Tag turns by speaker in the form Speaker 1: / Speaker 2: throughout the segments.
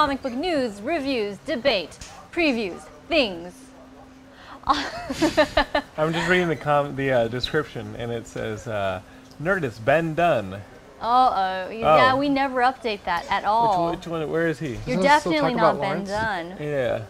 Speaker 1: Comic book news, reviews, debate, previews, things.
Speaker 2: I'm just reading the description, and it says, Nerdist, Ben Dunn.
Speaker 1: Yeah, we never update that at all.
Speaker 2: Which one? Where is he?
Speaker 1: You're definitely not Ben Dunn.
Speaker 2: Yeah.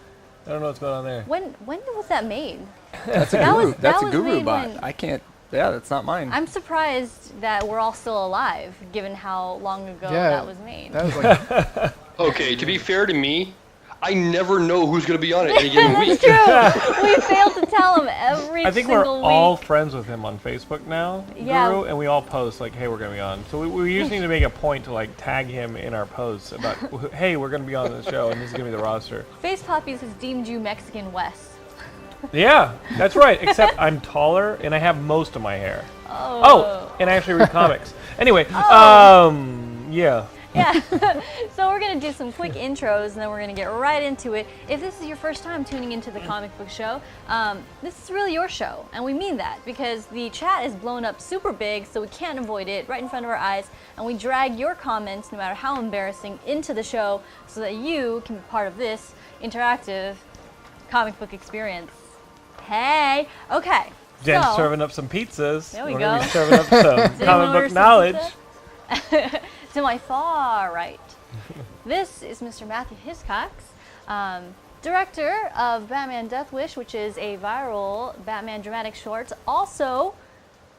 Speaker 2: I don't know what's going on there.
Speaker 1: When was that made?
Speaker 3: That's a guru. That's a
Speaker 1: was
Speaker 3: guru
Speaker 1: made
Speaker 3: bot.
Speaker 1: when-
Speaker 3: I can't. Yeah, that's not mine.
Speaker 1: I'm surprised that we're all still alive, given how long ago that was made.
Speaker 4: That was like
Speaker 5: Okay, to be fair to me, I never know who's going to be on it any given week.
Speaker 1: That's true. We failed to tell him every
Speaker 2: I think
Speaker 1: single
Speaker 2: we're all
Speaker 1: week.
Speaker 2: friends with him on Facebook now,
Speaker 1: Yeah.
Speaker 2: Guru, and we all post like, hey, we're going to be on. So we usually need to make a point to like tag him in our posts about, hey, we're going to be on the show, and this is going to be the roster.
Speaker 1: Face Poppies has deemed you Mexican Wes.
Speaker 2: Yeah, that's right, except I'm taller, and I have most of my hair. Oh, and I actually read comics. Anyway, yeah.
Speaker 1: Yeah, so we're going to do some quick intros, and then we're going to get right into it. If this is your first time tuning into the comic book show, this is really your show, and we mean that, because the chat is blown up super big, so we can't avoid it, right in front of our eyes, and we drag your comments, no matter how embarrassing, into the show, so that you can be part of this interactive comic book experience. Hey, okay.
Speaker 2: Jen's
Speaker 1: so,
Speaker 2: serving up some pizzas.
Speaker 1: There we
Speaker 2: We're
Speaker 1: go.
Speaker 2: gonna be serving up some comic book knowledge.
Speaker 1: To my far right, this is Mr. Matthew Hiscox, director of Batman Death Wish, which is a viral Batman dramatic short. Also,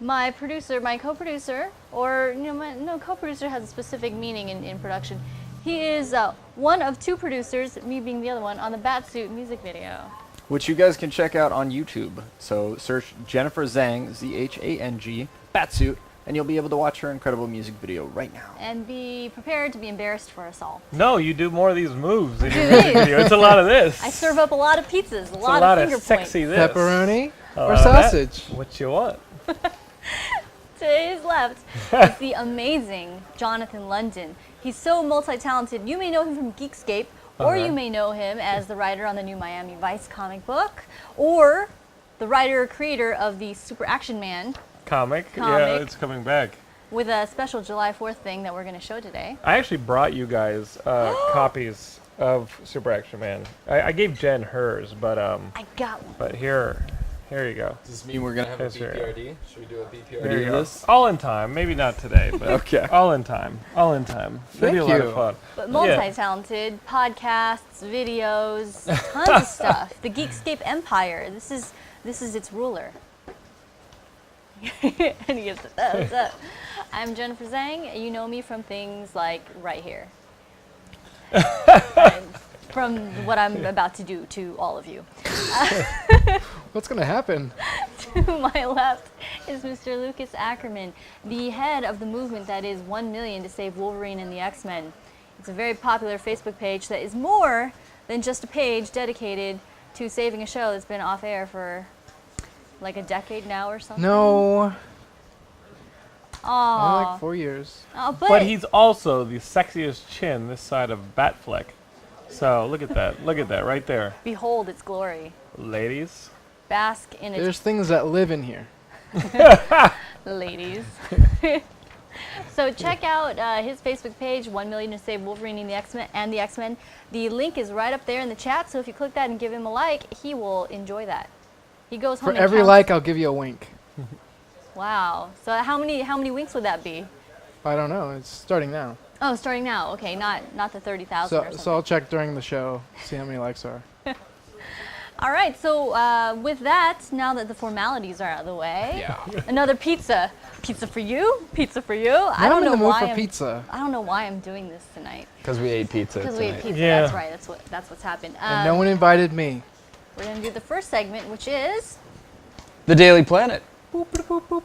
Speaker 1: my producer, my co-producer, or no, co-producer has a specific meaning in production. He is one of two producers, me being the other one, on the Batsuit music video.
Speaker 3: Which you guys can check out on YouTube. So search Jennifer Zhang, Zhang, Batsuit, and you'll be able to watch her incredible music video right now.
Speaker 1: And be prepared to be embarrassed for us all.
Speaker 2: No, you do more of these moves in your music video. It's a lot of this.
Speaker 1: I serve up a lot of pizzas, a
Speaker 2: It's
Speaker 1: lot
Speaker 2: a lot
Speaker 1: of finger
Speaker 2: of sexy
Speaker 1: points.
Speaker 2: this.
Speaker 4: pepperoni
Speaker 2: A
Speaker 4: or
Speaker 2: lot of that.
Speaker 4: sausage.
Speaker 2: What you want?
Speaker 1: To his left is the amazing Jonathan London. He's so multi-talented. You may know him from Geekscape, or you may know him as the writer on the new Miami Vice comic book, or the writer-creator of the Super Action Man
Speaker 2: Comic. Yeah,
Speaker 1: Comic.
Speaker 2: it's coming back.
Speaker 1: with a special July 4th thing that we're going to show today.
Speaker 2: I actually brought you guys copies of Super Action Man. I gave Jen hers, but
Speaker 1: I got one.
Speaker 2: but here you go.
Speaker 3: Does this mean we're going to have
Speaker 2: Yes,
Speaker 3: a
Speaker 2: sir.
Speaker 3: BPRD? Should we do a BPRD
Speaker 2: There you
Speaker 3: of
Speaker 2: go.
Speaker 3: this?
Speaker 2: All in time. Maybe not today, but
Speaker 3: Okay.
Speaker 2: all in time. All in time. It'll be a
Speaker 4: Thank
Speaker 2: lot
Speaker 4: you.
Speaker 2: of fun.
Speaker 1: But multi-talented, podcasts, videos, tons of stuff. The Geekscape Empire. This is its ruler. And he gives a thumbs up. I'm Jennifer Zhang. You know me from things like right here. And from what I'm about to do to all of you.
Speaker 4: What's gonna happen?
Speaker 1: To my left is Mr. Lucas Ackerman, the head of the movement that is 1 million to save Wolverine and the X-Men. It's a very popular Facebook page that is more than just a page dedicated to saving a show that's been off air for like a decade now or something.
Speaker 4: No, only
Speaker 1: Aww.
Speaker 4: like 4 years.
Speaker 1: Oh,
Speaker 2: But he's also the sexiest chin this side of Batfleck. So look at that. Look at that right there.
Speaker 1: behold its glory.
Speaker 2: Ladies.
Speaker 1: Bask in its
Speaker 4: There's things that live in here.
Speaker 1: ladies. So check out his Facebook page, 1 million to save Wolverine and the X-Men. The link is right up there in the chat, so if you click that and give him a like, he will enjoy that. He goes home
Speaker 4: For
Speaker 1: and
Speaker 4: every
Speaker 1: counts-
Speaker 4: like, I'll give you a wink.
Speaker 1: Wow. So how many winks would that be?
Speaker 4: I don't know. It's starting now.
Speaker 1: Oh, starting now. Okay, not the 30,000 or something.
Speaker 4: So I'll check during the show, see how many likes are.
Speaker 1: All right. So with that, now that the formalities are out of the way, another pizza. Pizza for you. Pizza for you. I don't
Speaker 4: I'm
Speaker 1: know
Speaker 4: in the mood
Speaker 1: why.
Speaker 4: for pizza.
Speaker 1: I don't know why I'm doing this tonight.
Speaker 3: Because we ate pizza
Speaker 1: Because we ate
Speaker 3: tonight.
Speaker 1: pizza.
Speaker 2: Yeah.
Speaker 1: That's right. That's what's happened.
Speaker 4: And no one invited me.
Speaker 1: We're gonna do the first segment, which is
Speaker 3: The Daily Planet.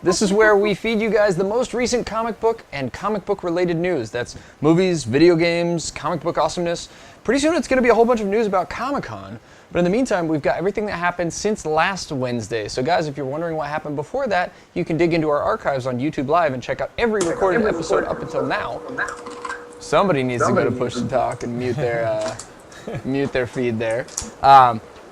Speaker 3: This is where we feed you guys the most recent comic book and comic book related news. That's movies, video games, comic book awesomeness. Pretty soon it's going to be a whole bunch of news about Comic-Con. But in the meantime, we've got everything that happened since last Wednesday. So guys, if you're wondering what happened before that, you can dig into our archives on YouTube Live and check out every recorded episode up until now. Somebody needs to go to Push to Talk and mute their feed there.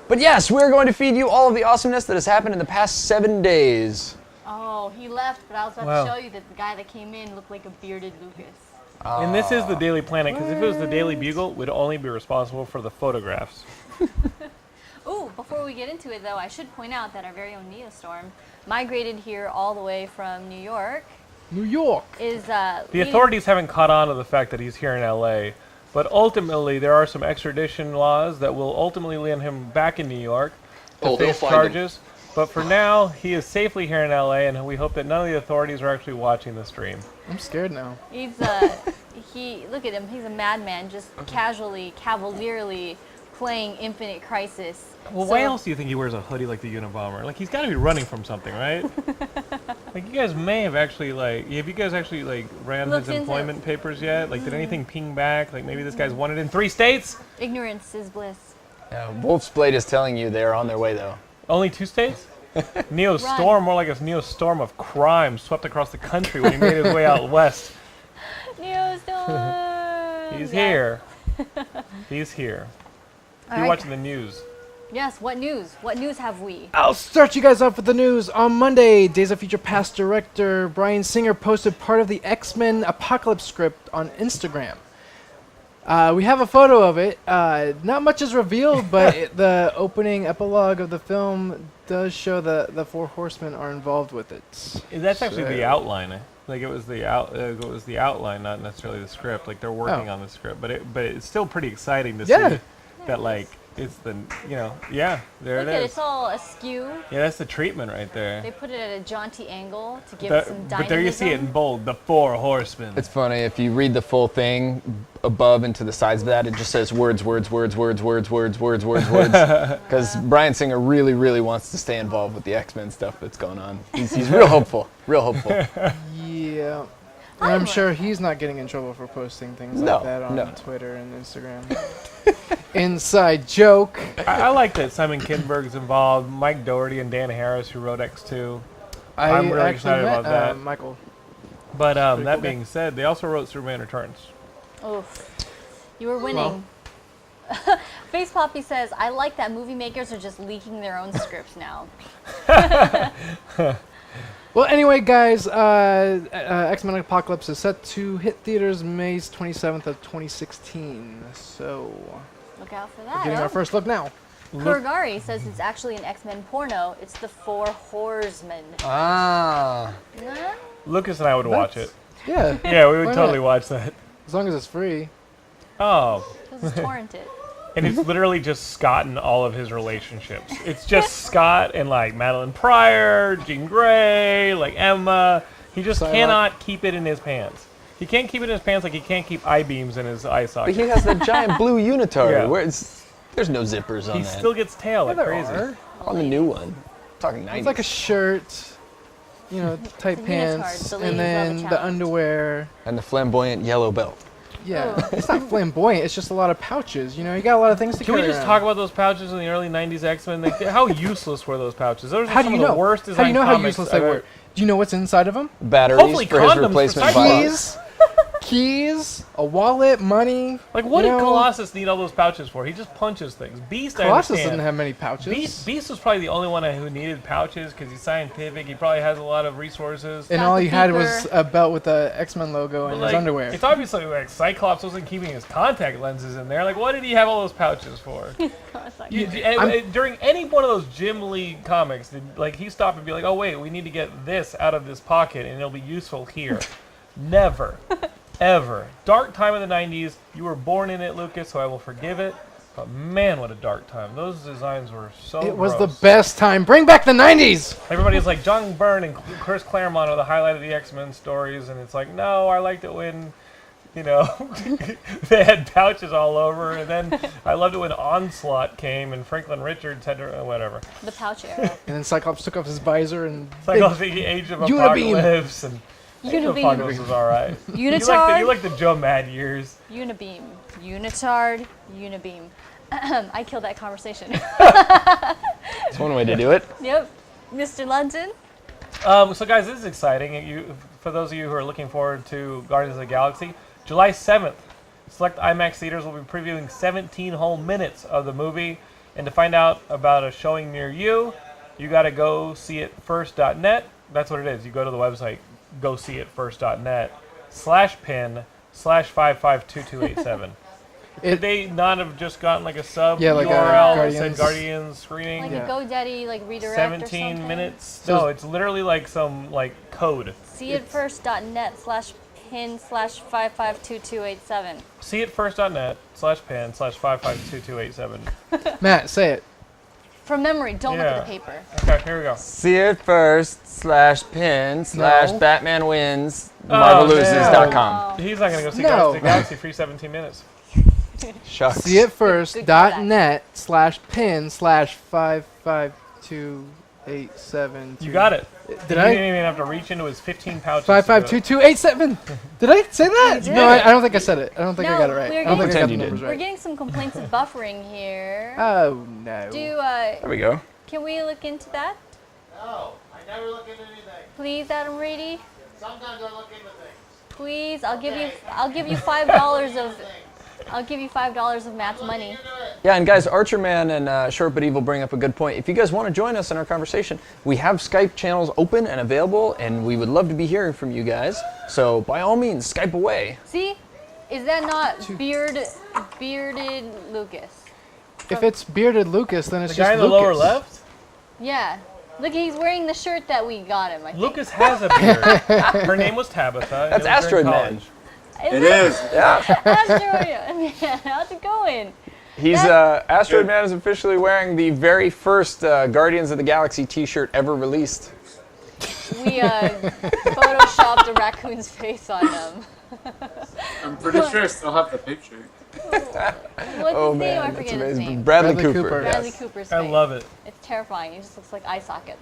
Speaker 3: But yes, we're going to feed you all of the awesomeness that has happened in the past 7 days.
Speaker 1: oh, he left, but I was about
Speaker 2: Wow.
Speaker 1: to show you that the guy that came in looked like a bearded Lucas.
Speaker 2: And this is the Daily Planet, because if it was the Daily Bugle, we'd only be responsible for the photographs.
Speaker 1: Ooh, before we get into it, though, I should point out that our very own Neostorm migrated here all the way from New York.
Speaker 4: New York.
Speaker 1: Is
Speaker 2: The authorities haven't caught on to the fact that he's here in L.A., but ultimately there are some extradition laws that will ultimately land him back in New York to
Speaker 5: they'll
Speaker 2: face
Speaker 5: find
Speaker 2: charges. But for now, he is safely here in L.A., and we hope that none of the authorities are actually watching the stream.
Speaker 4: I'm scared now.
Speaker 1: He's look at him. He's a madman, just casually, cavalierly playing Infinite Crisis.
Speaker 2: Well, why else do you think he wears a hoodie like the Unabomber? Like, he's got to be running from something, right? Like, you guys may have actually, like, have you guys actually, like, ran
Speaker 1: Looked
Speaker 2: his
Speaker 1: into
Speaker 2: employment papers yet? Like, did anything ping back? Like, maybe this guy's wanted in 3 states?
Speaker 1: Ignorance is bliss.
Speaker 3: Wolf's Blade is telling you they're on their way, though.
Speaker 2: Only 2 states? Neostorm, more like a Neostorm of crime, swept across the country when he made his way out west.
Speaker 1: Neostorm!
Speaker 2: He's here. He's here.
Speaker 1: All
Speaker 2: You
Speaker 1: right.
Speaker 2: watching the news?
Speaker 1: Yes, what news? What news have we?
Speaker 4: I'll start you guys off with the news. On Monday, Days of Future Past director Bryan Singer posted part of the X-Men Apocalypse script on Instagram. We have a photo of it. Not much is revealed, but the opening epilogue of the film does show that the 4 Horsemen are involved with it.
Speaker 2: That's actually
Speaker 4: So-
Speaker 2: the outline. Like, it was the outline, not necessarily the script. Like, they're working
Speaker 4: Oh.
Speaker 2: on the script, but it's still pretty exciting to
Speaker 4: Yeah.
Speaker 2: see that, like, it's the, yeah, there
Speaker 1: Look
Speaker 2: it
Speaker 1: at it,
Speaker 2: is.
Speaker 1: it's all askew.
Speaker 2: Yeah, that's the treatment right there.
Speaker 1: They put it at a jaunty angle to give it some dynamism.
Speaker 2: But there you see it in bold, the 4 horsemen.
Speaker 3: It's funny, if you read the full thing, above and to the sides of that, it just says words. Because Bryan Singer really, really wants to stay involved with the X-Men stuff that's going on. He's real hopeful, real hopeful.
Speaker 4: Yeah. And I'm sure he's not getting in trouble for posting things
Speaker 3: No,
Speaker 4: like that on
Speaker 3: no.
Speaker 4: Twitter and Instagram. Inside joke.
Speaker 2: I like that Simon Kinberg's involved, Mike Doherty and Dan Harris, who wrote X2.
Speaker 4: I
Speaker 2: I'm really
Speaker 4: actually
Speaker 2: excited
Speaker 4: met
Speaker 2: about that.
Speaker 4: Michael.
Speaker 2: But that
Speaker 4: cool.
Speaker 2: being said, they also wrote Superman Returns.
Speaker 1: Oof. You were winning. Face Poppy says, I like that movie makers are just leaking their own scripts now.
Speaker 4: Well, anyway, guys, X-Men Apocalypse is set to hit theaters May 27th of 2016. So,
Speaker 1: Look out for
Speaker 4: we're
Speaker 1: that.
Speaker 4: getting our first look now.
Speaker 1: Kurgari says it's actually an X-Men porno. It's the 4 Horsemen.
Speaker 3: Ah.
Speaker 1: Huh?
Speaker 2: Lucas and I would watch it.
Speaker 4: Yeah,
Speaker 2: Yeah, we would
Speaker 4: Why
Speaker 2: totally
Speaker 4: not?
Speaker 2: watch that.
Speaker 4: as long as it's free.
Speaker 2: Oh.
Speaker 1: Because it's torrented.
Speaker 2: And it's literally just Scott and all of his relationships. It's just Scott and, like, Madeline Pryor, Jean Grey, like Emma. He just
Speaker 4: Psylocke.
Speaker 2: cannot keep it in his pants. He can't keep it in his pants like he can't keep I-beams in his eye
Speaker 3: But
Speaker 2: socket.
Speaker 3: he has that giant blue unitard.
Speaker 2: Yeah.
Speaker 3: Where there's no zippers on
Speaker 2: He
Speaker 3: that.
Speaker 2: still gets tail like
Speaker 4: There
Speaker 2: crazy.
Speaker 4: are.
Speaker 3: On the new one. Talking 90s.
Speaker 4: It's like a shirt, tight
Speaker 1: It's a
Speaker 4: pants,
Speaker 1: unitard. The
Speaker 4: and
Speaker 1: ladies love a
Speaker 4: then the
Speaker 1: challenge.
Speaker 4: underwear.
Speaker 3: And the flamboyant yellow belt.
Speaker 4: Yeah,
Speaker 1: Ooh.
Speaker 4: it's not flamboyant. It's just a lot of pouches. You got a lot of things to
Speaker 2: Can we
Speaker 4: carry
Speaker 2: just
Speaker 4: around.
Speaker 2: talk about those pouches in the early 90s X-Men? Like, how useless were those pouches? Those are
Speaker 4: How
Speaker 2: some
Speaker 4: do you
Speaker 2: of the
Speaker 4: know?
Speaker 2: worst
Speaker 4: How
Speaker 2: design
Speaker 4: do you know how
Speaker 2: comics
Speaker 4: useless they
Speaker 2: I've
Speaker 4: were?
Speaker 2: ever-
Speaker 4: Do you know what's inside of them?
Speaker 3: Batteries
Speaker 2: Hopefully
Speaker 3: for his
Speaker 2: condoms for
Speaker 3: replacement
Speaker 2: Cyclops.
Speaker 3: bottles.
Speaker 4: Keys, a wallet, money.
Speaker 2: Like, what
Speaker 4: You
Speaker 2: did
Speaker 4: know,
Speaker 2: Colossus need all those pouches for? He just punches things. Beast, I
Speaker 4: Colossus
Speaker 2: understand.
Speaker 4: doesn't have many pouches.
Speaker 2: Beast was probably the only one who needed pouches because he's scientific. He probably has a lot of resources.
Speaker 4: And
Speaker 1: Got
Speaker 4: all
Speaker 1: the
Speaker 4: he had
Speaker 1: beaker.
Speaker 4: was a belt with the X-Men logo and
Speaker 2: But,
Speaker 4: his
Speaker 2: like,
Speaker 4: underwear.
Speaker 2: It's obviously like Cyclops wasn't keeping his contact lenses in there. Like, what did he have all those pouches for? During any one of those Jim Lee comics, did he stop and be like, "Oh wait, we need to get this out of this pocket, and it'll be useful here." Never, ever. Dark time of the '90s. You were born in it, Lucas, so I will forgive it. But man, what a dark time. Those designs were so.
Speaker 4: It was the
Speaker 2: gross.
Speaker 4: best time. Bring back the 90s!
Speaker 2: Everybody's like, John Byrne and Chris Claremont are the highlight of the X-Men stories, and it's like, no, I liked it when, they had pouches all over, and then I loved it when Onslaught came and Franklin Richards had to, whatever.
Speaker 1: The pouch era.
Speaker 4: And then Cyclops took off his visor and...
Speaker 2: It's like all the Age of
Speaker 4: Unibeam.
Speaker 2: Apocalypse, and Age of
Speaker 1: Unibeam.
Speaker 2: Apocalypse was all right.
Speaker 1: Unitard.
Speaker 2: You like the Joe Mad years.
Speaker 1: Unibeam. Unitard. Unibeam. I killed that conversation.
Speaker 3: That's one way to do it.
Speaker 1: Yep. Mr. London.
Speaker 2: So guys, this is exciting. For those of you who are looking forward to Guardians of the Galaxy, July 7th, select IMAX theaters will be previewing 17 whole minutes of the movie. And to find out about a showing near you, you got to go see it first.net. That's what it is. You go to the website, go see it first.net /pin/. /552287. Could they not have just gotten like a sub
Speaker 4: like
Speaker 2: URL that said Guardians screening?
Speaker 1: Like a GoDaddy redirect
Speaker 2: 17
Speaker 1: or something?
Speaker 2: minutes? No, it's literally like some code.
Speaker 1: seeitfirst.net/pin/552287.
Speaker 2: Seeitfirst.net /pin/552287.
Speaker 4: Matt, say it.
Speaker 1: From memory, don't look at the paper.
Speaker 2: Okay, here we go.
Speaker 3: See it first /pin/Batman wins marveloses.com.
Speaker 2: He's not going to go see Guardians of the Galaxy for 17 minutes.
Speaker 3: Shucks.
Speaker 4: seeitfirst.net/pin/55287.
Speaker 2: You got it.
Speaker 4: Did
Speaker 2: You
Speaker 4: I?
Speaker 2: didn't even have to reach into his 15 pouches.
Speaker 4: 552287. Did I say that?
Speaker 1: You
Speaker 4: No,
Speaker 1: did.
Speaker 4: I don't think I said it. I don't think I got it right.
Speaker 1: we're
Speaker 4: I don't think I got
Speaker 3: getting-
Speaker 4: the numbers
Speaker 1: We're
Speaker 4: right.
Speaker 1: getting some complaints of buffering here.
Speaker 4: Oh no.
Speaker 3: There we go.
Speaker 1: Can we look into that?
Speaker 6: No, I never look into anything.
Speaker 1: Please, Adam Reedy?
Speaker 6: Sometimes I look into things.
Speaker 1: Please, I'll give you $5 of Matt's money.
Speaker 3: Yeah, and guys, Archerman and Short But Evil bring up a good point. If you guys want to join us in our conversation, we have Skype channels open and available, and we would love to be hearing from you guys. So by all means, Skype away.
Speaker 1: See? Is that not bearded Lucas?
Speaker 4: If it's bearded Lucas, then it's
Speaker 2: The
Speaker 4: just
Speaker 2: guy in the
Speaker 4: Lucas.
Speaker 2: lower left?
Speaker 1: Yeah. Look, he's wearing the shirt that we got him, I think.
Speaker 2: Lucas has a beard. Her name was Tabitha.
Speaker 3: That's Asteroid Man.
Speaker 6: It is.
Speaker 3: Yeah.
Speaker 1: Asteroid Man. How's it going?
Speaker 3: He's Asteroid Man is officially wearing the very first Guardians of the Galaxy T-shirt ever released.
Speaker 1: We photoshopped a raccoon's face on him.
Speaker 6: I'm pretty sure I still have the picture.
Speaker 1: What's his name? I forget his name.
Speaker 3: Bradley
Speaker 4: Bradley
Speaker 3: Cooper.
Speaker 4: Cooper.
Speaker 1: Bradley
Speaker 3: Yes.
Speaker 1: Cooper's
Speaker 2: I
Speaker 1: face.
Speaker 2: love it.
Speaker 1: It's terrifying. He just looks like eye sockets.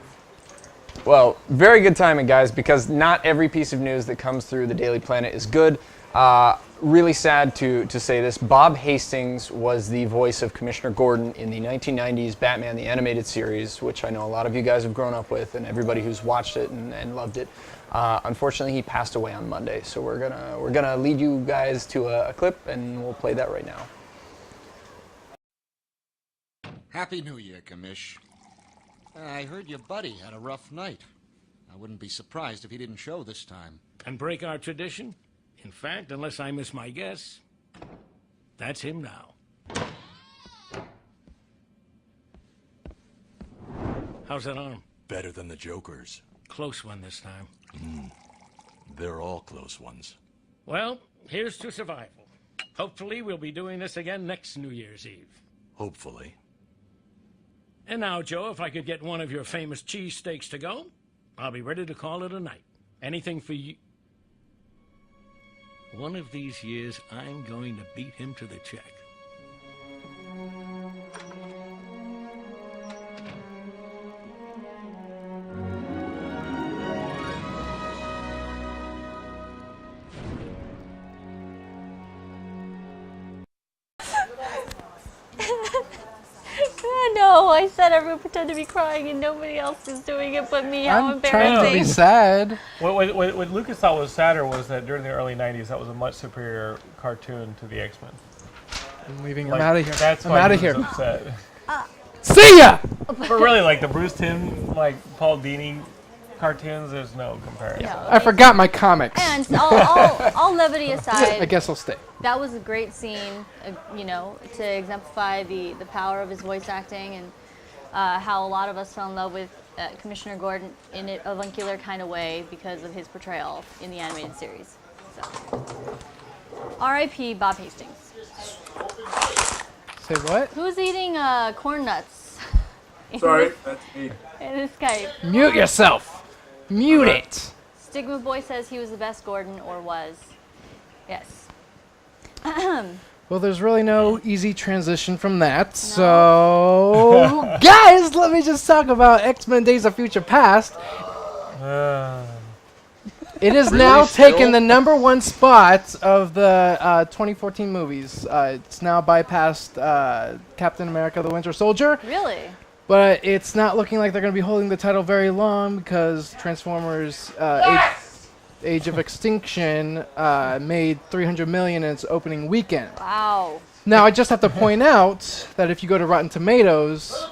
Speaker 3: Well, very good timing, guys, because not every piece of news that comes through the Daily Planet is good. Really sad to say this. Bob Hastings was the voice of Commissioner Gordon in the 1990s Batman the Animated Series, which I know a lot of you guys have grown up with, and everybody who's watched it and loved it. Unfortunately, he passed away on Monday, so we're gonna lead you guys to a clip, and we'll play that right now.
Speaker 7: Happy New Year, Commish. I heard your buddy had a rough night. I wouldn't be surprised if he didn't show this time.
Speaker 8: And break our tradition? In fact, unless I miss my guess, that's him now. How's that arm?
Speaker 9: Better than the Joker's.
Speaker 8: Close one this time.
Speaker 9: They're all close ones.
Speaker 8: Well, here's to survival. Hopefully we'll be doing this again next New Year's Eve.
Speaker 9: Hopefully.
Speaker 8: And now, Joe, if I could get one of your famous cheesesteaks to go, I'll be ready to call it a night. Anything for you. One of these years, I'm going to beat him to the check.
Speaker 1: No, I said I would pretend to be crying and nobody else is doing it but me. How
Speaker 4: I'm trying to be
Speaker 1: embarrassing.
Speaker 4: sad.
Speaker 2: What Lucas thought was sadder was that during the early 90s, that was a much superior cartoon to the X-Men.
Speaker 4: I'm leaving. I'm out of here.
Speaker 2: That's
Speaker 4: I'm
Speaker 2: why
Speaker 4: out
Speaker 2: he
Speaker 4: of
Speaker 2: was
Speaker 4: here.
Speaker 2: upset.
Speaker 4: See ya!
Speaker 2: But really, like the Bruce Timm, like Paul Dini cartoons, there's no comparison.
Speaker 1: No,
Speaker 4: I forgot my comics.
Speaker 1: And all levity
Speaker 4: I
Speaker 1: aside,
Speaker 4: guess I'll stay.
Speaker 1: that was a great scene, to exemplify the power of his voice acting and how a lot of us fell in love with Commissioner Gordon in an avuncular kind of way because of his portrayal in the animated series. So, R.I.P. Bob Hastings.
Speaker 4: Say what?
Speaker 1: Who's eating corn nuts?
Speaker 6: Sorry, that's me.
Speaker 1: In this Skype.
Speaker 4: Mute yourself. Mute it.
Speaker 1: Stigma Boy says he was the best Gordon, or was. Yes.
Speaker 4: Well, there's really no easy transition from that. So, guys, let me just talk about X-Men Days of Future Past. It is now taken the #1 spot of the 2014 movies. It's now bypassed Captain America: The Winter Soldier.
Speaker 1: Really?
Speaker 4: But it's not looking like they're going to be holding the title very long because Transformers Age of Extinction made $300 million in its opening weekend.
Speaker 1: Wow.
Speaker 4: Now, I just have to point out that if you go to Rotten Tomatoes,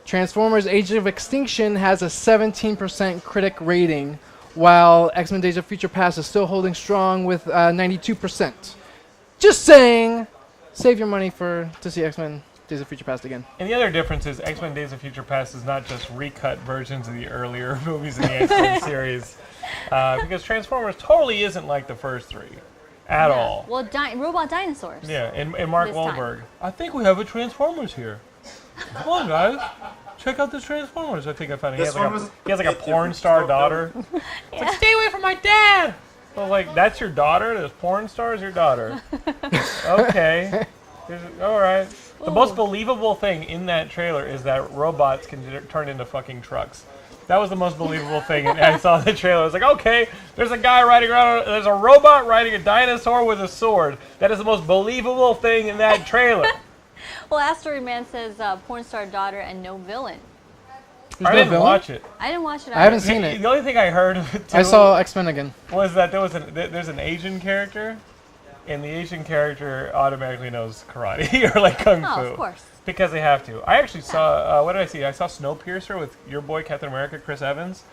Speaker 4: Transformers Age of Extinction has a 17% critic rating, while X-Men Days of Future Past is still holding strong with 92%. Just saying, save your money to see X-Men Days of Future Past again.
Speaker 2: And the other difference is X-Men Days of Future Past is not just recut versions of the earlier movies in the X-Men series. Because Transformers totally isn't like the first three. At all.
Speaker 1: Well, robot dinosaurs.
Speaker 2: Yeah, and Mark Wahlberg. I think we have a Transformers here. Come on, guys. Check out the Transformers. I think I found it. He has like a porn star daughter. It's like, stay away from my dad! Well, like, that's your daughter? This porn star is your daughter. Okay. All right. The most believable thing in that trailer is that robots can turn into fucking trucks. That was the most believable thing. And I saw the trailer. I was like, okay, there's a guy riding around. There's a robot riding a dinosaur with a sword. That is the most believable thing in that trailer.
Speaker 1: Well, Asteroid Man says porn star daughter and no villain.
Speaker 2: I didn't watch it.
Speaker 1: I didn't watch it either.
Speaker 4: I haven't seen it.
Speaker 2: The only thing I heard
Speaker 4: I saw X-Men again.
Speaker 2: Was that there's an Asian character, and the Asian character automatically knows karate or like kung fu.
Speaker 1: Oh, of course.
Speaker 2: Because they have to. I actually saw, what did I see? I saw Snowpiercer with your boy Captain America, Chris Evans.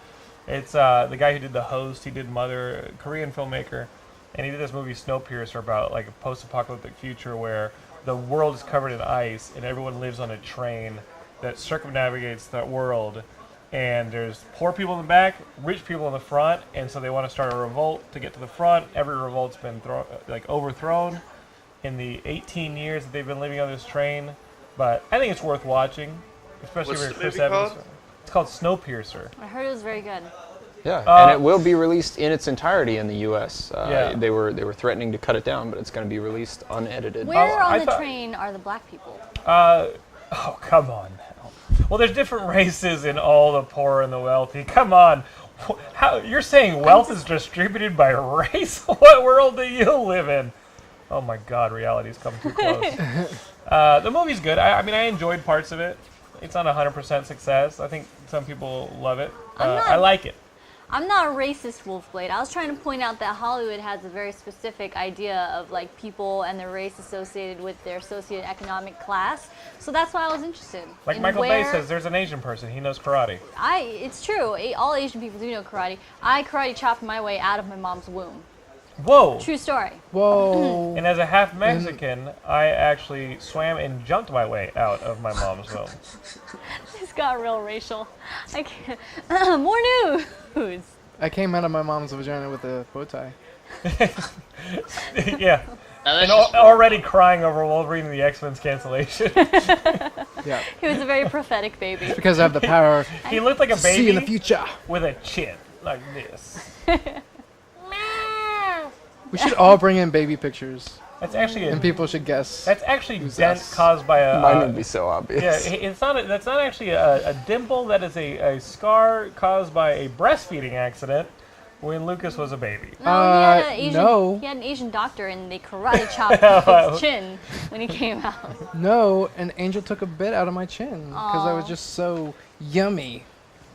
Speaker 2: It's the guy who did The Host, he did Mother, Korean filmmaker, and he did this movie Snowpiercer about like a post-apocalyptic future where the world is covered in ice and everyone lives on a train that circumnavigates that world. And there's poor people in the back, rich people in the front, and so they want to start a revolt to get to the front. Every revolt's been overthrown in the 18 years that they've been living on this train. But I think it's worth watching, especially for Chris Evans. It's called Snowpiercer.
Speaker 1: I heard it was very good.
Speaker 3: Yeah, and it will be released in its entirety in the U.S. They were threatening to cut it down, but it's going to be released unedited.
Speaker 1: Where on the train are the black people?
Speaker 2: Oh, come on now. Well, there's different races in all the poor and the wealthy. Come on. How, you're saying wealth is distributed by race? What world do you live in? Oh my God, reality's come too close. The movie's good. I mean, I enjoyed parts of it. It's not 100% success. I think some people love it. I like it.
Speaker 1: I'm not a racist, Wolfblade. I was trying to point out that Hollywood has a very specific idea of like people and their race associated with their socioeconomic class. So that's why I was interested.
Speaker 2: Like Michael Bay says, there's an Asian person. He knows karate.
Speaker 1: It's true. All Asian people do know karate. I karate chopped my way out of my mom's womb.
Speaker 2: Whoa.
Speaker 1: True story.
Speaker 4: Whoa.
Speaker 2: And as a half Mexican, I actually swam and jumped my way out of my mom's womb.
Speaker 1: This got real racial. I can't. More news.
Speaker 4: I came out of my mom's vagina with a bow tie.
Speaker 2: Yeah. And already crying over Wolverine and the X-Men's cancellation.
Speaker 4: Yeah.
Speaker 1: He was a very prophetic baby.
Speaker 4: It's because I have the power.
Speaker 2: He looked like a baby
Speaker 4: see in the future
Speaker 2: with a chin like this.
Speaker 4: We should all bring in baby pictures.
Speaker 2: That's actually
Speaker 4: and people should guess.
Speaker 2: That's actually dent caused by a.
Speaker 3: Mine would be so obvious.
Speaker 2: Yeah, it's not. That's not actually a dimple. That is a scar caused by a breastfeeding accident when Lucas was a baby.
Speaker 1: No, he had an Asian doctor, and they karate chopped his chin when he came out.
Speaker 4: No, an angel took a bit out of my chin because I was just so yummy.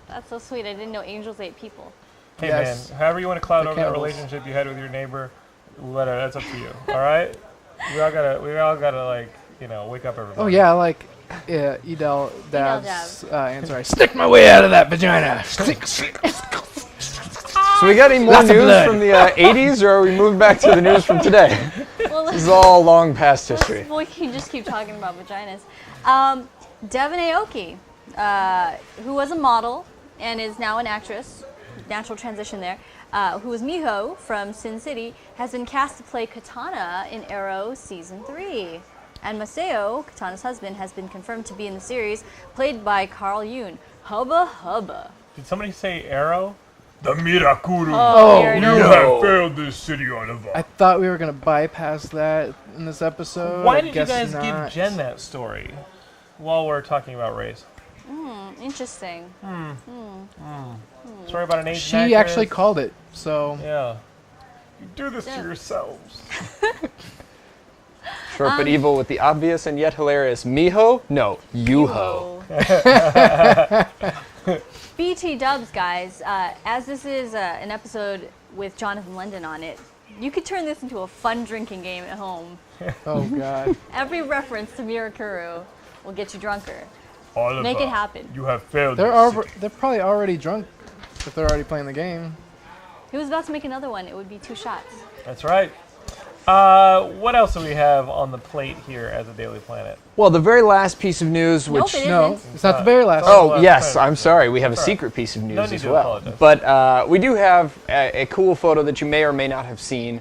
Speaker 1: That's so sweet. I didn't know angels ate people.
Speaker 2: Hey man, however you want to cloud over that relationship you had with your neighbor, that's up to you. All right, we all gotta like wake up everybody.
Speaker 4: Oh yeah, like Edel Dab's answer. I stick my way out of that vagina.
Speaker 3: So we got any more news from the 80s, or are we moving back to the news from today?
Speaker 1: Well,
Speaker 3: this is all long past history.
Speaker 1: We can just keep talking about vaginas. Devon Aoki, who was a model and is now an actress, natural transition there, who was Miho from Sin City, has been cast to play Katana in Arrow Season 3. And Maseo, Katana's husband, has been confirmed to be in the series, played by Carl Yoon. Hubba hubba.
Speaker 2: Did somebody say Arrow? The Mirakuru.
Speaker 4: Oh,
Speaker 2: you have failed this city on a vote.
Speaker 4: I thought we were going to bypass that in this episode.
Speaker 2: Why did you guys give Jen that story while we're talking about race?
Speaker 1: Interesting.
Speaker 2: Story about an Asian
Speaker 4: She
Speaker 2: actress.
Speaker 4: actually called it, so...
Speaker 2: Yeah. You do this to yourselves.
Speaker 3: Short but evil with the obvious and yet hilarious Miho? No, Yuho.
Speaker 1: BT dubs, guys. As this is an episode with Jonathan London on it, you could turn this into a fun drinking game at home.
Speaker 4: Oh, God.
Speaker 1: Every reference to Mirakuru will get you drunker.
Speaker 2: Oliver,
Speaker 1: make it happen.
Speaker 2: You have failed.
Speaker 4: They're probably already drunk if they're already playing the game.
Speaker 1: he was about to make another one, it would be 2 shots.
Speaker 2: That's right. What else do we have on the plate here as a Daily Planet?
Speaker 3: Well, the very last piece of news,
Speaker 1: Nope,
Speaker 3: which
Speaker 1: it
Speaker 4: No,
Speaker 1: isn't.
Speaker 4: it's not the very last.
Speaker 3: oh
Speaker 2: last
Speaker 3: yes,
Speaker 2: time.
Speaker 3: I'm sorry, we have a
Speaker 2: That's all right.
Speaker 3: secret piece of news
Speaker 2: No need
Speaker 3: as
Speaker 2: to
Speaker 3: well.
Speaker 2: apologize.
Speaker 3: But we do have a cool photo that you may or may not have seen.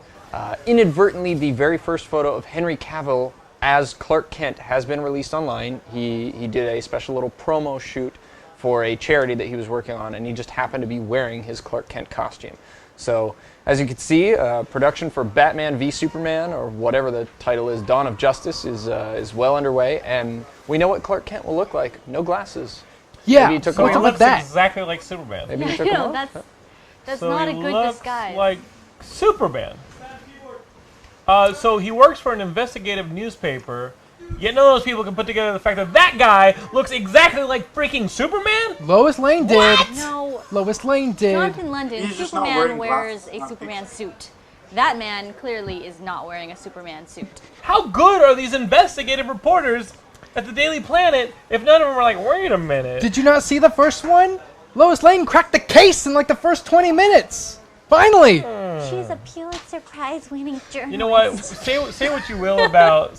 Speaker 3: Inadvertently, the very first photo of Henry Cavill as Clark Kent has been released online. He did a special little promo shoot for a charity that he was working on, and he just happened to be wearing his Clark Kent costume. So, as you can see, production for Batman v Superman, or whatever the title is, Dawn of Justice, is well underway, and we know what Clark Kent will look like. No glasses.
Speaker 4: Yeah,
Speaker 3: Maybe he took
Speaker 2: So
Speaker 3: them
Speaker 2: he
Speaker 3: off.
Speaker 2: looks
Speaker 4: that?
Speaker 2: exactly like Superman.
Speaker 3: Maybe he
Speaker 1: Yeah,
Speaker 3: took
Speaker 1: you
Speaker 3: them
Speaker 1: know,
Speaker 3: off.
Speaker 1: that's
Speaker 2: So
Speaker 1: not a
Speaker 2: he
Speaker 1: good
Speaker 2: looks
Speaker 1: disguise.
Speaker 2: like Superman. So he works for an investigative newspaper. Yet none of those people can put together the fact that that guy looks exactly like freaking Superman.
Speaker 4: Lois Lane did.
Speaker 1: No,
Speaker 4: Lois Lane did.
Speaker 1: Jonathan London,
Speaker 6: He's just not
Speaker 1: Superman
Speaker 6: wearing
Speaker 1: wears
Speaker 6: glasses,
Speaker 1: a
Speaker 6: not
Speaker 1: Superman suit. That man clearly is not wearing a Superman suit.
Speaker 2: How good are these investigative reporters at the Daily Planet if none of them are like, wait a minute?
Speaker 4: Did you not see the first one? Lois Lane cracked the case in like the first 20 minutes. Finally.
Speaker 1: She's a Pulitzer Prize-winning journalist.
Speaker 2: You know what? Say what you will about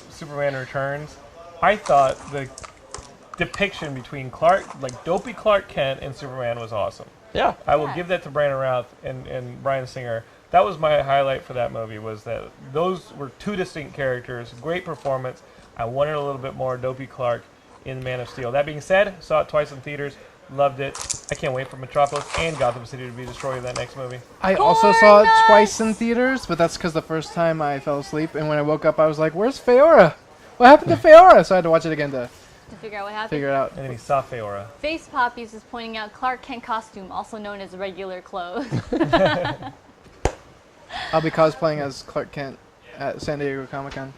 Speaker 2: Superman Returns. I thought the depiction between dopey Clark Kent and Superman was awesome.
Speaker 3: Yeah.
Speaker 2: I will give that to Brandon Routh and Bryan Singer. That was my highlight for that movie, was that those were 2 distinct characters, great performance. I wanted a little bit more dopey Clark in Man of Steel. That being said, saw it twice in theaters, loved it. I can't wait for Metropolis and Gotham City to be destroyed in that next movie.
Speaker 4: I also saw it twice in theaters, but that's because the first time I fell asleep, and when I woke up, I was like, "Where's Feora? What happened to Feora?" So I had to watch it again to
Speaker 1: figure out what happened.
Speaker 4: figure it out.
Speaker 2: And then he saw Feora.
Speaker 1: Face Poppies is pointing out Clark Kent costume, also known as regular clothes.
Speaker 4: I'll be cosplaying as Clark Kent at San Diego Comic-Con.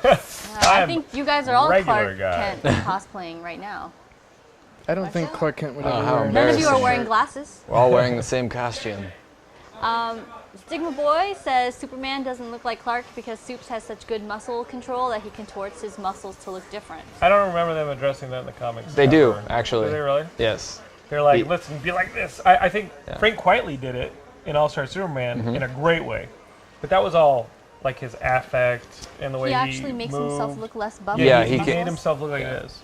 Speaker 1: I think you guys are all
Speaker 2: regular
Speaker 1: Clark
Speaker 2: guy.
Speaker 1: Kent cosplaying right now.
Speaker 4: I don't think Clark Kent would
Speaker 3: Oh,
Speaker 4: ever
Speaker 3: how
Speaker 4: wear
Speaker 1: None of you are
Speaker 3: Embarrassing.
Speaker 1: wearing glasses.
Speaker 3: We're all wearing the same costume.
Speaker 1: Stigma Boy says Superman doesn't look like Clark because Supes has such good muscle control that he contorts his muscles to look different.
Speaker 2: I don't remember them addressing that in the comics.
Speaker 3: They do,
Speaker 2: ever.
Speaker 3: actually.
Speaker 2: Do they really?
Speaker 3: Yes.
Speaker 2: They're like,
Speaker 3: He-
Speaker 2: listen, be like this. I think
Speaker 3: Yeah.
Speaker 2: Frank Quitely did it in All-Star Superman in a great way. But that was all like his affect and the way
Speaker 1: He
Speaker 2: he
Speaker 1: actually makes himself
Speaker 2: moved.
Speaker 1: look less bubbly.
Speaker 3: Yeah,
Speaker 2: he
Speaker 3: he can-
Speaker 2: made himself look like this.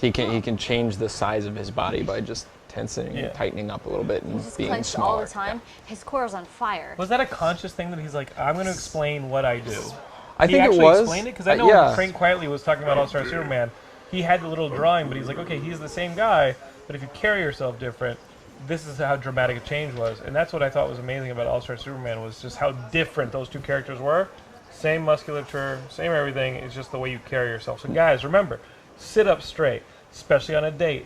Speaker 3: He can change the size of his body by just tensing
Speaker 2: Yeah.
Speaker 3: and tightening up a little bit and
Speaker 1: He's
Speaker 3: being
Speaker 1: clenched
Speaker 3: smaller.
Speaker 1: all the time. His core is on fire.
Speaker 2: Was that a conscious thing that he's like, I'm going to explain what I do?
Speaker 3: I
Speaker 2: He
Speaker 3: think it
Speaker 2: actually
Speaker 3: was.
Speaker 2: explained it? Because I know
Speaker 3: yeah.
Speaker 2: when Frank Quitely was talking about All-Star Superman, he had the little drawing, but he's like, okay, he's the same guy, but if you carry yourself different, this is how dramatic a change was. And that's what I thought was amazing about All-Star Superman, was just how different those 2 characters were. Same musculature, same everything, it's just the way you carry yourself. So guys, remember, sit up straight, especially on a date.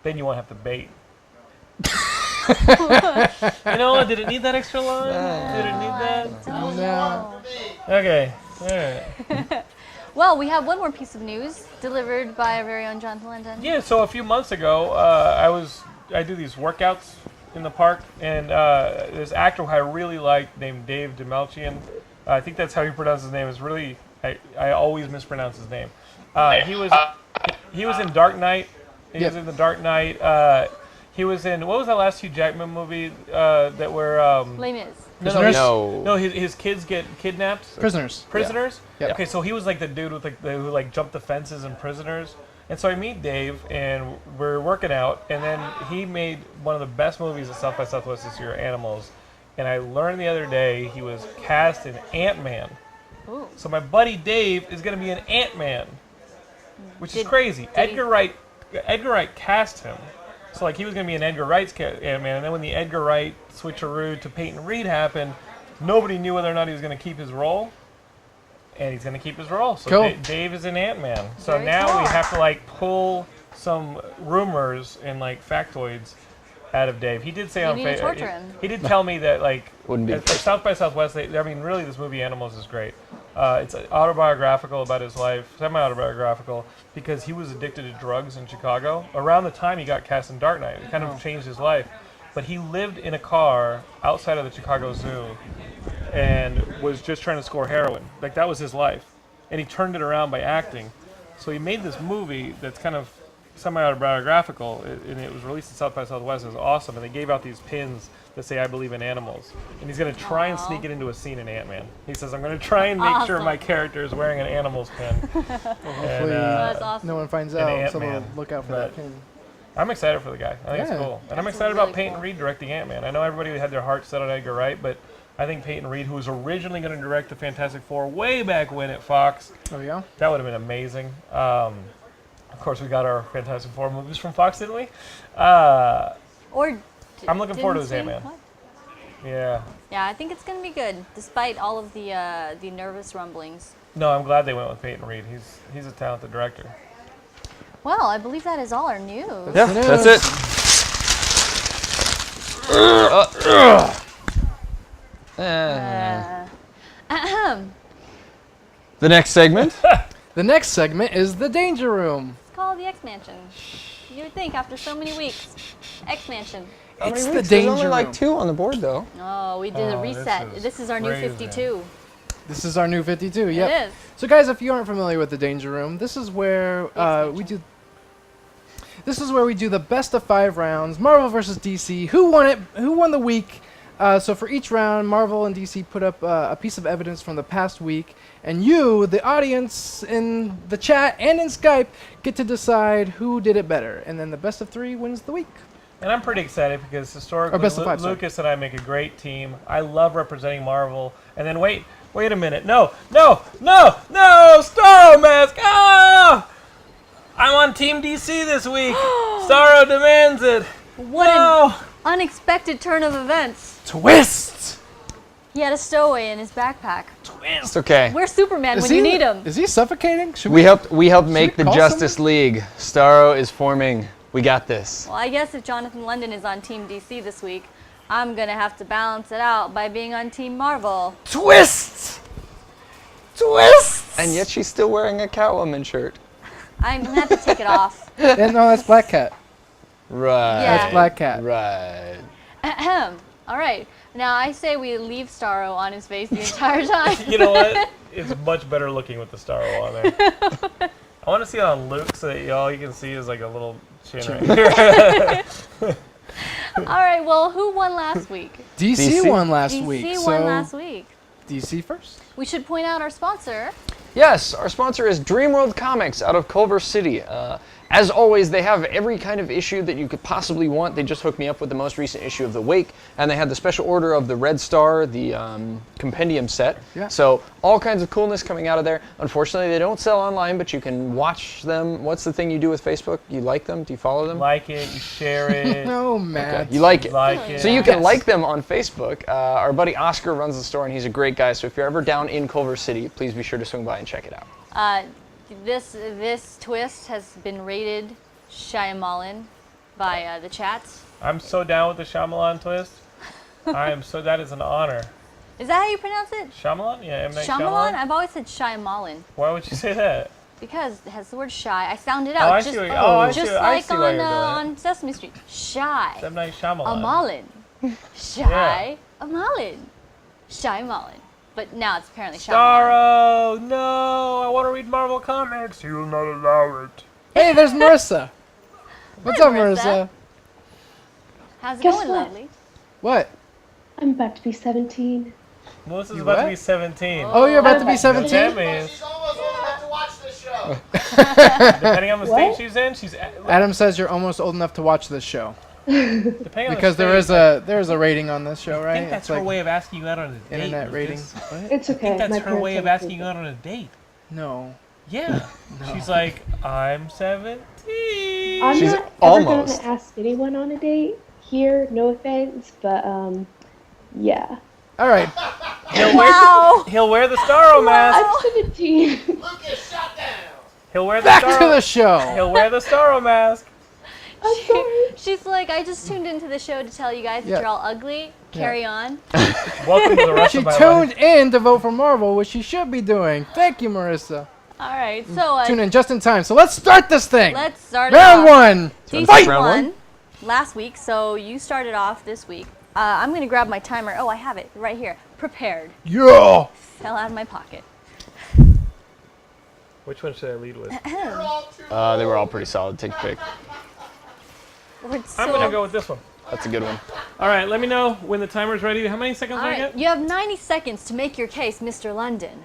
Speaker 2: Then you won't have to bait. You know, did it need that extra line? Did it need that?
Speaker 4: No.
Speaker 2: Okay, all right.
Speaker 1: Well, we have one more piece of news delivered by our very own Jonathan London.
Speaker 2: Yeah, so a few months ago, I do these workouts in the park, and this actor who I really like named Dave DeMelchian, I think that's how he pronounces his name. Is really I always mispronounce his name. He was in Dark Knight. He was in the Dark Knight. He was in, what was that last Hugh Jackman movie that were
Speaker 1: Les Mis.
Speaker 3: No.
Speaker 2: His kids get kidnapped.
Speaker 4: Prisoners.
Speaker 2: Prisoners?
Speaker 4: Yeah.
Speaker 2: Okay, so he was like the dude with who jumped the fences in Prisoners. And so I meet Dave, and we're working out, and then he made one of the best movies at South by Southwest this year, Animals. And I learned the other day he was cast in Ant-Man.
Speaker 1: Ooh.
Speaker 2: So my buddy Dave is going to be an Ant-Man, which is crazy.
Speaker 1: did
Speaker 2: Edgar Wright cast him. So like he was going to be an Edgar Wright's Ant-Man, and then when the Edgar Wright switcheroo to Peyton Reed happened, nobody knew whether or not he was going to keep his role. And he's going to keep his role. So
Speaker 4: Cool.
Speaker 2: Dave is an Ant-Man. So
Speaker 1: Very
Speaker 2: now
Speaker 1: cool.
Speaker 2: we have to pull some rumors and factoids out of Dave. He did say
Speaker 1: You
Speaker 2: on
Speaker 1: need to
Speaker 2: Facebook,
Speaker 1: torture him.
Speaker 2: he did tell me that
Speaker 3: Wouldn't be
Speaker 2: at South by Southwest, really this movie Animals is great. It's autobiographical about his life, semi-autobiographical, because he was addicted to drugs in Chicago. Around the time he got cast in Dark Knight, it kind of changed his life. But he lived in a car outside of the Chicago Zoo and was just trying to score heroin. That was his life. And he turned it around by acting. So he made this movie that's kind of semi-autobiographical, and it was released at South by Southwest. It was awesome, and they gave out these pins that say "I believe in animals," and he's going to try and sneak it into a scene in Ant-Man. He says, "I'm going to try and make sure my character is wearing an animals pin."
Speaker 4: Hopefully,
Speaker 1: that's awesome.
Speaker 4: no one finds out, so we'll
Speaker 2: Ant-Man.
Speaker 4: look out for that pin.
Speaker 2: I'm excited for the guy. I think it's cool, and I'm excited about Peyton Reed directing Ant-Man. I know everybody had their hearts set on Edgar Wright, but I think Peyton Reed, who was originally going to direct the Fantastic Four way back when at Fox,
Speaker 4: Oh yeah.
Speaker 2: that would have been amazing. Of course, we got our Fantastic Four movies from Fox, didn't we? I'm looking forward to this Ant-Man. Yeah.
Speaker 1: Yeah, I think it's going to be good, despite all of the nervous rumblings.
Speaker 2: No, I'm glad they went with Peyton Reed. He's a talented director.
Speaker 1: Well, I believe that is all our news.
Speaker 3: Yeah, that's it. The next segment.
Speaker 4: The next segment is the Danger Room.
Speaker 1: It's called the X-Mansion. You would think after so many weeks. X-Mansion.
Speaker 4: It's the
Speaker 3: There's
Speaker 4: Danger
Speaker 3: only
Speaker 4: Room.
Speaker 3: like 2 on the board, though.
Speaker 1: Oh, we did a reset. This is our new
Speaker 2: crazy.
Speaker 1: 52.
Speaker 4: This is our new 52. Yep.
Speaker 1: It is.
Speaker 4: So, guys, if you aren't familiar with the Danger Room, this is where we do. This is where we do the best of 5 rounds. Marvel versus DC. Who won it? Who won the week? So for each round, Marvel and DC put up a piece of evidence from the past week, and you, the audience in the chat and in Skype, get to decide who did it better. And then the best of 3 wins the week.
Speaker 2: And I'm pretty excited because historically,
Speaker 4: best of 5, sorry.
Speaker 2: Lucas and I make a great team. I love representing Marvel. And then wait a minute. No, Starro Mask! Ah! I'm on Team DC this week. Starro demands it.
Speaker 1: What an unexpected turn of events.
Speaker 4: Twist!
Speaker 1: He had a stowaway in his backpack.
Speaker 3: It's okay.
Speaker 1: Where's Superman when you need him?
Speaker 4: Is he suffocating?
Speaker 3: We helped make the
Speaker 4: call
Speaker 3: Justice League. Starro is forming. We got this.
Speaker 1: Well, I guess if Jonathan London is on Team DC this week, I'm going to have to balance it out by being on Team Marvel.
Speaker 4: Twist!
Speaker 3: And yet she's still wearing a Catwoman shirt.
Speaker 1: I'm going to have to take it off.
Speaker 4: No, that's Black Cat.
Speaker 3: Right.
Speaker 1: Yeah.
Speaker 4: That's Black Cat.
Speaker 3: Right.
Speaker 1: All right. Now, I say we leave Starro on his face the entire time.
Speaker 2: You know what? It's much better looking with the Starro on there. I want to see it on Luke so that all you can see is like a little chin right here.
Speaker 1: All right. Well, who won last week?
Speaker 4: DC won last week.
Speaker 1: DC
Speaker 4: so
Speaker 1: won last week.
Speaker 4: DC first.
Speaker 1: We should point out our sponsor.
Speaker 3: Yes, our sponsor is Dreamworld Comics out of Culver City. As always, they have every kind of issue that you could possibly want. They just hooked me up with the most recent issue of The Wake, and they had the special order of the Red Star, the compendium set.
Speaker 4: Yeah.
Speaker 3: So all kinds of coolness coming out of there. Unfortunately, they don't sell online, but you can watch them. What's the thing you do with Facebook? You like them? Do you follow them?
Speaker 2: Like it, you share it.
Speaker 4: No, Matt.
Speaker 3: Okay. You like it.
Speaker 2: Like it.
Speaker 3: So you can like them on Facebook. Our buddy Oscar runs the store, and he's a great guy. So if you're ever down in Culver City, please be sure to swing by and check it out.
Speaker 1: This twist has been rated Shyamalan by the chats.
Speaker 2: I'm so down with the Shyamalan twist. That is an honor.
Speaker 1: Is that how you pronounce it?
Speaker 2: Shyamalan? Yeah, M. Night
Speaker 1: Shyamalan? I've always said Shyamalan
Speaker 2: Why would you say that?
Speaker 1: because it has the word shy. I sound it
Speaker 2: Oh,
Speaker 1: out
Speaker 2: I
Speaker 1: just,
Speaker 2: see what I
Speaker 1: just
Speaker 2: see, I
Speaker 1: like
Speaker 2: see why you're doing
Speaker 1: on Sesame Street. Shy.
Speaker 2: M. Night Shyamalan.
Speaker 1: Amalin. Shy. Amalin. Shyamalan. But now it's apparently Shyamalan.
Speaker 2: Starro, no, I want to read Marvel Comics. He will not allow it.
Speaker 4: Hey, there's Marissa. What's up, Marissa?
Speaker 1: How's it
Speaker 10: Guess
Speaker 1: going,
Speaker 10: what?
Speaker 1: lovely?
Speaker 4: What?
Speaker 10: I'm about to be 17.
Speaker 2: Melissa's
Speaker 4: You
Speaker 2: about to
Speaker 4: what?
Speaker 2: be 17.
Speaker 4: Oh, you're about to be
Speaker 10: What
Speaker 4: 17?
Speaker 2: That means,
Speaker 6: She's almost old enough to watch this show.
Speaker 2: depending on the state
Speaker 10: What?
Speaker 2: she's in,
Speaker 4: Adam says you're almost old enough to watch this show.
Speaker 2: depending
Speaker 4: Because
Speaker 2: on the state,
Speaker 4: there is a rating on this show,
Speaker 2: I
Speaker 4: right?
Speaker 2: think that's
Speaker 4: It's
Speaker 2: her way of asking you out on a date.
Speaker 4: internet rating.
Speaker 2: Lucas.
Speaker 4: What?
Speaker 10: It's
Speaker 2: I
Speaker 10: okay.
Speaker 2: think that's
Speaker 10: My
Speaker 2: her
Speaker 10: parents
Speaker 2: way of
Speaker 10: don't
Speaker 2: asking
Speaker 10: think
Speaker 2: you out on a date.
Speaker 4: No.
Speaker 2: Yeah. She's like, I'm 17.
Speaker 10: I'm
Speaker 3: She's
Speaker 10: not ever
Speaker 3: almost.
Speaker 10: gonna ask anyone on a date here. No offense, but yeah.
Speaker 4: All right.
Speaker 2: He'll wear the Starro mask.
Speaker 10: I'm 17.
Speaker 6: Lucas, shut down.
Speaker 2: He'll wear the
Speaker 4: Back
Speaker 2: Starro.
Speaker 4: to the show.
Speaker 2: He'll wear the Starro mask.
Speaker 10: I'm sorry.
Speaker 1: She's like, I just tuned into the show to tell you guys that
Speaker 4: Yeah.
Speaker 1: you're all ugly. Carry on.
Speaker 2: Welcome to the rest
Speaker 4: She
Speaker 2: of my
Speaker 4: tuned
Speaker 2: life.
Speaker 4: in to vote for Marvel, which she should be doing. Thank you, Marissa.
Speaker 1: All right, so
Speaker 4: Tune in just in time. So let's start this thing.
Speaker 1: let's start it
Speaker 4: Round
Speaker 1: off.
Speaker 4: one.
Speaker 1: DC
Speaker 3: Fight! Round
Speaker 1: won
Speaker 3: one?
Speaker 1: last week, so you started off this week. I'm going to grab my timer. Oh, I have it right here. Prepared.
Speaker 4: Yeah.
Speaker 1: Fell out of my pocket.
Speaker 2: Which one should I lead with?
Speaker 3: They were all pretty solid. Take a pick.
Speaker 2: I'm gonna go with this one.
Speaker 3: That's a good one.
Speaker 2: All right, let me know when the timer's ready. How many seconds do I get?
Speaker 1: You have 90 seconds to make your case, Mr. London.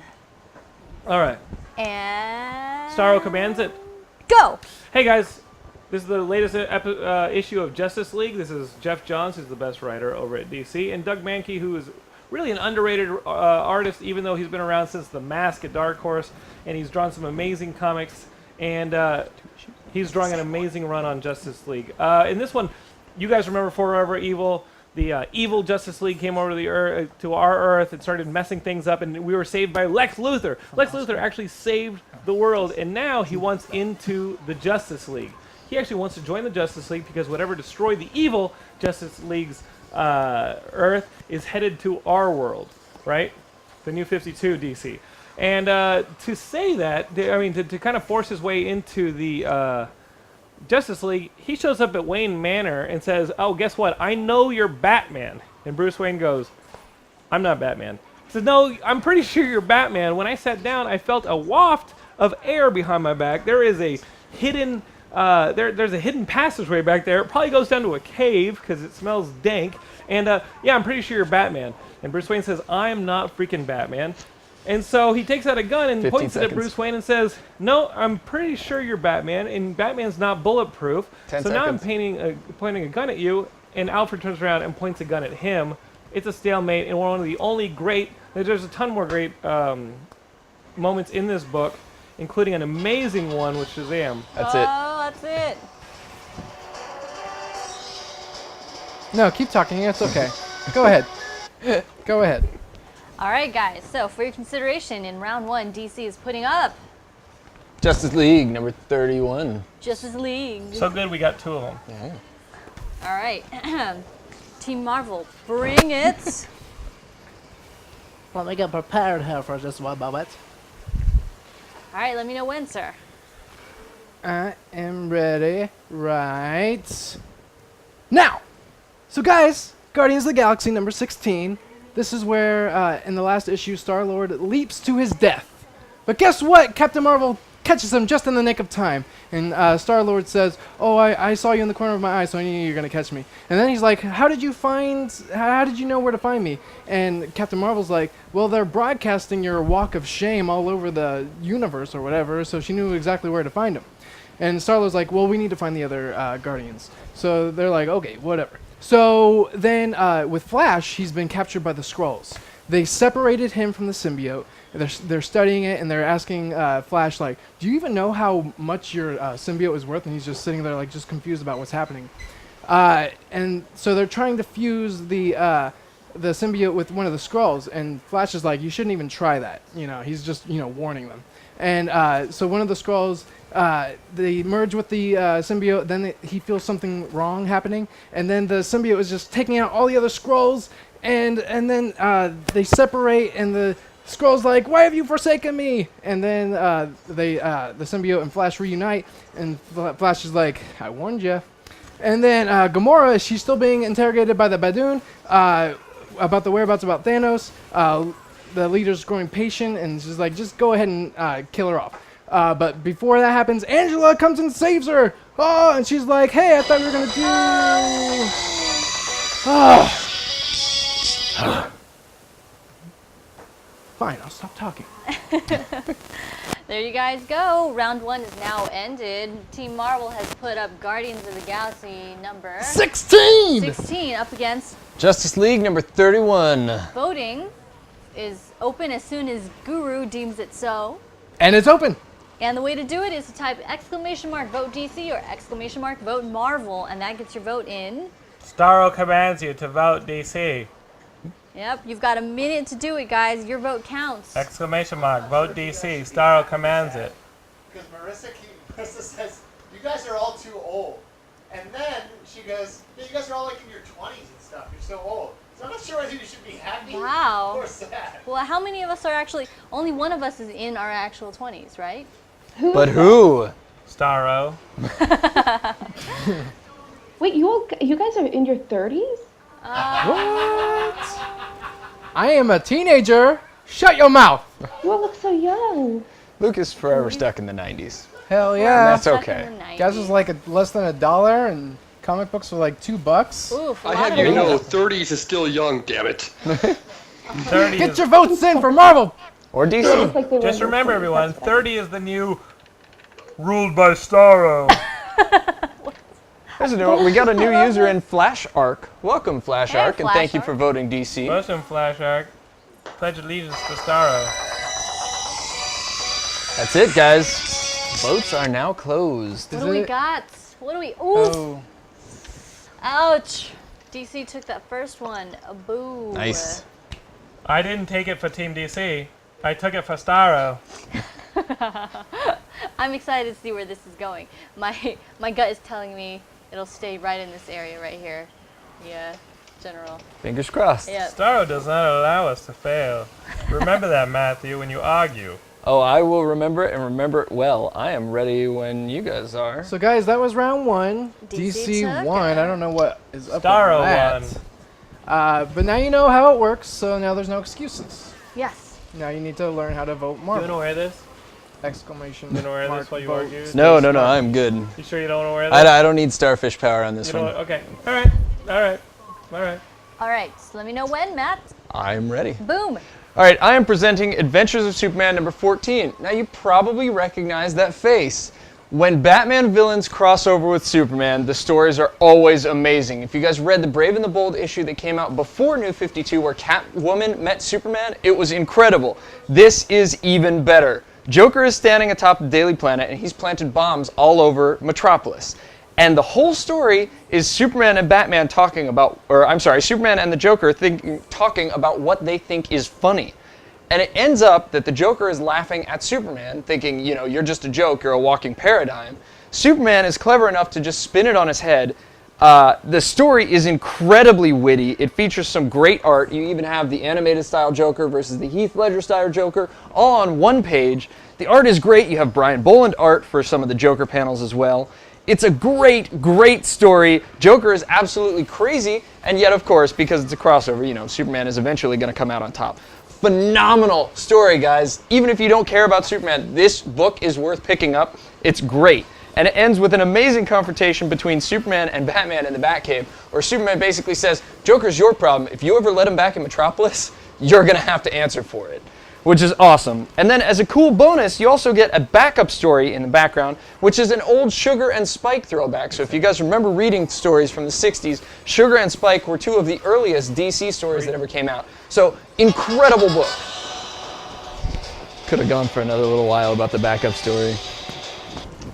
Speaker 2: All right.
Speaker 1: And...
Speaker 2: Starro commands it.
Speaker 1: Go!
Speaker 2: Hey guys, this is the latest issue of Justice League. This is Jeff Johns, who's the best writer over at DC, and Doug Mankey, who is really an underrated artist, even though he's been around since The Mask at Dark Horse, and he's drawn some amazing comics, and he's drawing an amazing run on Justice League. In this one, you guys remember Forever Evil? The evil Justice League came over to the Earth, to our Earth, and started messing things up, and we were saved by Lex Luthor. Lex Luthor actually saved the world, and now he wants into the Justice League. He actually wants to join the Justice League because whatever destroyed the evil Justice League's Earth is headed to our world, right? The New 52 DC. And to say that, I mean, to kind of force his way into the Justice League, he shows up at Wayne Manor and says, oh, guess what? I know you're Batman. And Bruce Wayne goes, I'm not Batman. He says, no, I'm pretty sure you're Batman. When I sat down, I felt a waft of air behind my back. There is a hidden, there's a hidden passageway back there. It probably goes down to a cave because it smells dank. And yeah, I'm pretty sure you're Batman. And Bruce Wayne says, I'm not freaking Batman. And so he takes out a gun and points it at Bruce Wayne and says, no, I'm pretty sure you're Batman, and Batman's not bulletproof.
Speaker 3: 10
Speaker 2: so
Speaker 3: seconds.
Speaker 2: now I'm pointing a gun at you, and Alfred turns around and points a gun at him. It's a stalemate, and one of the only great, there's a ton more great moments in this book, including an amazing one with Shazam.
Speaker 3: That's it.
Speaker 1: Oh, that's it.
Speaker 4: No, keep talking. It's okay. Go ahead. Go ahead.
Speaker 1: All right, guys. So for your consideration, in round one, DC is putting up
Speaker 3: Justice League number 31.
Speaker 1: Justice League.
Speaker 2: So good, we got two of them.
Speaker 3: Yeah.
Speaker 1: All right. Team Marvel, bring it.
Speaker 11: Let me get prepared here for just one moment.
Speaker 1: All right, let me know when, sir.
Speaker 4: I am ready right now. So guys, Guardians of the Galaxy number 16. This is where, in the last issue, Star-Lord leaps to his death. But guess what? Captain Marvel catches him just in the nick of time. And Star-Lord says, oh, I saw you in the corner of my eye, so I knew you were going to catch me. And then he's like, how did you know where to find me? And Captain Marvel's like, well, they're broadcasting your walk of shame all over the universe or whatever, so she knew exactly where to find him. And Star-Lord's like, well, we need to find the other Guardians. So they're like, okay, whatever. So then with Flash, he's been captured by the Skrulls. They separated him from the symbiote. They're studying it, and they're asking Flash, like, do you even know how much your symbiote is worth? And he's just sitting there, like, just confused about what's happening. And so they're trying to fuse the symbiote with one of the Skrulls, and Flash is like, you shouldn't even try that. You know, he's just, warning them. And so one of the Skrulls, they merge with the symbiote, then he feels something wrong happening, and then the symbiote is just taking out all the other Skrulls, and then they separate, and the Skrull's like, why have you forsaken me? And then the symbiote and Flash reunite, and Flash is like, I warned you. And then Gamora, she's still being interrogated by the Badoon about the whereabouts about Thanos. The leader's growing patient, and she's like, just go ahead and kill her off. But before that happens, Angela comes and saves her. Oh, and she's like, hey, I thought we were going to do... Fine, I'll stop talking.
Speaker 1: There you guys go. Round one is now ended. Team Marvel has put up Guardians of the Galaxy number 16 up against
Speaker 3: Justice League number 31.
Speaker 1: Voting is open as soon as Guru deems it so.
Speaker 4: And it's open.
Speaker 1: And the way to do it is to type !vote DC or !vote Marvel, and that gets your vote in.
Speaker 2: Starro commands you to vote DC.
Speaker 1: Yep, you've got a minute to do it, guys. Your vote counts.
Speaker 2: !vote DC. Starro commands it.
Speaker 6: Because Marissa says, you guys are all too old. And then she goes, yeah, you guys are all like in your 20s and stuff. You're so old. So I'm not sure whether you should be happy
Speaker 1: Wow.
Speaker 6: or sad.
Speaker 1: Well, how many of us are actually... Only one of us is in our actual 20s, right?
Speaker 3: But who?
Speaker 2: Starro.
Speaker 10: Wait, you guys are in your 30s?
Speaker 4: What? I am a teenager. Shut your mouth.
Speaker 10: You all look so young.
Speaker 3: Luke is forever stuck in the 90s.
Speaker 4: Hell yeah.
Speaker 3: That's okay.
Speaker 4: Gas was like less than $1, and comic books were like $2.
Speaker 1: Oof,
Speaker 5: I have you know, 30s is still young, damn it.
Speaker 2: 30
Speaker 4: Get
Speaker 2: is,
Speaker 4: your votes in for Marvel.
Speaker 3: Or DC.
Speaker 2: just remember, everyone, 30 is the new ruled by Starro.
Speaker 3: There's a new one. We got a new user in Flash Arc. Welcome, Flash
Speaker 1: Hey,
Speaker 3: Arc, and
Speaker 1: Flash
Speaker 3: thank you
Speaker 1: Arc.
Speaker 3: for voting DC.
Speaker 2: Listen, Flash Arc. Pledge allegiance to Starro.
Speaker 3: That's it, guys. Votes are now closed.
Speaker 1: What do we got? What do we? Ooh.
Speaker 4: Oh,
Speaker 1: Ouch. DC took that first one. Boo.
Speaker 3: Nice.
Speaker 2: I didn't take it for Team DC. I took it for Starro.
Speaker 1: I'm excited to see where this is going. My gut is telling me it'll stay right in this area right here. Yeah, General.
Speaker 3: Fingers crossed.
Speaker 1: Yeah.
Speaker 2: Starro does not allow us to fail. Remember that, Matthew, when you argue.
Speaker 3: Oh, I will remember it and remember it well. I am ready when you guys are.
Speaker 4: so guys, that was round 1.
Speaker 1: DC
Speaker 4: DC
Speaker 1: took
Speaker 4: won.
Speaker 1: it.
Speaker 4: I don't know what is up
Speaker 2: Starro
Speaker 4: with that. But now you know how it works, so now there's no excuses.
Speaker 1: Yes.
Speaker 4: Now you need to learn how to vote
Speaker 2: You want to
Speaker 4: Marvel!
Speaker 2: wear this?
Speaker 4: Exclamation
Speaker 2: You want to wear
Speaker 4: mark
Speaker 2: this while you
Speaker 4: vote.
Speaker 2: argue?
Speaker 3: No, I'm good.
Speaker 2: You sure you don't want to wear this?
Speaker 3: I don't need starfish power on this
Speaker 2: You know
Speaker 3: one.
Speaker 2: what? Okay. All right. All right. All right.
Speaker 1: All right. So let me know when, Matt.
Speaker 3: I'm ready.
Speaker 1: Boom.
Speaker 3: All right, I am presenting Adventures of Superman number 14. Now, you probably recognize that face. When Batman villains cross over with Superman, the stories are always amazing. If you guys read the Brave and the Bold issue that came out before New 52 where Catwoman met Superman, it was incredible. This is even better. Joker is standing atop the Daily Planet and he's planted bombs all over Metropolis. And the whole story is Superman and Batman talking about, Superman and the Joker talking about what they think is funny. And it ends up that the Joker is laughing at Superman, thinking, you're just a joke, you're a walking paradigm. Superman is clever enough to just spin it on his head. The story is incredibly witty. It features some great art. You even have the animated style Joker versus the Heath Ledger style Joker, all on one page. The art is great. You have Brian Boland art for some of the Joker panels as well. It's a great, great story. Joker is absolutely crazy, and yet, of course, because it's a crossover, Superman is eventually going to come out on top. Phenomenal story, guys. Even if you don't care about Superman, this book is worth picking up. It's great. And it ends with an amazing confrontation between Superman and Batman in the Batcave, where Superman basically says, Joker's your problem. If you ever let him back in Metropolis, you're going to have to answer for it. Which is awesome. And then as a cool bonus, you also get a backup story in the background, which is an old Sugar and Spike throwback. So if you guys remember reading stories from the 60s, Sugar and Spike were two of the earliest DC stories that ever came out. So, incredible book. Could have gone for another little while about the backup story.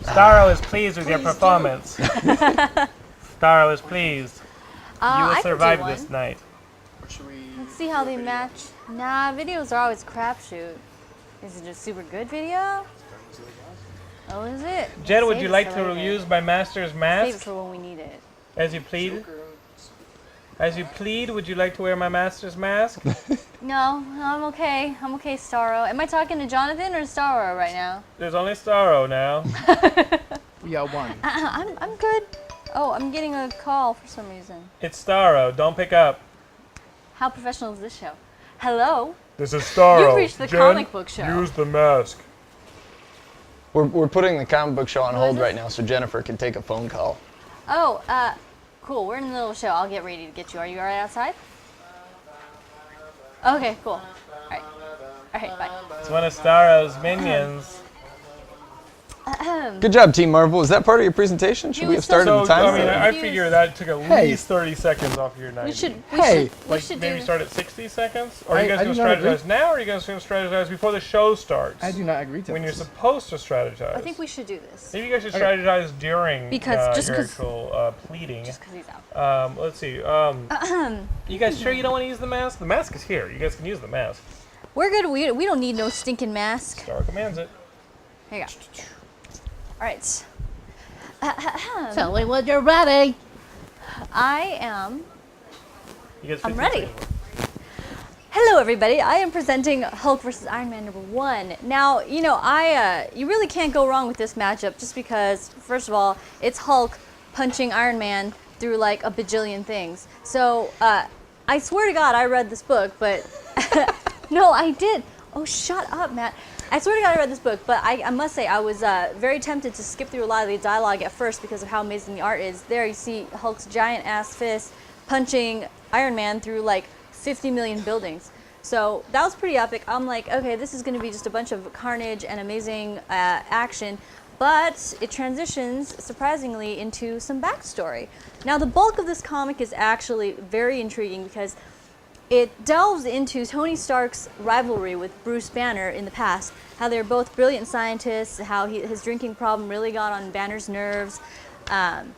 Speaker 2: Starro is pleased with your performance. Starro is pleased. You will survive this night.
Speaker 1: Let's see how they match. Nah, videos are always crapshoot. Is it a super good video? Oh, is it?
Speaker 2: Jen, would
Speaker 1: Save
Speaker 2: you
Speaker 1: it
Speaker 2: like
Speaker 1: for
Speaker 2: to
Speaker 1: later.
Speaker 2: use my master's
Speaker 1: Save it
Speaker 2: mask?
Speaker 1: for when we need it.
Speaker 2: As you plead? As you plead, would you like to wear my master's mask?
Speaker 1: No, I'm okay. I'm okay, Starro. Am I talking to Jonathan or Starro right now?
Speaker 2: There's only Starro now.
Speaker 4: We got one.
Speaker 1: I'm good. Oh, I'm getting a call for some reason.
Speaker 2: It's Starro. Don't pick up.
Speaker 1: How professional is this show? Hello?
Speaker 2: This is Starro.
Speaker 1: You've reached the comic book show.
Speaker 2: Use the mask.
Speaker 3: We're putting the comic book show on
Speaker 1: What
Speaker 3: hold
Speaker 1: is
Speaker 3: right now so Jennifer can take a phone call.
Speaker 1: Oh, cool. We're in the middle of the show. I'll get ready to get you. Are you alright outside? Okay, cool. Alright. Alright, bye.
Speaker 2: It's one of Starro's minions.
Speaker 3: Good job, Team Marvel. Is that part of your presentation? Should we have started the time?
Speaker 2: I figure that took at least 30 seconds off your 90.
Speaker 1: We should
Speaker 2: Maybe
Speaker 1: do
Speaker 2: start at 60 seconds? Or are you
Speaker 4: I
Speaker 2: guys
Speaker 4: do
Speaker 2: going
Speaker 4: not
Speaker 2: to strategize now, or are you guys going to strategize before the show starts?
Speaker 4: I do not agree to
Speaker 2: When
Speaker 4: this.
Speaker 2: you're supposed to strategize.
Speaker 1: I think we should do this.
Speaker 2: Maybe you guys should strategize during
Speaker 1: Because just
Speaker 2: your
Speaker 1: 'cause-
Speaker 2: actual pleading.
Speaker 1: Just because he's out.
Speaker 2: Let's see. You guys sure you don't want to use the mask? The mask is here. You guys can use the mask.
Speaker 1: We're good. We don't need no stinking mask.
Speaker 2: Star commands it.
Speaker 1: Here you go. Alright.
Speaker 11: Tell me when you're ready.
Speaker 1: I am.
Speaker 2: You guys
Speaker 1: I'm
Speaker 2: 15
Speaker 1: ready.
Speaker 2: seconds.
Speaker 1: Hello, everybody. I am presenting Hulk vs. Iron Man #1. Now, you really can't go wrong with this matchup just because, first of all, it's Hulk punching Iron Man through like a bajillion things. So, I swear to God, I read this book, but no, I did. Oh, shut up, Matt. I swear to God I read this book, but I must say I was very tempted to skip through a lot of the dialogue at first because of how amazing the art is. There you see Hulk's giant ass fist punching Iron Man through like 50 million buildings. So that was pretty epic. I'm like, okay, this is going to be just a bunch of carnage and amazing action, but it transitions surprisingly into some backstory. Now the bulk of this comic is actually very intriguing because it delves into Tony Stark's rivalry with Bruce Banner in the past, how they're both brilliant scientists, how his drinking problem really got on Banner's nerves, and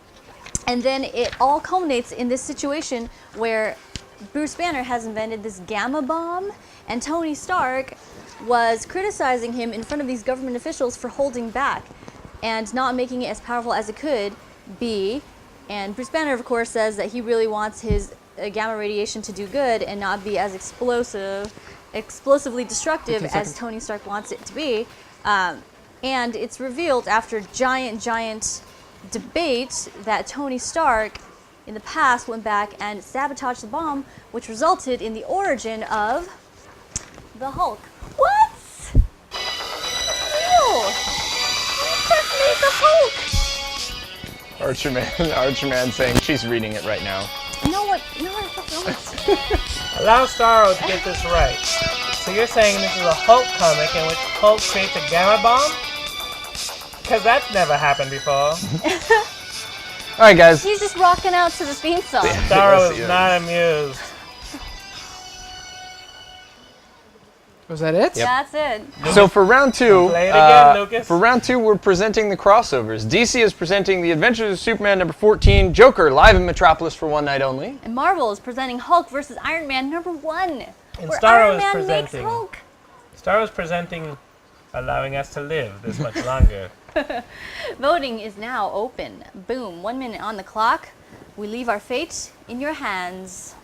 Speaker 1: then it all culminates in this situation where Bruce Banner has invented this gamma bomb, and Tony Stark was criticizing him in front of these government officials for holding back and not making it as powerful as it could be. And Bruce Banner, of course, says that he really wants his gamma radiation to do good and not be as explosively destructive as Tony Stark wants it to be. And it's revealed after giant debate that Tony Stark in the past went back and sabotaged the bomb, which resulted in the origin of the Hulk. What? Ew! Stark made the Hulk!
Speaker 3: Archerman saying she's reading it right now.
Speaker 1: No.
Speaker 2: Allow Starro to get this right. So you're saying this is a Hulk comic in which Hulk creates a gamma bomb? Because that's never happened before.
Speaker 3: Alright, guys.
Speaker 1: He's just rocking out to the theme song.
Speaker 2: Starro is not amused.
Speaker 4: Was that it?
Speaker 1: Yep. That's it.
Speaker 3: So for round two,
Speaker 2: Play it again, Lucas.
Speaker 3: For round two, we're presenting the crossovers. DC is presenting The Adventures of Superman #14, Joker live in Metropolis for one night only.
Speaker 1: And Marvel is presenting Hulk versus Iron Man #1.
Speaker 2: And Starro is presenting. Starro is presenting, allowing us to live this much longer.
Speaker 1: Voting is now open. Boom. 1 minute on the clock. We leave our fate in your hands.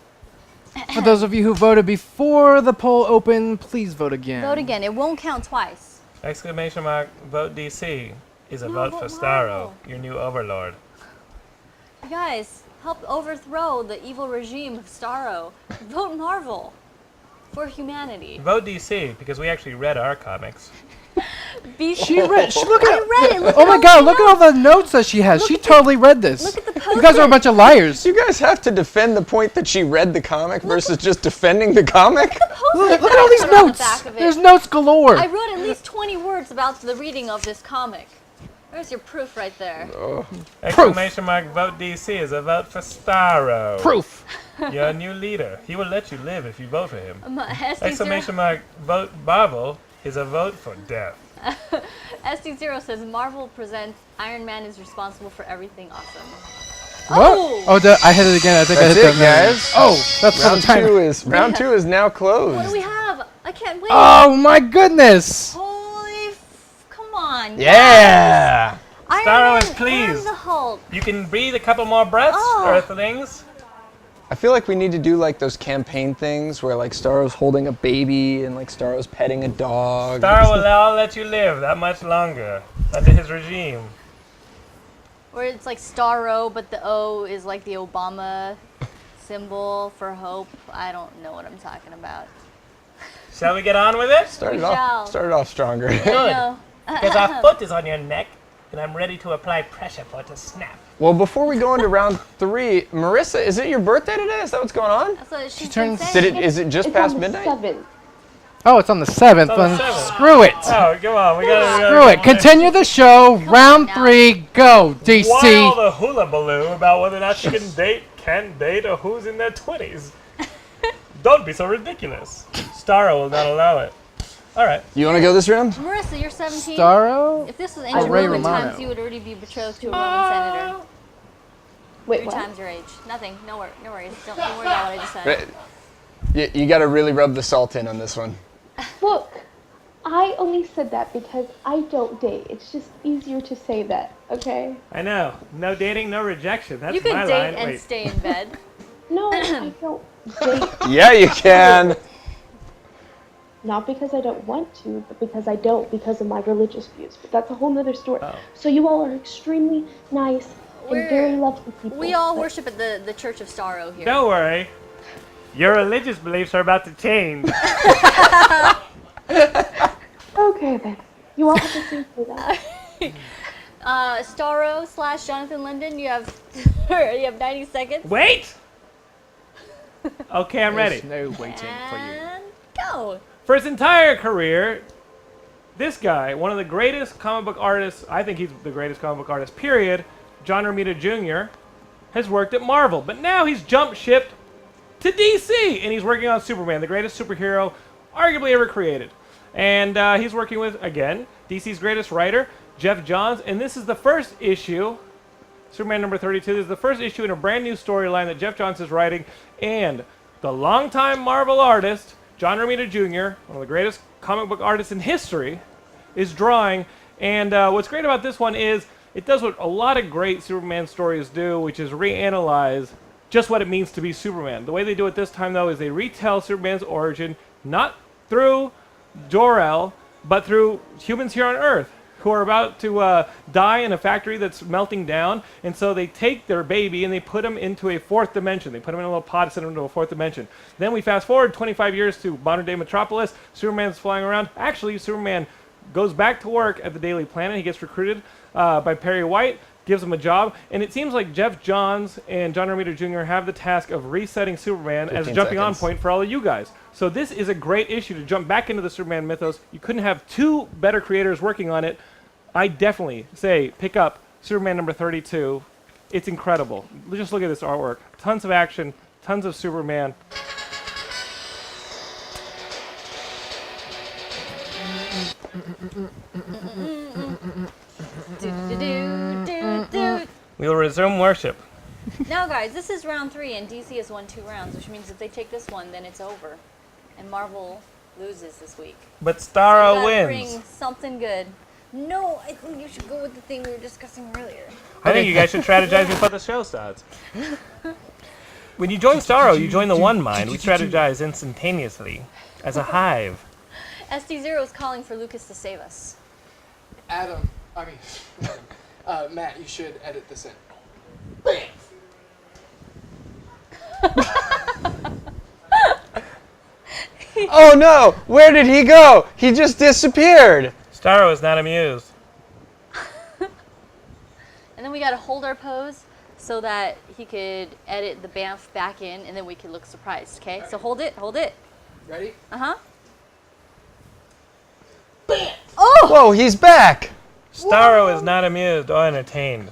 Speaker 4: For those of you who voted before the poll opened, please vote again.
Speaker 1: Vote again. It won't count twice.
Speaker 2: Exclamation mark, vote DC is a vote for Starro, your new overlord.
Speaker 1: You guys, help overthrow the evil regime of Starro. Vote Marvel for humanity.
Speaker 2: Vote DC because we actually read our comics.
Speaker 4: She read. Look at.
Speaker 1: I read it. Look
Speaker 4: Oh
Speaker 1: at
Speaker 4: my
Speaker 1: all
Speaker 4: God!
Speaker 1: the
Speaker 4: Look at all the notes that she has. She totally read this.
Speaker 1: Look at the
Speaker 4: You guys are a bunch of liars.
Speaker 3: You guys have to defend the point that she read the comic versus just defending the comic.
Speaker 4: Look at all these notes. There's notes galore.
Speaker 1: I wrote at least 20 words about the reading of this comic. There's your proof right there.
Speaker 2: Exclamation mark, vote DC is a vote for Starro.
Speaker 4: Proof.
Speaker 2: Your new leader. He will let you live if you vote for him.
Speaker 1: SD0
Speaker 2: Exclamation mark, vote Marvel is a vote for death.
Speaker 1: SD0 says Marvel presents Iron Man is responsible for everything awesome.
Speaker 4: What? Oh, I hit it again. I think
Speaker 3: That's
Speaker 4: I hit
Speaker 3: it,
Speaker 4: that.
Speaker 3: guys.
Speaker 4: Oh, that's
Speaker 3: round
Speaker 4: the time.
Speaker 3: Round two is now closed.
Speaker 1: What do we have? I can't wait.
Speaker 4: Oh my goodness.
Speaker 1: Come on.
Speaker 3: Yeah.
Speaker 1: Iron
Speaker 2: Starro
Speaker 1: Man
Speaker 2: is pleased.
Speaker 1: and the Hulk.
Speaker 2: You can breathe a couple more breaths, Earthlings.
Speaker 3: I feel like we need to do like those campaign things where like Starro's holding a baby and like Starro's petting a dog.
Speaker 2: Starro will now let you live that much longer under his regime.
Speaker 1: Where it's like Starro, but the O is like the Obama symbol for hope. I don't know what I'm talking about.
Speaker 2: Shall we get on with it?
Speaker 3: Started off stronger.
Speaker 2: Good. Because our foot is on your neck, and I'm ready to apply pressure for it to snap.
Speaker 3: Well, before we go into round three, Marissa, is it your birthday today? Is that what's going on?
Speaker 1: That's what
Speaker 4: She turns.
Speaker 3: Is it just past midnight?
Speaker 10: 7th.
Speaker 4: Oh, it's on the 7th.
Speaker 2: It's on the 7th.
Speaker 4: Screw it.
Speaker 2: Oh, come on. We gotta
Speaker 4: Screw it. Continue the show. Round 3. Go, DC.
Speaker 2: Why all the hula baloo about whether or not she can date, or who's in their 20s? Don't be so ridiculous. Starro will not allow it. All right.
Speaker 3: You want to go this round?
Speaker 1: Marissa, you're 17.
Speaker 4: Starro?
Speaker 1: If this was
Speaker 4: Or
Speaker 1: ancient
Speaker 4: Ray
Speaker 1: Roman
Speaker 4: Romano?
Speaker 1: times, you would already be betrothed to a Roman senator.
Speaker 10: Wait,
Speaker 1: 3
Speaker 10: what?
Speaker 1: times your age. Nothing. No worries. Don't worry about what I just said.
Speaker 3: You got to really rub the salt in on this one.
Speaker 10: Look, I only said that because I don't date. It's just easier to say that, okay?
Speaker 2: I know. No dating, no rejection. That's
Speaker 1: You can
Speaker 2: my
Speaker 1: date
Speaker 2: line.
Speaker 1: and
Speaker 2: Wait.
Speaker 1: stay in bed.
Speaker 10: No, I don't date.
Speaker 3: Yeah, you can.
Speaker 10: Not because I don't want to, but because I don't because of my religious views. But that's a whole nother story.
Speaker 2: Oh.
Speaker 10: So you all are extremely nice
Speaker 1: We're-
Speaker 10: and very lovely people.
Speaker 1: We all
Speaker 10: but-
Speaker 1: worship at the Church of Starro here.
Speaker 2: Don't worry. Your religious beliefs are about to change.
Speaker 10: Okay then. You won't have to see me that.
Speaker 1: Starro / Jonathan Linden, you have you have 90 seconds.
Speaker 2: Wait! Okay, I'm ready.
Speaker 4: There's no waiting for you.
Speaker 1: And go.
Speaker 2: For his entire career, this guy, one of the greatest comic book artists, I think he's the greatest comic book artist, period, John Romita Jr., has worked at Marvel. But now he's jumped ship to DC, and he's working on Superman, the greatest superhero arguably ever created. And he's working with, again, DC's greatest writer, Jeff Johns, and this is the first issue, Superman number 32, this is the first issue in a brand new storyline that Jeff Johns is writing, and the longtime Marvel artist, John Romita Jr., one of the greatest comic book artists in history, is drawing. And what's great about this one is it does what a lot of great Superman stories do, which is reanalyze just what it means to be Superman. The way they do it this time, though, is they retell Superman's origin not through Jor-El, but through humans here on Earth who are about to die in a factory that's melting down. And so they take their baby and they put him into a fourth dimension. They put him in a little pod, send him into a fourth dimension. Then we fast forward 25 years to modern-day Metropolis. Superman's flying around. Actually, Superman goes back to work at the Daily Planet. He gets recruited by Perry White, gives him a job, and it seems like Jeff Johns and John Romita Jr. have the task of resetting Superman as a jumping-on point for all of you guys. So this is a great issue to jump back into the Superman mythos. You couldn't have two better creators working on it. I definitely say pick up Superman number 32. It's incredible. Just look at this artwork. Tons of action, tons of Superman. We will resume worship.
Speaker 1: Now, guys, this is round 3, and DC has won 2 rounds, which means if they take this one, then it's over, and Marvel loses this week.
Speaker 2: But Starro
Speaker 1: so
Speaker 2: wins.
Speaker 1: Bring something good. No, I think you should go with the thing we were discussing earlier.
Speaker 2: I think you guys should strategize before the show starts. When you join Starro, you join the one mind. We strategize instantaneously, as a hive.
Speaker 1: SD0 is calling for Lucas to save us.
Speaker 4: Matt, you should edit this in.
Speaker 3: Oh no! Where did he go? He just disappeared!
Speaker 2: Starro is not amused.
Speaker 1: And then we gotta hold our pose so that he could edit the Banff back in, and then we could look surprised, okay? So hold it.
Speaker 4: Ready?
Speaker 1: Uh-huh.
Speaker 3: Oh! Whoa, he's back!
Speaker 2: Starro is not amused or entertained.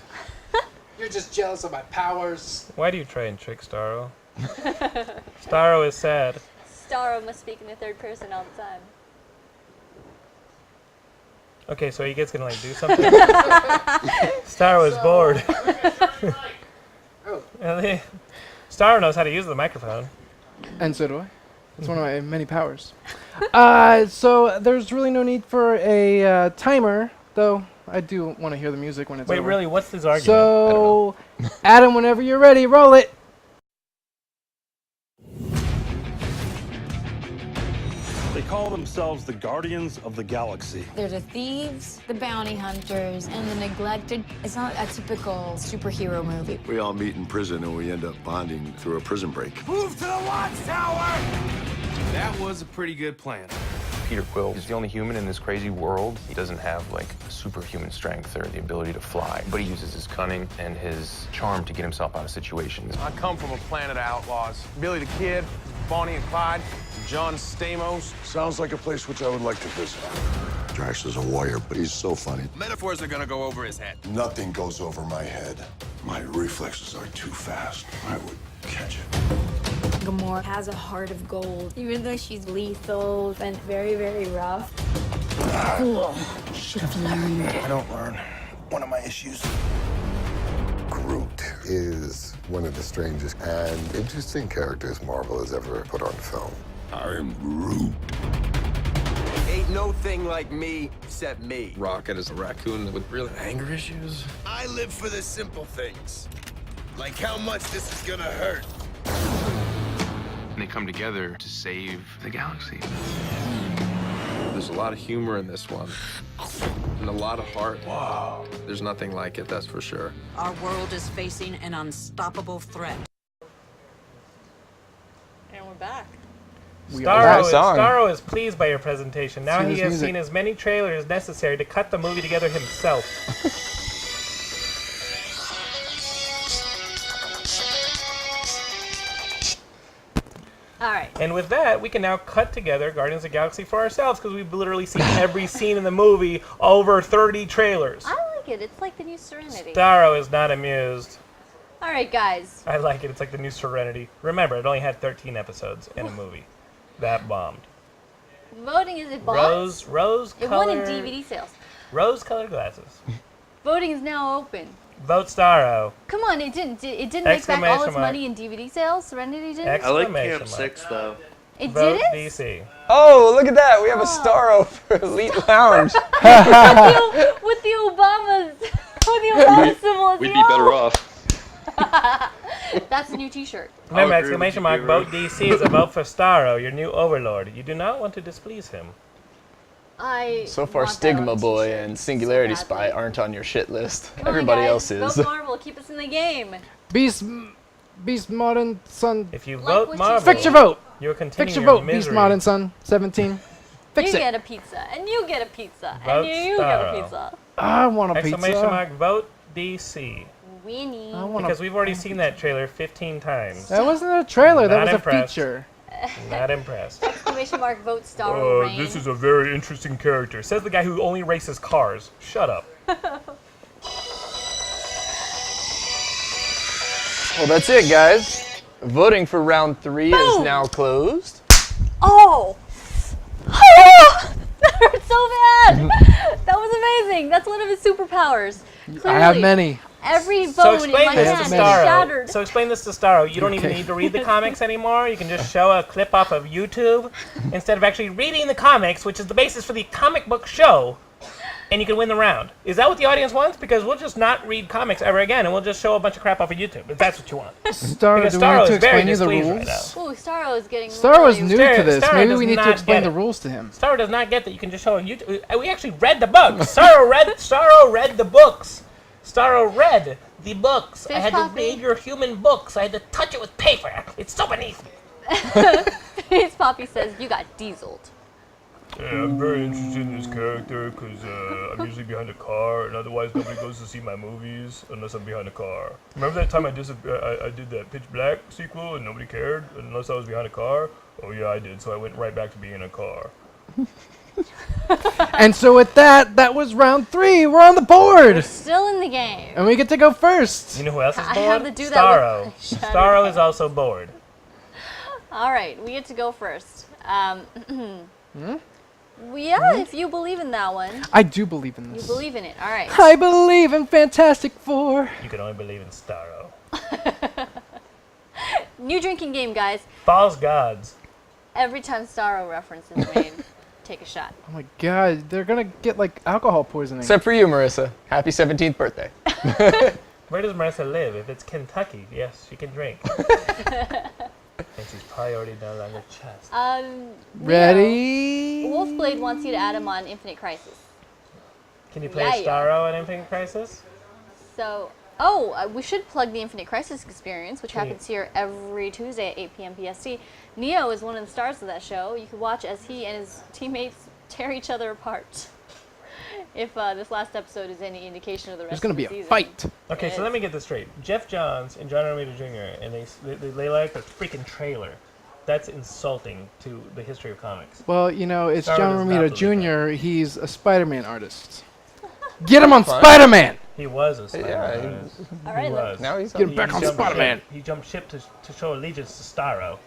Speaker 4: You're just jealous of my powers.
Speaker 2: Why do you try and trick Starro? Starro is sad.
Speaker 1: Starro must speak in the third person all the time.
Speaker 2: Okay, so you guys gonna like do something? Starro is bored. Starro knows how to use the microphone.
Speaker 4: And so do I. It's one of my many powers. So there's really no need for a timer, though I do want to hear the music when it's over.
Speaker 2: Wait, really? What's this argument?
Speaker 4: So, Adam, whenever you're ready, roll it.
Speaker 12: They call themselves the Guardians of the Galaxy.
Speaker 13: They're the thieves, the bounty hunters, and the neglected. It's not a typical superhero movie.
Speaker 14: We all meet in prison and we end up bonding through a prison break.
Speaker 15: Move to the watchtower! That was a pretty good plan.
Speaker 16: Peter Quill is the only human in this crazy world. He doesn't have like superhuman strength or the ability to fly, but he uses his cunning and his charm to get himself out of situations.
Speaker 17: I come from a planet of outlaws. Billy the Kid, Bonnie and Clyde, John Stamos.
Speaker 14: Sounds like a place which I would like to visit. Drax is a warrior, but he's so funny.
Speaker 15: Metaphors are gonna go over his head.
Speaker 14: Nothing goes over my head. My reflexes are too fast. I would catch it.
Speaker 13: Gamora has a heart of gold, even though she's lethal and very, very rough. Cool. Should have learned.
Speaker 14: I don't learn. One of my issues. Groot is one of the strangest and interesting characters Marvel has ever put on film. I am Groot.
Speaker 17: Ain't no thing like me except me.
Speaker 18: Rocket is a raccoon with real anger issues.
Speaker 15: I live for the simple things. Like how much this is gonna hurt.
Speaker 16: And they come together to save the galaxy.
Speaker 18: There's a lot of humor in this one. And a lot of heart. Wow. There's nothing like it, that's for sure.
Speaker 19: Our world is facing an unstoppable threat.
Speaker 1: And we're back.
Speaker 2: Starro is pleased by your presentation. Now
Speaker 4: See
Speaker 2: he
Speaker 4: this
Speaker 2: has
Speaker 4: music.
Speaker 2: seen as many trailers as necessary to cut the movie together himself.
Speaker 1: All right.
Speaker 2: And with that, we can now cut together Guardians of the Galaxy for ourselves because we've literally seen every scene in the movie over 30 trailers.
Speaker 1: I like it. It's like the new Serenity.
Speaker 2: Starro is not amused.
Speaker 1: All right, guys.
Speaker 2: I like it. It's like the new Serenity. Remember, it only had 13 episodes in a movie. That bombed.
Speaker 1: Voting is it bombed?
Speaker 2: Rose
Speaker 1: It won in
Speaker 2: color.
Speaker 1: DVD sales.
Speaker 2: Rose-colored glasses.
Speaker 1: Voting is now open.
Speaker 2: Vote Starro.
Speaker 1: Come on, it didn't make back all
Speaker 2: Exclamation
Speaker 1: its
Speaker 2: mark.
Speaker 1: money in DVD sales. Serenity didn't.
Speaker 20: I like
Speaker 2: Exclamation
Speaker 20: Camp
Speaker 2: mark.
Speaker 20: 6 though.
Speaker 1: It
Speaker 2: Vote
Speaker 1: didn't.
Speaker 2: DC.
Speaker 3: Oh, look at that. We have a Starro for Elite Lounge.
Speaker 1: with the Obama's, with the Obama symbol. as
Speaker 5: We'd
Speaker 1: the
Speaker 5: be better
Speaker 1: O.
Speaker 5: off.
Speaker 1: That's a new T-shirt.
Speaker 2: Remember,
Speaker 20: I'll agree with
Speaker 2: exclamation
Speaker 20: you,
Speaker 2: mark,
Speaker 20: Guru.
Speaker 2: vote DC is a vote for Starro, your new overlord. You do not want to displease him.
Speaker 3: So far,
Speaker 1: want that
Speaker 3: Stigma
Speaker 1: on
Speaker 3: Boy
Speaker 1: t-shirt
Speaker 3: and Singularity
Speaker 1: so
Speaker 3: Spy
Speaker 1: badly.
Speaker 3: aren't on your shit list.
Speaker 1: Come on,
Speaker 3: Everybody
Speaker 1: guys.
Speaker 3: else is.
Speaker 1: Vote Marvel. Keep us in the game.
Speaker 4: Beast Modern Son.
Speaker 2: If you
Speaker 1: Like
Speaker 2: vote
Speaker 1: what you
Speaker 2: Marvel,
Speaker 4: Fix your vote.
Speaker 2: you're continuing
Speaker 4: Fix your
Speaker 2: your
Speaker 4: vote, Beast
Speaker 2: misery.
Speaker 4: Modern Son 17. Fix
Speaker 1: You
Speaker 4: it.
Speaker 1: get a pizza, and you get a pizza,
Speaker 2: Vote
Speaker 1: and you get a
Speaker 2: Starro.
Speaker 1: pizza.
Speaker 4: I want a
Speaker 2: Exclamation
Speaker 4: pizza.
Speaker 2: mark, vote DC.
Speaker 1: Winnie.
Speaker 4: I want
Speaker 2: Because
Speaker 4: a,
Speaker 2: we've already seen that trailer 15 times.
Speaker 4: that wasn't a trailer. That
Speaker 2: Not
Speaker 4: was
Speaker 2: impressed.
Speaker 4: a feature.
Speaker 2: Not impressed.
Speaker 1: Exclamation mark. Vote Starro Rain.
Speaker 2: This is a very interesting character. Says the guy who only races cars. Shut up.
Speaker 3: Well, that's it, guys. Voting for round 3 is now closed.
Speaker 1: Oh! Oh! That hurt so bad! That was amazing. That's one of his superpowers.
Speaker 4: I have
Speaker 1: Clearly,
Speaker 4: many.
Speaker 1: Every
Speaker 2: So
Speaker 1: bone in my
Speaker 2: explain this
Speaker 1: hand
Speaker 2: to
Speaker 1: is
Speaker 2: Starro.
Speaker 1: shattered.
Speaker 2: So explain this to Starro. You don't even
Speaker 4: Okay.
Speaker 2: need to read the comics anymore. You can just show a clip off of YouTube instead of actually reading the comics, which is the basis for the comic book show, and you can win the round. Is that what the audience wants? Because we'll just not read comics ever again, and we'll just show a bunch of crap off of YouTube, if that's what you want.
Speaker 4: Starro,
Speaker 2: Because
Speaker 4: do we need
Speaker 2: Starro
Speaker 4: to
Speaker 2: is very
Speaker 4: explain you the
Speaker 2: displeased
Speaker 4: rules?
Speaker 2: right now.
Speaker 1: Ooh, Starro is getting
Speaker 4: Starro is
Speaker 1: really-
Speaker 4: new to this.
Speaker 2: Starro
Speaker 4: Maybe
Speaker 2: does
Speaker 4: we need
Speaker 2: not
Speaker 4: to explain
Speaker 2: get
Speaker 4: the
Speaker 2: it.
Speaker 4: rules to him.
Speaker 2: Starro does not get that you can just show on YouTube. We actually read the books. Starro read the books. Starro read the books. I
Speaker 1: Fish
Speaker 2: had
Speaker 1: Poppy.
Speaker 2: to read your human books. I had to touch it with paper. It's so beneath me.
Speaker 1: His Poppy says you got dieseled.
Speaker 2: Yeah, I'm very interested in this character because I'm usually behind a car, and otherwise nobody goes to see my movies unless I'm behind a car. Remember that time I did that Pitch Black sequel and nobody cared unless I was behind a car? Oh yeah, I did. So I went right back to being in a car.
Speaker 4: And so with that, that was round 3. We're on the board.
Speaker 1: Still in the game.
Speaker 4: And we get to go first.
Speaker 2: You know who else is
Speaker 1: I
Speaker 2: bored?
Speaker 1: have to do that
Speaker 2: Starro.
Speaker 1: with- Shut
Speaker 2: Starro
Speaker 1: it.
Speaker 2: is also bored.
Speaker 1: All right, we get to go first. Yeah, if you believe in that one.
Speaker 4: I do believe in
Speaker 1: You
Speaker 4: this.
Speaker 1: believe in it. All right.
Speaker 4: I believe in Fantastic Four.
Speaker 2: You can only believe in Starro.
Speaker 1: New drinking game, guys.
Speaker 2: False gods.
Speaker 1: Every time Starro reference is made, take a shot.
Speaker 4: Oh my god, they're gonna get like alcohol poisoning.
Speaker 3: Except for you, Marissa. Happy 17th birthday.
Speaker 2: Where does Marissa live? If it's Kentucky, yes, she can drink. And she's probably already no longer chest.
Speaker 4: Ready?
Speaker 1: Wolfblade wants you to add him on Infinite Crisis.
Speaker 2: Can you play
Speaker 1: Yeah.
Speaker 2: Starro in Infinite Crisis?
Speaker 1: So, we should plug the Infinite Crisis experience, which happens here every Tuesday at 8 p.m. PST. Neo is one of the stars of that show. You can watch as he and his teammates tear each other apart. If this last episode is any indication of the rest
Speaker 4: There's gonna
Speaker 1: of the
Speaker 4: be a
Speaker 1: season.
Speaker 4: fight.
Speaker 2: Okay, so let me get this straight. Jeff Johns and John Romita Jr. and they like the freaking trailer. That's insulting to the history of comics.
Speaker 4: Well, you know, it's
Speaker 2: Starro
Speaker 4: John
Speaker 2: does not
Speaker 4: Romita
Speaker 2: believe
Speaker 4: Jr. He's a Spider-Man artist. Get him on
Speaker 3: Fine.
Speaker 4: Spider-Man!
Speaker 2: He was a Spider-Man
Speaker 3: Yeah,
Speaker 2: artist.
Speaker 1: All right,
Speaker 2: He was.
Speaker 3: Now he's
Speaker 4: Get
Speaker 3: on.
Speaker 4: back on
Speaker 2: jumped
Speaker 4: Spider-Man.
Speaker 2: ship- He jumped ship to show allegiance to Starro.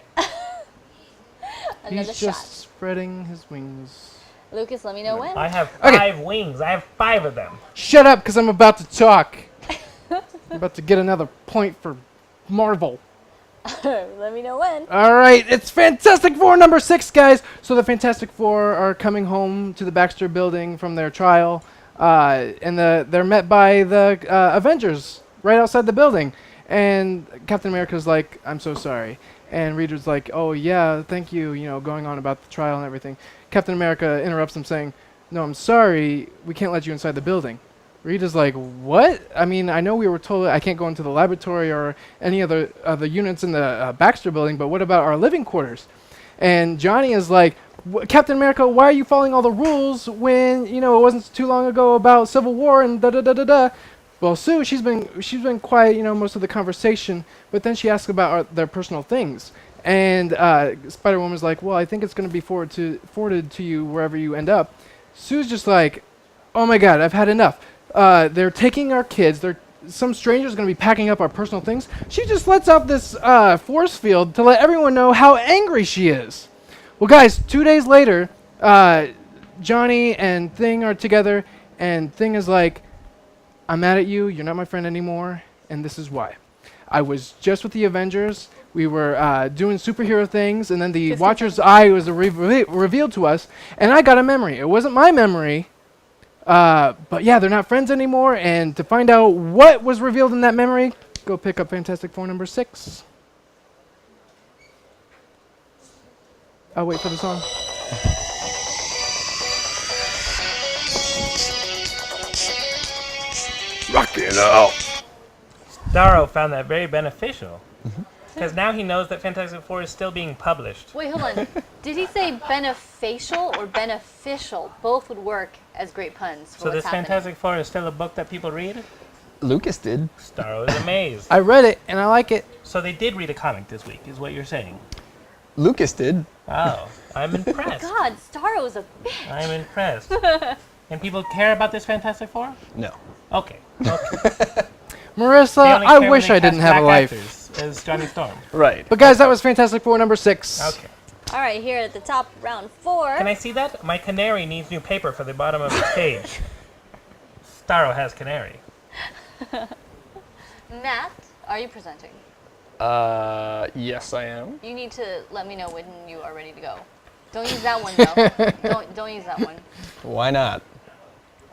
Speaker 1: Another
Speaker 4: He's
Speaker 1: shot.
Speaker 4: just spreading his wings.
Speaker 1: Lucas, let me know when.
Speaker 2: I have
Speaker 4: Okay.
Speaker 2: 5 wings. I have 5 of them.
Speaker 4: Shut up, because I'm about to talk. I'm about to get another point for Marvel.
Speaker 1: Let me know when.
Speaker 4: All right, it's Fantastic Four number 6, guys. So the Fantastic Four are coming home to the Baxter Building from their trial, and they're met by the Avengers right outside the building. And Captain America's like, "I'm so sorry," and Reeder's like, "Oh yeah, thank you," you know, going on about the trial and everything. Captain America interrupts him, saying, "No, I'm sorry, we can't let you inside the building." Reeder's like, "What? I mean, I know we were told I can't go into the laboratory or any other units in the Baxter Building, but what about our living quarters?" And Johnny is like, Captain America, why are you following all the rules when, it wasn't too long ago about Civil War and da-da-da-da-da. Well, Sue, she's been quiet, most of the conversation, but then she asks about their personal things. And Spider-Woman's like, well, I think it's going to be forwarded to you wherever you end up. Sue's just like, oh my God, I've had enough. They're taking our kids. Some stranger's going to be packing up our personal things. She just lets out this force field to let everyone know how angry she is. Well, guys, 2 days later, Johnny and Thing are together, and Thing is like, I'm mad at you. You're not my friend anymore, and this is why. I was just with the Avengers. We were doing superhero things, and then the Watcher's Eye was revealed to us, and I got a memory. It wasn't my memory, but yeah, they're not friends anymore, and to find out what was revealed in that memory, go pick up Fantastic Four number 6. I'll wait for the song.
Speaker 3: Rock it out.
Speaker 2: Starro found that very beneficial. Because now he knows that Fantastic Four is still being published.
Speaker 1: Wait, hold on. Did he say beneficial or beneficial? Both would work as great puns.
Speaker 2: So this Fantastic Four is still a book that people read?
Speaker 3: Lucas did.
Speaker 2: Starro is amazed.
Speaker 4: I read it, and I like it.
Speaker 2: So they did read a comic this week, is what you're saying?
Speaker 3: Lucas did.
Speaker 2: Oh, I'm impressed.
Speaker 1: God, Starro is a bitch.
Speaker 2: I'm impressed. And people care about this Fantastic Four?
Speaker 3: No.
Speaker 2: Okay.
Speaker 4: Marissa, I wish I didn't have a life.
Speaker 2: As Johnny Storm.
Speaker 3: Right.
Speaker 4: But guys, that was Fantastic Four number 6.
Speaker 2: Okay.
Speaker 1: All right, here at the top, round 4.
Speaker 2: Can I see that? My canary needs new paper for the bottom of the page. Starro has canary.
Speaker 1: Matt, are you presenting?
Speaker 3: Yes, I am.
Speaker 1: You need to let me know when you are ready to go. Don't use that one, though. Don't use that one.
Speaker 3: Why not?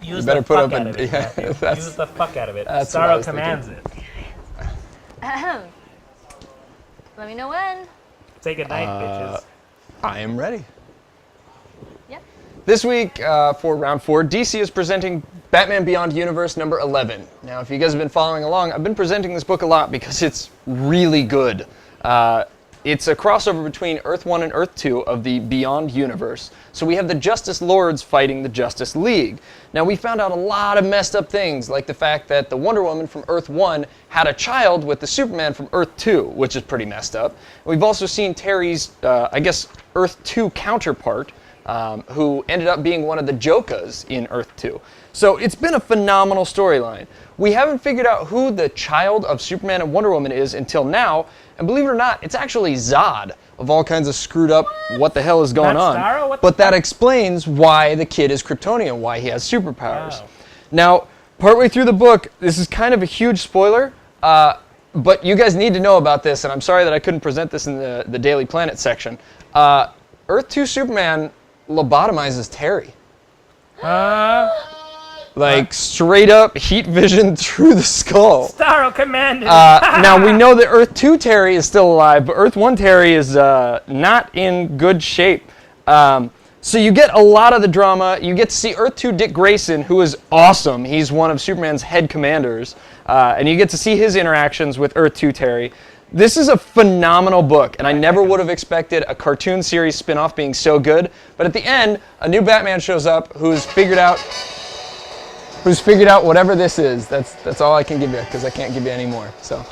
Speaker 2: Use
Speaker 3: better
Speaker 2: the
Speaker 3: put
Speaker 2: fuck
Speaker 3: up
Speaker 2: out of it, Matthew. Use the fuck out of it. Starro commands it.
Speaker 1: Ahem. Let me know when.
Speaker 2: Say goodnight, bitches.
Speaker 3: I am ready.
Speaker 1: Yep.
Speaker 3: This week, for round 4, DC is presenting Batman Beyond Universe number 11. Now, if you guys have been following along, I've been presenting this book a lot because it's really good. It's a crossover between Earth 1 and Earth 2 of the Beyond Universe. So we have the Justice Lords fighting the Justice League. Now, we found out a lot of messed up things, like the fact that the Wonder Woman from Earth 1 had a child with the Superman from Earth 2, which is pretty messed up. We've also seen Terry's, Earth 2 counterpart, who ended up being one of the Jokas in Earth 2. So it's been a phenomenal storyline. We haven't figured out who the child of Superman and Wonder Woman is until now, and believe it or not, it's actually Zod, of all kinds of screwed up what the hell is going on.
Speaker 2: Starro?
Speaker 3: But that explains why the kid is Kryptonian, why he has superpowers.
Speaker 2: Wow.
Speaker 3: Now, partway through the book, this is kind of a huge spoiler, but you guys need to know about this, and I'm sorry that I couldn't present this in the Daily Planet section. Earth 2 Superman lobotomizes Terry. Like, straight up heat vision through the skull.
Speaker 2: Starro commanded.
Speaker 3: Now, we know that Earth 2 Terry is still alive, but Earth 1 Terry is not in good shape. So you get a lot of the drama. You get to see Earth 2 Dick Grayson, who is awesome. He's one of Superman's head commanders. And you get to see his interactions with Earth 2 Terry. This is a phenomenal book, and I never would have expected a cartoon series spin-off being so good. But at the end, a new Batman shows up who's figured out whatever this is. That's all I can give you, because I can't give you any more. So.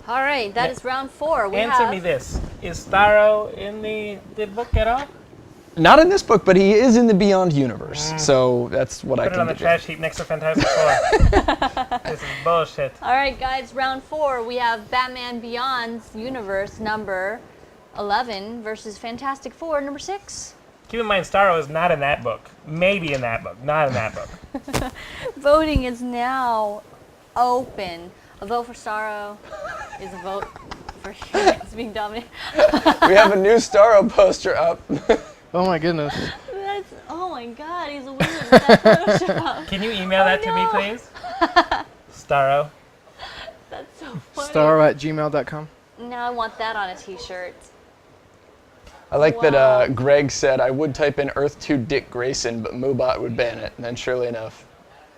Speaker 1: All right, that is round 4.
Speaker 2: Answer me this. Is Starro in the book at all?
Speaker 3: Not in this book, but he is in the Beyond Universe. So that's what I can
Speaker 2: Put it on the
Speaker 3: give
Speaker 2: trash heap next to Fantastic Four. This is bullshit.
Speaker 1: All right, guys, round 4. We have Batman Beyond's Universe number 11 versus Fantastic Four number 6.
Speaker 2: Keep in mind, Starro is not in that book. Maybe in that book. Not in that book.
Speaker 1: Voting is now open. A vote for Starro is a vote for humans being dominated.
Speaker 3: We have a new Starro poster up.
Speaker 4: Oh my goodness.
Speaker 1: Oh my God, he's a winner with that Photoshop.
Speaker 2: Can you email that to me, please? Starro.
Speaker 1: That's so funny.
Speaker 4: Starro@gmail.com.
Speaker 1: Now I want that on a t-shirt.
Speaker 3: I like that Greg said I would type in Earth 2 Dick Grayson, but Moobot would ban it. And then surely enough.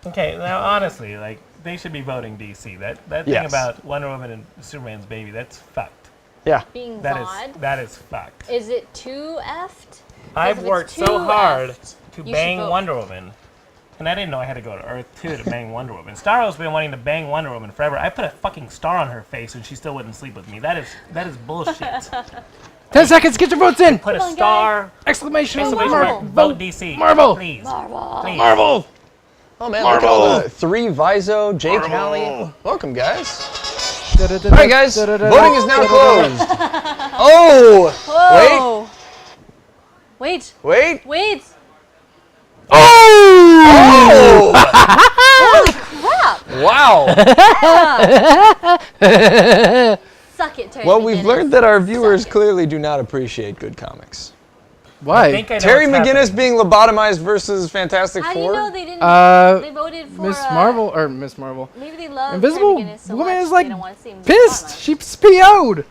Speaker 2: Okay, now honestly, like, they should be voting DC. That thing
Speaker 3: Yes.
Speaker 2: about Wonder Woman and Superman's baby, that's fucked.
Speaker 3: Yeah.
Speaker 1: being
Speaker 2: That
Speaker 1: Zod.
Speaker 2: that is fucked.
Speaker 1: Is it too effed?
Speaker 2: I've worked so hard to
Speaker 1: you
Speaker 2: bang
Speaker 1: should vote.
Speaker 2: Wonder Woman, and I didn't know I had to go to Earth 2 to bang Wonder Woman. Starro's been wanting to bang Wonder Woman forever. I put a fucking star on her face, and she still wouldn't sleep with me. That is bullshit.
Speaker 4: 10 seconds, get your votes in!
Speaker 2: Put a star!
Speaker 4: Exclamation
Speaker 2: mark! Vote DC.
Speaker 4: Marvel!
Speaker 2: Please.
Speaker 1: Marvel!
Speaker 2: Please.
Speaker 4: Marvel!
Speaker 3: Oh man, look at all the 3 Viso, Jay Callie. Welcome, guys. All right, guys, voting is now closed. Oh!
Speaker 1: Whoa. Wait.
Speaker 3: Wait!
Speaker 1: Wait!
Speaker 3: Oh!
Speaker 1: Holy crap!
Speaker 3: Wow!
Speaker 1: Suck it, Terry
Speaker 3: Well, we've
Speaker 1: McGinnis.
Speaker 3: learned that our viewers clearly do not appreciate good comics.
Speaker 4: Why?
Speaker 2: I think I know
Speaker 3: Terry
Speaker 2: what's
Speaker 3: McGinnis
Speaker 2: happening.
Speaker 3: being lobotomized versus Fantastic
Speaker 1: How do
Speaker 3: Four?
Speaker 1: you know they didn't? They voted for
Speaker 4: Miss Marvel, or Miss Marvel.
Speaker 1: Maybe they love
Speaker 4: Invisible
Speaker 1: Terry McGinnis so
Speaker 4: Woman
Speaker 1: much
Speaker 4: is like
Speaker 1: they don't want to see him
Speaker 4: pissed. She's PO'd.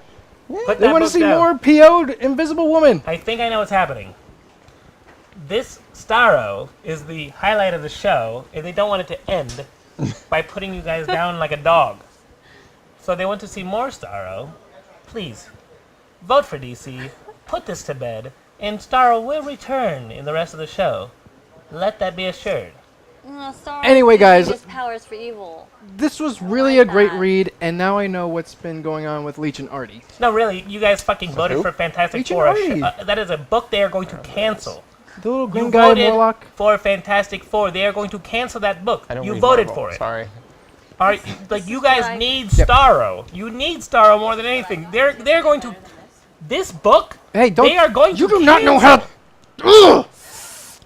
Speaker 2: Put
Speaker 4: They
Speaker 2: that
Speaker 4: want to
Speaker 2: book
Speaker 4: see
Speaker 2: down.
Speaker 4: more PO'd Invisible Woman.
Speaker 2: I think I know what's happening. This Starro is the highlight of the show, and they don't want it to end by putting you guys down like a dog. So they want to see more Starro. Please, vote for DC, put this to bed, and Starro will return in the rest of the show. Let that be assured.
Speaker 1: Sorry,
Speaker 4: Anyway, guys.
Speaker 1: His powers for evil.
Speaker 4: This was really a great read, and now I know what's been going on with Leech and Artie.
Speaker 2: No, really, you guys fucking voted for Fantastic
Speaker 4: Legion
Speaker 2: Four.
Speaker 4: Artie.
Speaker 2: That is a book they are going to cancel.
Speaker 4: The little green
Speaker 2: You
Speaker 4: guy
Speaker 2: voted
Speaker 4: Warlock.
Speaker 2: for Fantastic Four. They are going to cancel that book.
Speaker 3: I don't
Speaker 2: You
Speaker 3: read
Speaker 2: voted
Speaker 3: Marvel,
Speaker 2: for it.
Speaker 3: Sorry.
Speaker 2: All right, like you guys need Starro. You need Starro more than anything. They're going to this book.
Speaker 4: Hey, don't.
Speaker 2: They are going
Speaker 4: You
Speaker 2: to
Speaker 4: do not know how.
Speaker 2: cancel.
Speaker 4: Ugh!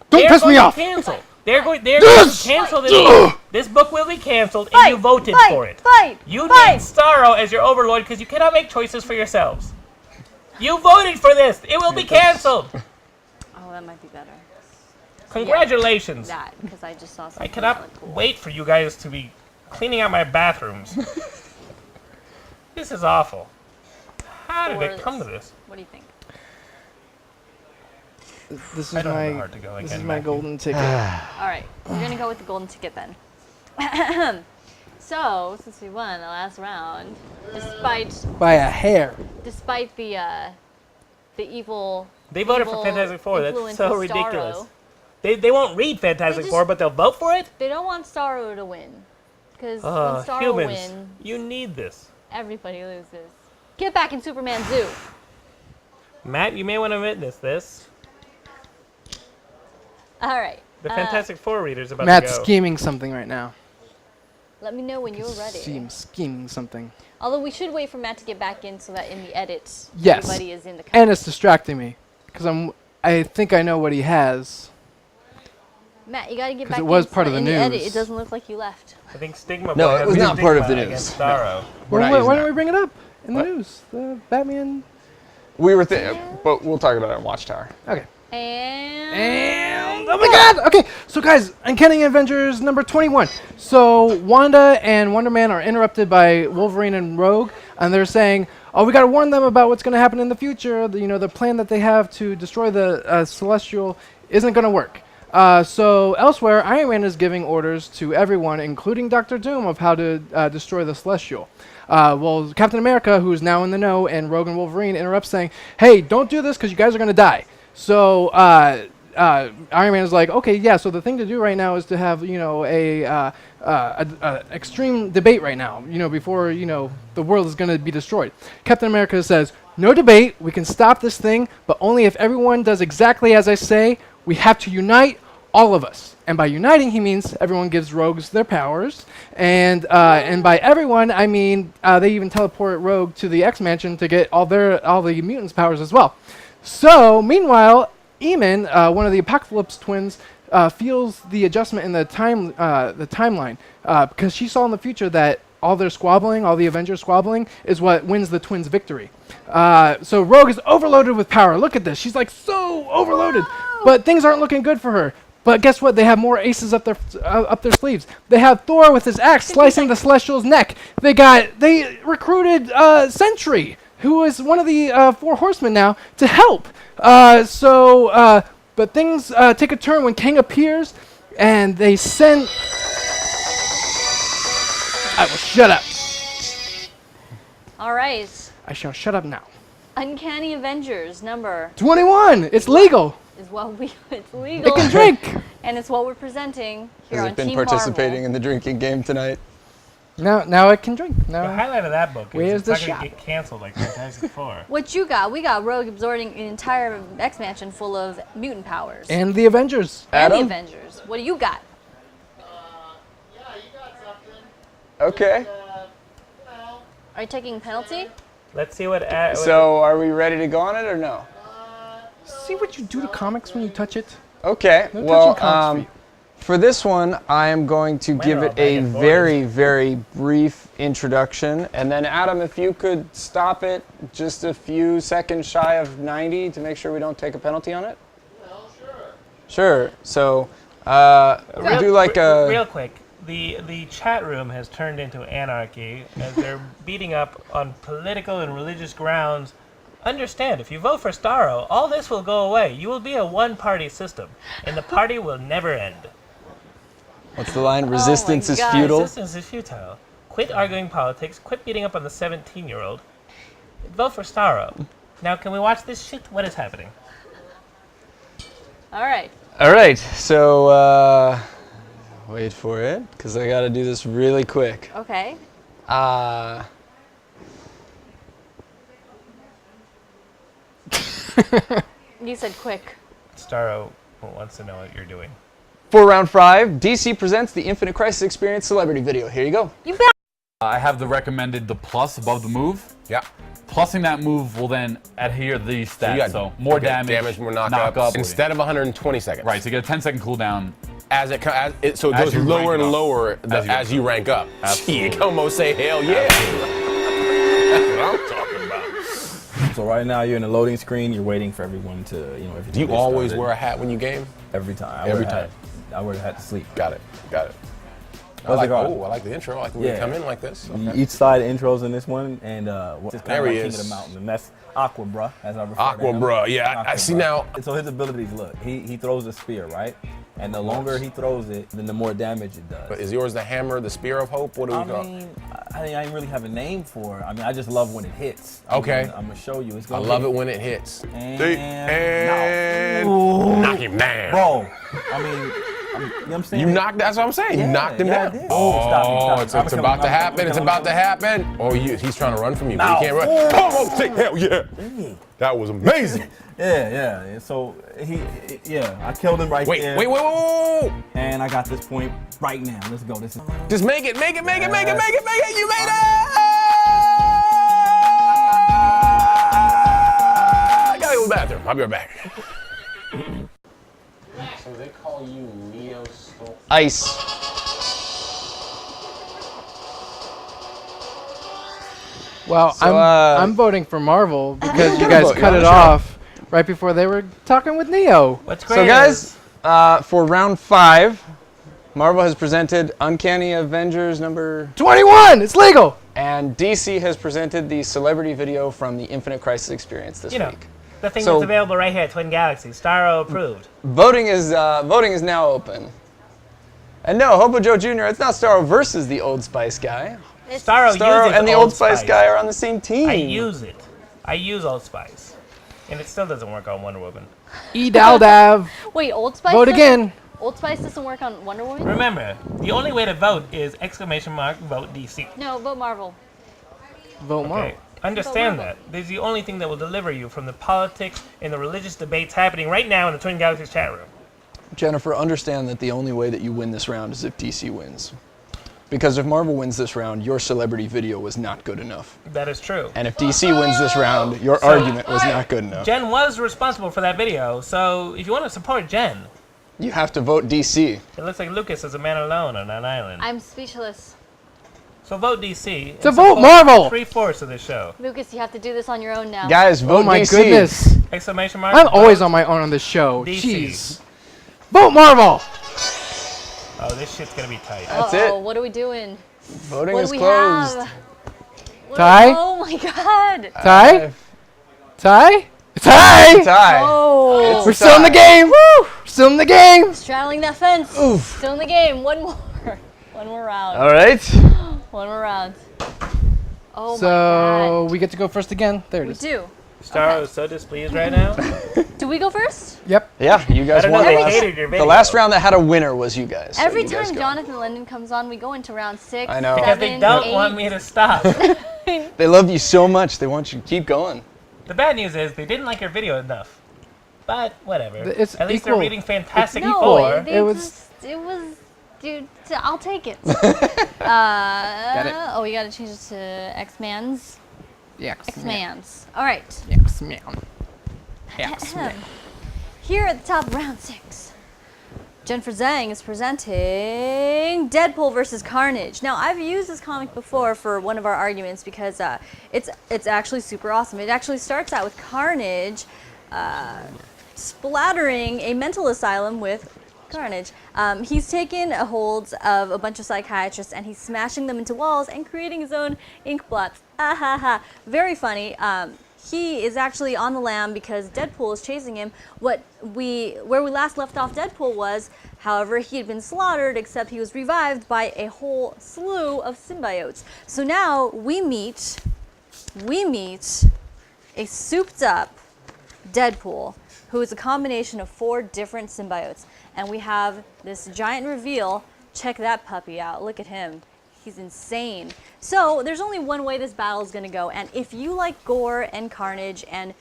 Speaker 4: Don't
Speaker 2: They're
Speaker 4: piss
Speaker 2: going
Speaker 4: me
Speaker 2: to
Speaker 4: off.
Speaker 2: Cancel. They're going to cancel this book. This book will be canceled, and you voted for it. You need Starro as your overlord because you cannot make choices for yourselves. You voted for this. It will be canceled.
Speaker 1: Oh, that might be better.
Speaker 2: Congratulations.
Speaker 1: That, because I just saw something.
Speaker 2: I cannot
Speaker 1: that looked cool.
Speaker 2: wait for you guys to be cleaning out my bathrooms. This is awful. How did it come to this?
Speaker 1: What do you think?
Speaker 4: This
Speaker 2: I
Speaker 4: is
Speaker 2: don't have the
Speaker 4: my.
Speaker 2: heart to go
Speaker 4: This
Speaker 2: again,
Speaker 4: is my
Speaker 2: Matthew.
Speaker 4: golden ticket.
Speaker 1: All right, we're gonna go with the golden ticket then. So, since we won the last round, despite
Speaker 4: By a hair.
Speaker 1: despite the evil.
Speaker 2: They voted for
Speaker 1: evil
Speaker 2: Fantastic Four. That's
Speaker 1: influence
Speaker 2: so
Speaker 1: of
Speaker 2: ridiculous.
Speaker 1: Starro,
Speaker 2: They won't read Fantastic
Speaker 1: just-
Speaker 2: Four, but they'll vote for it?
Speaker 1: They don't want Starro to win, because when Starro
Speaker 2: Humans,
Speaker 1: wins,
Speaker 2: you need this.
Speaker 1: everybody loses. Get back in Superman Zoo.
Speaker 2: Matt, you may want to witness this.
Speaker 1: All right.
Speaker 2: The Fantastic Four reader's about
Speaker 4: Matt's
Speaker 2: to go.
Speaker 4: scheming something right now.
Speaker 1: Let me know when you're ready.
Speaker 4: Seems scheming something.
Speaker 1: Although we should wait for Matt to get back in so that in the edits,
Speaker 4: Yes.
Speaker 1: everybody is in the.
Speaker 4: And it's distracting me because I think I know what he has.
Speaker 1: Matt, you gotta get
Speaker 4: 'Cause
Speaker 1: back
Speaker 4: it was
Speaker 1: in
Speaker 4: part
Speaker 1: so
Speaker 4: of the
Speaker 1: in the edit.
Speaker 4: news.
Speaker 1: It doesn't look like you left.
Speaker 2: I think Stigma
Speaker 3: No,
Speaker 2: Boy
Speaker 3: it
Speaker 2: has
Speaker 3: was
Speaker 2: a
Speaker 3: not part of
Speaker 2: stigma
Speaker 3: the news.
Speaker 2: against Starro.
Speaker 3: We're not
Speaker 4: Why
Speaker 3: using
Speaker 4: don't
Speaker 3: that.
Speaker 4: we bring it up in the
Speaker 3: What?
Speaker 4: news? The Batman.
Speaker 3: We were but we'll talk about it on Watchtower.
Speaker 4: Okay.
Speaker 1: And
Speaker 4: oh my God! Okay, so guys, Uncanny Avengers number 21. So Wanda and Wonder Man are interrupted by Wolverine and Rogue, and they're saying, "Oh, we gotta warn them about what's gonna happen in the future. The plan that they have to destroy the Celestial isn't gonna work." So elsewhere, Iron Man is giving orders to everyone, including Doctor Doom, of how to destroy the Celestial. Well, Captain America, who's now in the know, and Rogue and Wolverine interrupt, saying, "Hey, don't do this because you guys are gonna die." So Iron Man is like, "Okay, yeah. So the thing to do right now is to have a extreme debate right now. Before the world is gonna be destroyed." Captain America says, "No debate. We can stop this thing, but only if everyone does exactly as I say. We have to unite." All of us, and by uniting he means everyone gives rogues their powers, and by everyone I mean they even teleport Rogue to the X Mansion to get all the mutants' powers as well. So meanwhile, Eamon, one of the Apocalypse twins, feels the adjustment in the timeline because she saw in the future that all their squabbling, all the Avengers squabbling, is what wins the twins' victory. So Rogue is overloaded with power. Look at this; she's like so overloaded, but things aren't looking good for her. But guess what? They have more aces up their sleeves. They have Thor with his axe slicing the Celestial's neck. They recruited Sentry, who is one of the 4 Horsemen now, to help. But things take a turn when Kang appears, and they send. I will shut up.
Speaker 1: All right.
Speaker 4: I shall shut up now.
Speaker 1: Uncanny Avengers number
Speaker 4: 21. It's legal.
Speaker 1: is what it's legal.
Speaker 4: It can drink.
Speaker 1: And it's what we're presenting here
Speaker 3: Has
Speaker 1: on
Speaker 3: it been
Speaker 1: Team
Speaker 3: participating
Speaker 1: Marvel.
Speaker 3: in the drinking game tonight?
Speaker 4: Now it can drink. Now
Speaker 2: The highlight of that book is
Speaker 4: where's
Speaker 2: it's
Speaker 4: the
Speaker 2: not going
Speaker 4: shot?
Speaker 2: to get canceled like Fantastic Four.
Speaker 1: What you got? We got Rogue absorbing an entire X-Mansion full of mutant powers.
Speaker 4: And the Avengers.
Speaker 1: And the
Speaker 3: Adam?
Speaker 1: Avengers. What do you got?
Speaker 3: Okay.
Speaker 1: Are you taking penalty?
Speaker 2: Let's see what.
Speaker 3: So are we ready to go on it or no?
Speaker 4: See what you do to comics when you touch it.
Speaker 3: Okay.
Speaker 4: No
Speaker 3: Well,
Speaker 4: touching comics
Speaker 3: for this one, I am going to give it a very, very brief introduction. And then, Adam, if you could stop it just a few seconds shy of 90 to make sure we don't take a penalty on it. Sure. So, we do like a...
Speaker 2: Real quick, the chat room has turned into anarchy as they're beating up on political and religious grounds. Understand, if you vote for Starro, all this will go away. You will be a one-party system, and the party will never end.
Speaker 3: What's the line? Resistance is
Speaker 1: God.
Speaker 3: futile.
Speaker 2: Resistance is futile. Quit arguing politics. Quit beating up on the 17-year-old. Vote for Starro. Now, can we watch this shit? What is happening?
Speaker 1: All right.
Speaker 3: All right. So, wait for it, because I got to do this really quick.
Speaker 1: Okay. You said quick.
Speaker 2: Starro wants to know what you're doing.
Speaker 3: For round 5, DC presents the Infinite Crisis Experience celebrity video. Here you go.
Speaker 1: You bet.
Speaker 20: I have the recommended the plus above the move.
Speaker 17: Yeah.
Speaker 20: Plussing that move will then adhere to these
Speaker 17: So you
Speaker 20: stats.
Speaker 17: got
Speaker 20: So more damage,
Speaker 17: more knock up. Instead of 120 seconds.
Speaker 20: Right, so you get a 10-second cooldown.
Speaker 17: So it
Speaker 20: As
Speaker 17: goes
Speaker 20: you
Speaker 17: lower
Speaker 20: rank
Speaker 17: and
Speaker 20: up.
Speaker 17: lower as you rank up.
Speaker 20: Absolutely.
Speaker 17: You can almost say hell yeah. That's what I'm talking about.
Speaker 21: So right now you're in a loading screen. You're waiting for everyone to, everything.
Speaker 17: Do you always wear a hat when you game?
Speaker 21: Every time.
Speaker 17: Every time.
Speaker 21: I wear a hat to sleep.
Speaker 17: Got it. I
Speaker 21: How's
Speaker 17: like,
Speaker 21: it going?
Speaker 17: I like the intro. I like when you come in like this. Okay.
Speaker 21: Each side intros in this one, and it's kind
Speaker 17: There
Speaker 21: of
Speaker 17: he
Speaker 21: like King
Speaker 17: is.
Speaker 21: of the Mountain, and that's Aqua Bruh, as I refer
Speaker 17: Aqua
Speaker 21: to him.
Speaker 17: Bruh, yeah, I see now.
Speaker 21: And so his abilities, look, he throws a spear, right? And the longer he throws it, then the more damage it does.
Speaker 17: But is yours the hammer, the spear of hope? What do we call it?
Speaker 21: I didn't really have a name for it. I mean, I just love when it hits.
Speaker 17: Okay.
Speaker 21: I'm gonna show you. It's
Speaker 17: I
Speaker 21: gonna
Speaker 17: love
Speaker 21: hit.
Speaker 17: it when it hits.
Speaker 21: And
Speaker 17: knock him down.
Speaker 21: Bro, I mean, you know what I'm saying?
Speaker 17: You knocked, that's what I'm saying. You knocked him
Speaker 21: yeah, I
Speaker 17: down.
Speaker 21: did.
Speaker 17: Oh,
Speaker 21: Stop me.
Speaker 17: it's about to happen. It's about to happen. Oh, he's trying to run from you, but
Speaker 21: No.
Speaker 17: he can't run. Oh, take hell yeah. That was amazing.
Speaker 21: Yeah. And so I killed him right there.
Speaker 17: Wait.
Speaker 21: And I got this point right now. Let's go. This is
Speaker 17: Just make it. You made it. I gotta go to the bathroom. I'll be right back.
Speaker 22: So they call you Neo Storm.
Speaker 3: Ice.
Speaker 4: Well,
Speaker 3: So,
Speaker 4: I'm voting for Marvel because you guys
Speaker 3: vote.
Speaker 4: cut
Speaker 3: Yeah,
Speaker 4: it
Speaker 3: sure.
Speaker 4: off right before they were talking with Neo.
Speaker 2: What's great
Speaker 3: So, guys, for round 5, Marvel has presented Uncanny Avengers number
Speaker 4: 21. It's legal.
Speaker 3: And DC has presented the celebrity video from the Infinite Crisis Experience this week.
Speaker 2: The thing
Speaker 3: So-
Speaker 2: that's available right here at Twin Galaxies. Starro approved.
Speaker 3: Voting is now open. And no, Hobo Joe Jr., it's not Starro versus the Old Spice guy.
Speaker 2: Starro uses
Speaker 3: and the Old Spice guy are on the same team.
Speaker 2: I use it. I use Old Spice. And it still doesn't work on Wonder Woman.
Speaker 4: Daldav.
Speaker 1: Wait, Old Spice?
Speaker 4: Vote
Speaker 1: doesn't-
Speaker 4: again.
Speaker 1: Old Spice doesn't work on Wonder Woman?
Speaker 2: Remember, the only way to vote is vote DC.
Speaker 1: No, vote Marvel.
Speaker 4: Vote Marvel.
Speaker 2: Understand that. This is the only thing that will deliver you from the politics and the religious debates happening right now in the Twin Galaxies chat room.
Speaker 3: Jennifer, understand that the only way that you win this round is if DC wins. Because if Marvel wins this round, your celebrity video was not good enough.
Speaker 2: That is true.
Speaker 3: And if DC wins this round, your argument was not good enough.
Speaker 2: Jen was responsible for that video, so if you want to support Jen,
Speaker 3: You have to vote DC.
Speaker 2: it looks like Lucas is a man alone on an island.
Speaker 1: I'm speechless.
Speaker 2: So vote DC.
Speaker 4: To
Speaker 2: and
Speaker 4: vote
Speaker 2: support
Speaker 4: Marvel!
Speaker 2: 3/4 of this show.
Speaker 1: Lucas, you have to do this on your own now.
Speaker 3: Guys, vote
Speaker 4: Oh my
Speaker 3: DC.
Speaker 4: goodness.
Speaker 2: Exclamation mark.
Speaker 4: I'm always on my own on this show.
Speaker 2: DC.
Speaker 4: Jeez. Vote Marvel.
Speaker 2: Oh, this shit's gonna be tight.
Speaker 3: That's
Speaker 1: Uh-oh,
Speaker 3: it.
Speaker 1: what are we doing?
Speaker 3: Voting
Speaker 1: What
Speaker 3: is
Speaker 1: do we
Speaker 3: closed.
Speaker 1: have?
Speaker 4: Tie?
Speaker 1: Oh my god.
Speaker 4: Tie? Tie? Tie?
Speaker 3: Tie.
Speaker 1: Oh.
Speaker 4: We're still in the game. Woo! Still in the game.
Speaker 1: Straddling that fence.
Speaker 3: Oof.
Speaker 1: Still in the game. One more. One more round.
Speaker 3: All right.
Speaker 1: One more round. Oh my
Speaker 4: So
Speaker 1: god.
Speaker 4: we get to go first again. There it
Speaker 1: We
Speaker 4: is.
Speaker 1: do.
Speaker 2: Starro is so displeased right now.
Speaker 1: Do we go first?
Speaker 4: Yep.
Speaker 3: Yeah, you guys
Speaker 2: I don't know,
Speaker 3: won
Speaker 2: they
Speaker 3: the last.
Speaker 2: hated your
Speaker 3: The
Speaker 2: video.
Speaker 3: last round that had a winner was you guys. so
Speaker 1: Every
Speaker 3: you guys
Speaker 1: time
Speaker 3: go.
Speaker 1: Jonathan Linden comes on, we go into round 6.
Speaker 3: I know.
Speaker 2: Because they
Speaker 1: 7,
Speaker 2: don't
Speaker 1: 8.
Speaker 2: want me to stop.
Speaker 3: They love you so much, they want you to keep going.
Speaker 2: The bad news is they didn't like your video enough. But whatever.
Speaker 4: It's
Speaker 2: At least
Speaker 4: equal.
Speaker 2: they're reading Fantastic
Speaker 1: No,
Speaker 2: Four.
Speaker 1: it was, dude, I'll take it. Oh, we gotta change it to X-Man's.
Speaker 4: Yeah,
Speaker 1: X-Man's. All right.
Speaker 4: X-Man.
Speaker 1: Here at the top of round 6, Jennifer Zhang is presenting Deadpool versus Carnage. Now, I've used this comic before for one of our arguments because it's actually super awesome. It actually starts out with Carnage splattering a mental asylum with Carnage. He's taken a hold of a bunch of psychiatrists and he's smashing them into walls and creating his own ink blots. Very funny. He is actually on the lam because Deadpool is chasing him. Where we last left off Deadpool was, however, he had been slaughtered, except he was revived by a whole slew of symbiotes. So now we meet a souped up Deadpool, who is a combination of 4 different symbiotes. And we have this giant reveal. Check that puppy out. Look at him. He's insane. So there's only one way this battle is going to go. And if you like gore and carnage and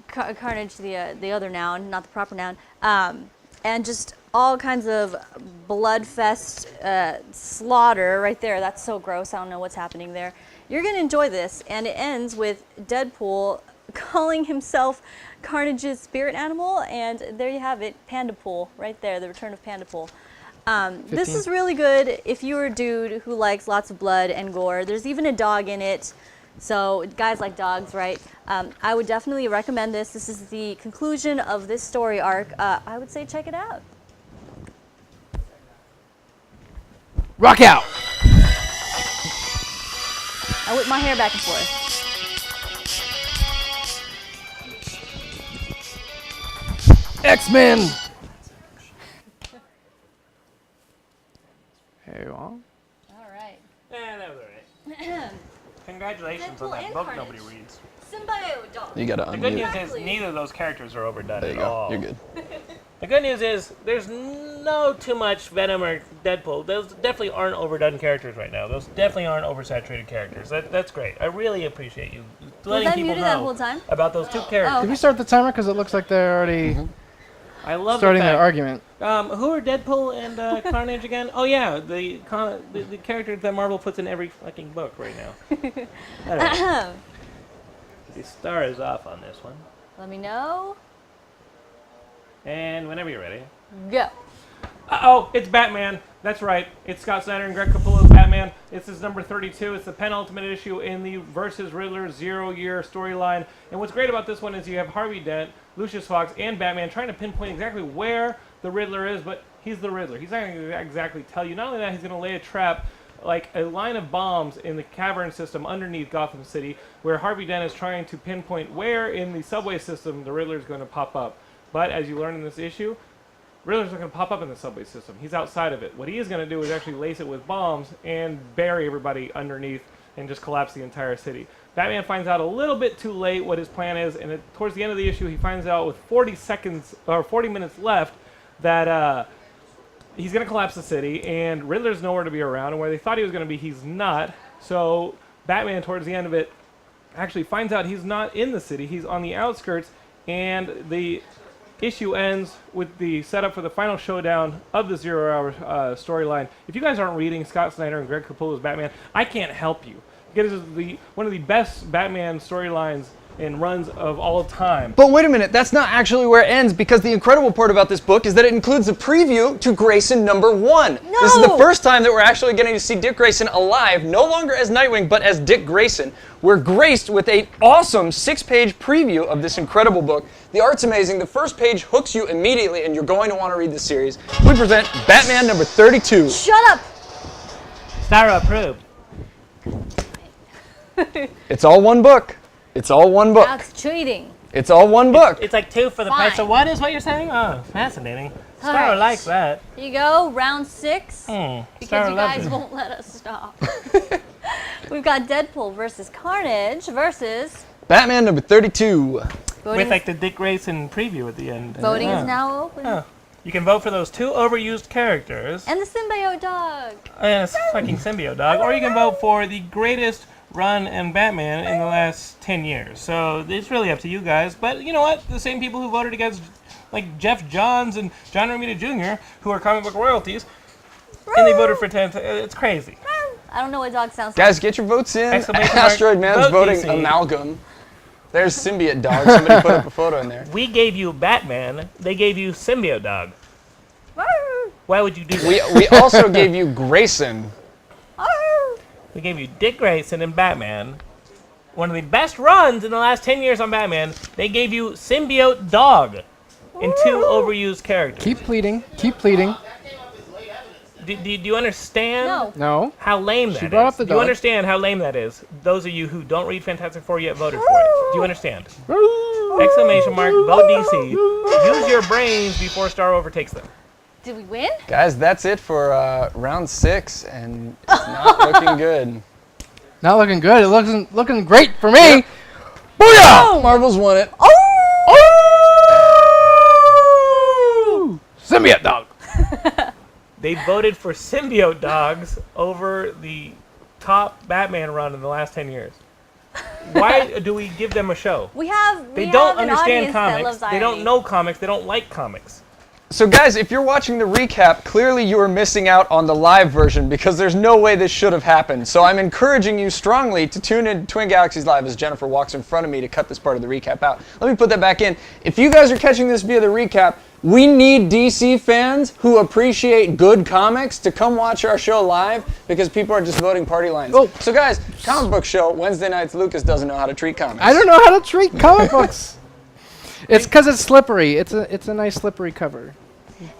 Speaker 1: carnage, the other noun, not the proper noun, and just all kinds of bloodfest slaughter right there. That's so gross. I don't know what's happening there. You're going to enjoy this. And it ends with Deadpool calling himself Carnage's spirit animal, and there you have it, Pandapool, right there, the return of Pandapool. This is really good if you're a dude who likes lots of blood and gore. There's even a dog in it, so guys like dogs, right? I would definitely recommend this. This is the conclusion of this story arc. I would say check it out.
Speaker 4: Rock out!
Speaker 1: I whip my hair back and forth.
Speaker 4: X-Men! Hey, well.
Speaker 1: All right.
Speaker 2: Yeah, that was all right. Congratulations on that book nobody reads.
Speaker 1: Symbiote dog.
Speaker 3: You gotta
Speaker 2: The good
Speaker 3: unmute.
Speaker 2: news is neither of those characters are overdone
Speaker 3: There you
Speaker 2: at
Speaker 3: go.
Speaker 2: all.
Speaker 3: You're good.
Speaker 2: The good news is there's no too much Venom or Deadpool. Those definitely aren't overdone characters right now. Those definitely aren't oversaturated characters. That's great. I really appreciate you letting
Speaker 1: that
Speaker 2: people
Speaker 1: muted that
Speaker 2: know
Speaker 1: whole time?
Speaker 2: about those two characters.
Speaker 4: Did we start the timer? Because it looks like they're already
Speaker 2: I love
Speaker 4: starting
Speaker 2: the
Speaker 4: their
Speaker 2: fact-
Speaker 4: argument.
Speaker 2: Who are Deadpool and Carnage again? Oh yeah, the character that Marvel puts in every fucking book right now. Anyway, the star is off on this one.
Speaker 1: Let me know.
Speaker 2: And whenever you're ready.
Speaker 1: Go.
Speaker 2: Uh-oh, it's Batman. That's right. It's Scott Snyder and Greg Capullo's Batman. This is number 32. It's the penultimate issue in the versus Riddler 0-year storyline. And what's great about this one is you have Harvey Dent, Lucius Fox, and Batman trying to pinpoint exactly where the Riddler is, but he's the Riddler. He's not going to exactly tell you. Not only that, he's going to lay a trap, like a line of bombs in the cavern system underneath Gotham City, where Harvey Dent is trying to pinpoint where in the subway system the Riddler is going to pop up. But as you learn in this issue, Riddler's not going to pop up in the subway system. He's outside of it. What he is going to do is actually lace it with bombs and bury everybody underneath and just collapse the entire city. Batman finds out a little bit too late what his plan is, and towards the end of the issue, he finds out with 40 minutes left that he's going to collapse the city, and Riddler's nowhere to be around, and where they thought he was going to be, he's not. So Batman, towards the end of it, actually finds out he's not in the city. He's on the outskirts, and the issue ends with the setup for the final showdown of the 0-hour storyline. If you guys aren't reading Scott Snyder and Greg Capullo's Batman, I can't help you. Because it's one of the best Batman storylines and runs of all time.
Speaker 3: But wait a minute, that's not actually where it ends, because the incredible part about this book is that it includes a preview to Grayson #1.
Speaker 1: No!
Speaker 3: This is the first time that we're actually getting to see Dick Grayson alive, no longer as Nightwing, but as Dick Grayson. We're graced with an awesome 6-page preview of this incredible book. The art's amazing. The first page hooks you immediately, and you're going to want to read the series. We present Batman number 32.
Speaker 1: Shut up!
Speaker 2: Sarah approved.
Speaker 3: It's all one book. It's all one book.
Speaker 1: That's cheating.
Speaker 3: It's all one book.
Speaker 2: It's like 2 for the price of 1 is what you're saying? Oh, fascinating. Starro
Speaker 1: right.
Speaker 2: likes that.
Speaker 1: Here you go, round 6.
Speaker 2: Starro
Speaker 1: Because you
Speaker 2: loves
Speaker 1: guys
Speaker 2: it.
Speaker 1: won't let us stop. We've got Deadpool versus Carnage versus
Speaker 3: Batman number 32.
Speaker 2: With like the Dick Grayson preview at the end.
Speaker 1: Voting is now open.
Speaker 2: Oh. You can vote for those 2 overused characters.
Speaker 1: And the symbiote dog.
Speaker 2: And it's fucking symbiote dog. Or you can vote for the greatest run in Batman in the last 10 years. So it's really up to you guys. But you know what? The same people who voted against like Jeff Johns and John Romita Jr., who are comic book royalties, and they voted for 10. It's crazy.
Speaker 1: I don't know what dog sounds
Speaker 3: Guys,
Speaker 1: like.
Speaker 3: get your votes in.
Speaker 2: Exclamation mark,
Speaker 3: Asteroid Man's
Speaker 2: vote
Speaker 3: voting
Speaker 2: DC.
Speaker 3: amalgam. There's symbiote dog. Somebody put up a photo in there.
Speaker 2: We gave you Batman. They gave you symbiote dog. Why would you do that?
Speaker 3: We also gave you Grayson.
Speaker 2: We gave you Dick Grayson and Batman. One of the best runs in the last 10 years on Batman. They gave you symbiote dog and 2 overused characters.
Speaker 4: Keep pleading. Keep pleading.
Speaker 2: Do you understand
Speaker 4: No.
Speaker 2: how lame that
Speaker 4: She brought up the
Speaker 2: is? Do you
Speaker 4: dog.
Speaker 2: understand how lame that is? Those of you who don't read Fantastic Four yet voted for it. Do you understand? Exclamation mark, vote DC. Use your brains before Star overtakes them.
Speaker 1: Did we win?
Speaker 3: Guys, that's it for round 6, and it's not looking good.
Speaker 4: Not looking good. It looks looking great for me.
Speaker 3: Yep. Booyah! Marvel's won it.
Speaker 4: Oh! Symbiote dog.
Speaker 2: They voted for symbiote dogs over the top Batman run in the last 10 years. Why do we give them a show?
Speaker 1: We have.
Speaker 2: They
Speaker 1: we
Speaker 2: don't
Speaker 1: have an
Speaker 2: understand
Speaker 1: audience that
Speaker 2: comics.
Speaker 1: loves
Speaker 2: They don't
Speaker 1: irony.
Speaker 2: know comics. They don't like comics.
Speaker 3: So guys, if you're watching the recap, clearly you are missing out on the live version because there's no way this should have happened. So I'm encouraging you strongly to tune in to Twin Galaxies Live as Jennifer walks in front of me to cut this part of the recap out. Let me put that back in. If you guys are catching this via the recap, we need DC fans who appreciate good comics to come watch our show live because people are just voting party lines.
Speaker 4: Oh.
Speaker 3: So guys, comic book show, Wednesday nights, Lucas doesn't know how to treat comics.
Speaker 4: I don't know how to treat comic books. It's because it's slippery. It's a nice slippery cover.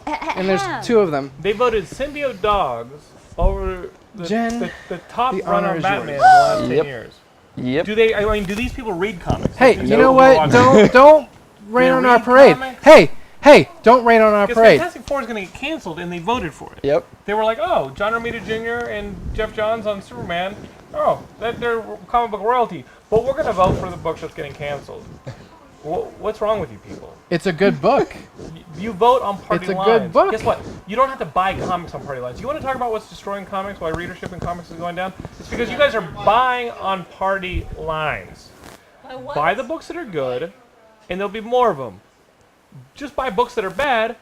Speaker 4: And there's 2 of them.
Speaker 2: They voted symbiote dogs over
Speaker 4: Jen,
Speaker 2: the top
Speaker 4: the
Speaker 2: run
Speaker 4: honor
Speaker 2: on
Speaker 4: is
Speaker 2: Batman in
Speaker 4: yours.
Speaker 2: the last 10
Speaker 3: Yep.
Speaker 2: years.
Speaker 3: Yep.
Speaker 2: Do they? I mean, do these people read comics?
Speaker 4: Hey,
Speaker 2: These
Speaker 4: you know
Speaker 2: people
Speaker 4: what?
Speaker 2: watch-
Speaker 4: Don't rain
Speaker 2: They
Speaker 4: on our
Speaker 2: read
Speaker 4: parade.
Speaker 2: comics?
Speaker 4: Hey, don't rain on our
Speaker 2: Because
Speaker 4: parade.
Speaker 2: Fantastic Four is going to get canceled, and they voted for it.
Speaker 3: Yep.
Speaker 2: They were like, oh, John Romita Jr. and Jeff Johns on Superman. Oh, they're comic book royalty. But we're going to vote for the book that's getting canceled. What's wrong with you people?
Speaker 4: It's a good book.
Speaker 2: You vote on party
Speaker 4: It's a
Speaker 2: lines.
Speaker 4: good book.
Speaker 2: Guess what? You don't have to buy comics on party lines. You want to talk about what's destroying comics, why readership in comics is going down? It's because you guys are buying on party lines. Buy the books that are good, and there'll be more of them. Just buy books that are bad,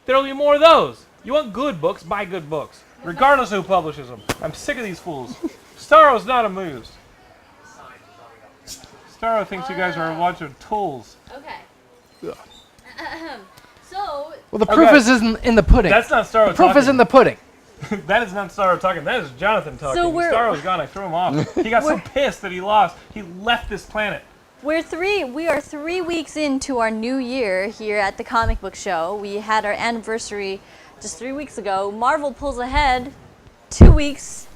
Speaker 2: there'll be more of those. You want good books, buy good books. Regardless of who publishes them. I'm sick of these fools. Starro's not amused. Starro thinks you guys are a bunch of tools.
Speaker 1: Okay. So.
Speaker 4: Well, the proof is in the pudding.
Speaker 2: That's not Starro
Speaker 4: The proof
Speaker 2: talking.
Speaker 4: is in the pudding.
Speaker 2: That is not Starro talking. That is Jonathan talking.
Speaker 1: So we're-
Speaker 2: Starro's gone. I threw him off. He got so pissed that he lost. He left this planet.
Speaker 1: We are 3 weeks into our new year here at the Comic Book Show. We had our anniversary just 3 weeks ago. Marvel pulls ahead 2 weeks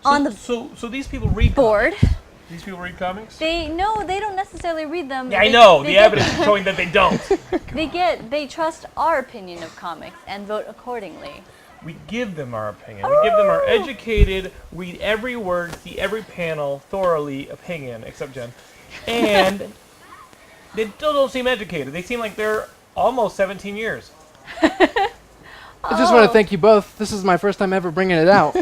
Speaker 1: on the
Speaker 2: So these people read
Speaker 1: board.
Speaker 2: Comics. These people read comics?
Speaker 1: They don't necessarily read them.
Speaker 2: Yeah, I know. The evidence is showing that they don't.
Speaker 1: They trust our opinion of comics and vote accordingly.
Speaker 2: We give them our opinion. We give them our educated, read every word, see every panel thoroughly opinion, except Jen. And they still don't seem educated. They seem like they're almost 17 years.
Speaker 4: I just want to thank you both. This is my first time ever bringing it out.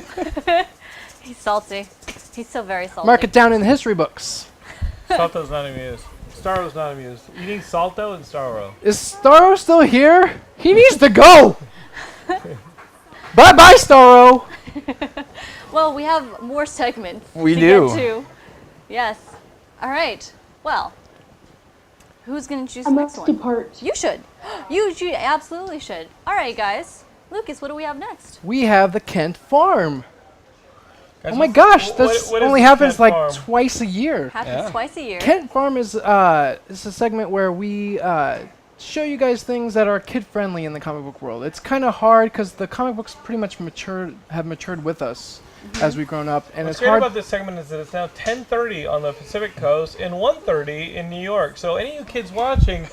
Speaker 1: He's salty. He's so very salty.
Speaker 4: Mark it down in the history books.
Speaker 2: Salto's not amused. Starro's not amused. You need Salto and Starro.
Speaker 4: Is Starro still here? He needs to go. Bye-bye, Starro.
Speaker 1: Well, we have more segments
Speaker 3: We
Speaker 1: to
Speaker 3: do.
Speaker 1: get to. Yes. All right. Well, who's going to choose
Speaker 10: I
Speaker 1: the next
Speaker 10: must
Speaker 1: one?
Speaker 10: depart.
Speaker 1: You should. You absolutely should. All right, guys. Lucas, what do we have next?
Speaker 4: We have the Kent Farm.
Speaker 2: Guys,
Speaker 4: Oh my gosh,
Speaker 2: what
Speaker 4: this
Speaker 2: is
Speaker 4: only
Speaker 2: the
Speaker 4: happens
Speaker 2: Kent
Speaker 4: like
Speaker 2: Farm?
Speaker 4: twice a year.
Speaker 1: Happens twice a year.
Speaker 4: Kent Farm is a segment where we show you guys things that are kid-friendly in the comic book world. It's kind of hard because the comic books pretty much have matured with us as we've grown up, and
Speaker 2: What's
Speaker 4: it's
Speaker 2: great
Speaker 4: hard.
Speaker 2: about this segment is that it's now 10:30 on the Pacific Coast and 1:30 in New York. So any of you kids watching,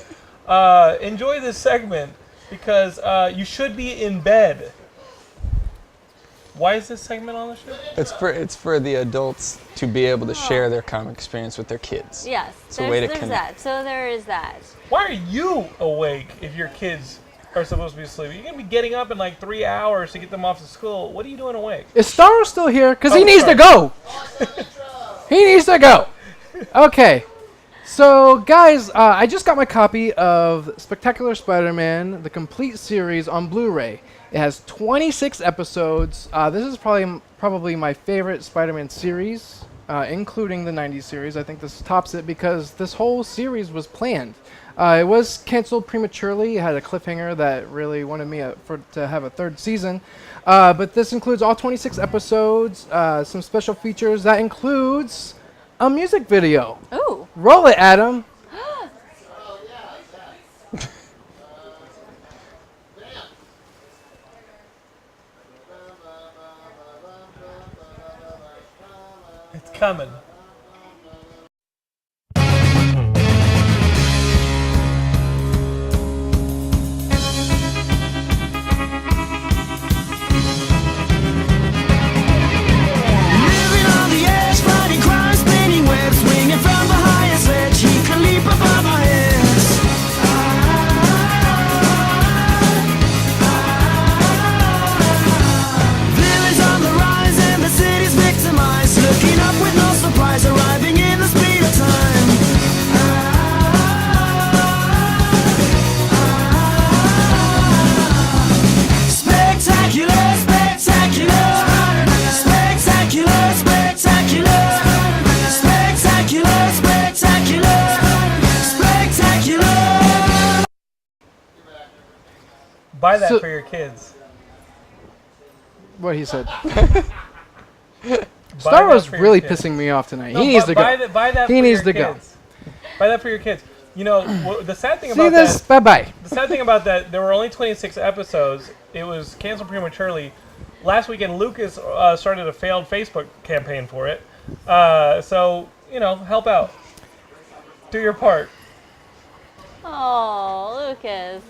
Speaker 2: enjoy this segment because you should be in bed. Why is this segment on the show?
Speaker 3: It's for the adults to be able to share their comic experience with their kids.
Speaker 1: Yes,
Speaker 3: It's a way to
Speaker 1: there's
Speaker 3: connect.
Speaker 1: that. So there is that.
Speaker 2: Why are you awake if your kids are supposed to be asleep? You're going to be getting up in like 3 hours to get them off to school. What are you doing awake?
Speaker 4: Is Starro still here? Because he needs to go. He needs to go. Okay. So, guys, I just got my copy of Spectacular Spider-Man, the complete series on Blu-ray. It has 26 episodes. This is probably my favorite Spider-Man series, including the 90s series. I think this tops it because this whole series was planned. It was canceled prematurely. It had a cliffhanger that really wanted me to have a third season. But this includes all 26 episodes, some special features. That includes a music video.
Speaker 1: Ooh.
Speaker 4: Roll it, Adam.
Speaker 2: It's coming. Buy that for your kids.
Speaker 4: What he said. Starro's really pissing me off tonight. He needs to go.
Speaker 2: Buy that
Speaker 4: he
Speaker 2: for
Speaker 4: needs
Speaker 2: your
Speaker 4: to go.
Speaker 2: kids. Buy that for your kids. You know, the sad thing
Speaker 4: See
Speaker 2: about
Speaker 4: this?
Speaker 2: that...
Speaker 4: Bye-bye.
Speaker 2: The sad thing about that, there were only 26 episodes. It was canceled prematurely. Last weekend, Lucas started a failed Facebook campaign for it. So, you know, help out. Do your part.
Speaker 1: Oh, Lucas.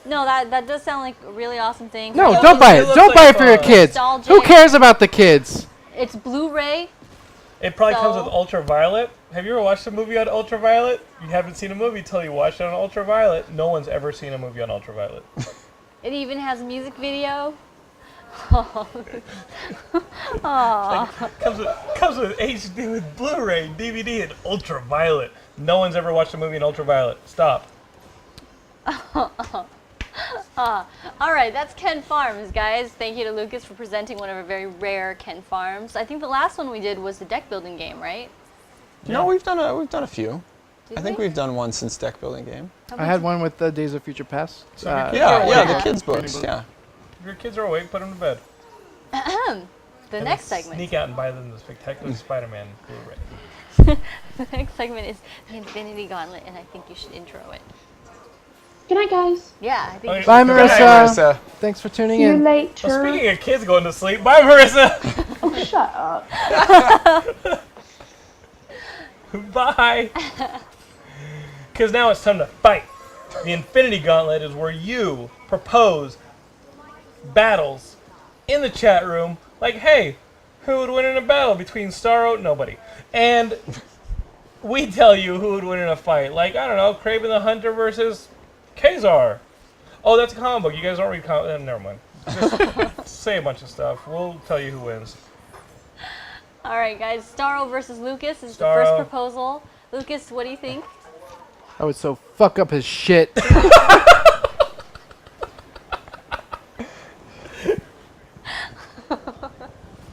Speaker 1: No, that does sound like a really awesome thing.
Speaker 4: No, don't buy it. Don't buy it for your kids.
Speaker 1: Nostalgic.
Speaker 4: Who cares about the kids?
Speaker 1: It's Blu-ray.
Speaker 2: It probably comes with Ultraviolet. Have you ever watched a movie on Ultraviolet? You haven't seen a movie until you watch it on Ultraviolet. No one's ever seen a movie on Ultraviolet.
Speaker 1: It even has a music video. Oh.
Speaker 2: Like, comes with HD, with Blu-ray, DVD, and Ultraviolet. No one's ever watched a movie in Ultraviolet. Stop.
Speaker 1: All right, that's Ken Farms, guys. Thank you to Lucas for presenting one of our very rare Ken Farms. I think the last one we did was the deck building game, right?
Speaker 3: No, we've done a few. I think we've done one since deck building game.
Speaker 4: I had one with the Days of Future Past.
Speaker 2: So
Speaker 3: the kids' books. Yeah.
Speaker 2: If your kids are awake, put them to bed.
Speaker 1: The next segment.
Speaker 2: Sneak out and buy them the Spectacular Spider-Man Blu-ray.
Speaker 1: The next segment is the Infinity Gauntlet, and I think you should intro it.
Speaker 10: Good night, guys.
Speaker 1: Yeah, I think.
Speaker 4: Bye, Marissa.
Speaker 3: Marissa.
Speaker 4: Thanks for tuning
Speaker 10: See you
Speaker 4: in.
Speaker 10: later.
Speaker 2: Well, speaking of kids going to sleep, bye, Marissa.
Speaker 10: Oh, shut up.
Speaker 2: Bye. Because now it's time to fight. The Infinity Gauntlet is where you propose battles in the chat room. Like, hey, who would win in a battle between Starro? Nobody. And we tell you who would win in a fight. Like, I don't know, Kraven the Hunter versus Kazar. Oh, that's a comic book. You guys don't read comic. Never mind. Just say a bunch of stuff. We'll tell you who wins.
Speaker 1: All right, guys. Starro versus Lucas is the
Speaker 2: Starro.
Speaker 1: first proposal. Lucas, what do you think?
Speaker 4: I would so fuck up his shit.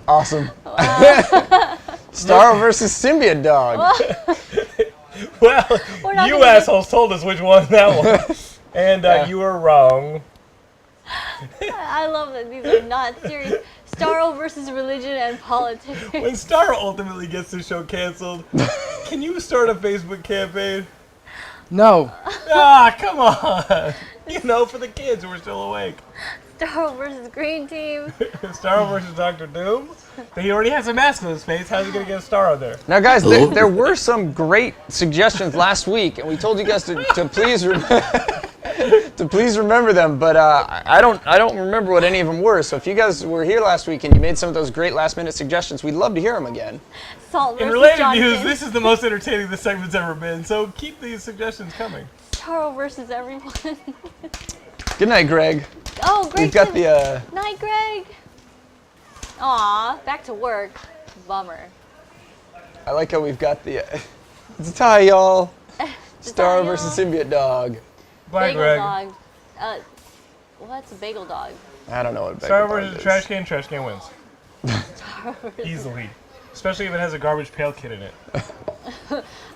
Speaker 3: Awesome. Starro versus Symbiote Dog.
Speaker 2: Well, you assholes told us which one that was. And you were wrong.
Speaker 1: I love that these are not serious. Starro versus religion and politics.
Speaker 2: When Starro ultimately gets the show canceled, can you start a Facebook campaign?
Speaker 4: No.
Speaker 2: Ah, come on. You know, for the kids who are still awake.
Speaker 1: Starro versus Green Team.
Speaker 2: Starro versus Dr. Doom? But he already has a mask on his face. How's he going to get Starro there?
Speaker 3: Now, guys, there were some great suggestions last week, and we told you guys to please to please remember them, but I don't remember what any of them were. So if you guys were here last week and you made some of those great last-minute suggestions, we'd love to hear them again.
Speaker 1: Salt versus
Speaker 2: In related
Speaker 1: Johnson.
Speaker 2: news, this is the most entertaining this segment's ever been. So keep these suggestions coming.
Speaker 1: Starro versus everyone.
Speaker 3: Good night, Greg.
Speaker 1: Oh, Greg.
Speaker 3: We've got the.
Speaker 1: Night, Greg. Aw, back to work. Bummer.
Speaker 3: I like how we've got the. It's a tie, y'all. Starro versus symbiote dog.
Speaker 2: Bye,
Speaker 1: bagel
Speaker 2: Greg.
Speaker 1: dog. What's a bagel dog?
Speaker 3: I don't know what bagel
Speaker 2: Starro
Speaker 3: dog
Speaker 2: versus
Speaker 3: is.
Speaker 2: trash can. Trash can wins.
Speaker 1: Starro versus-
Speaker 2: Easily. Especially if it has a garbage pail kid in it.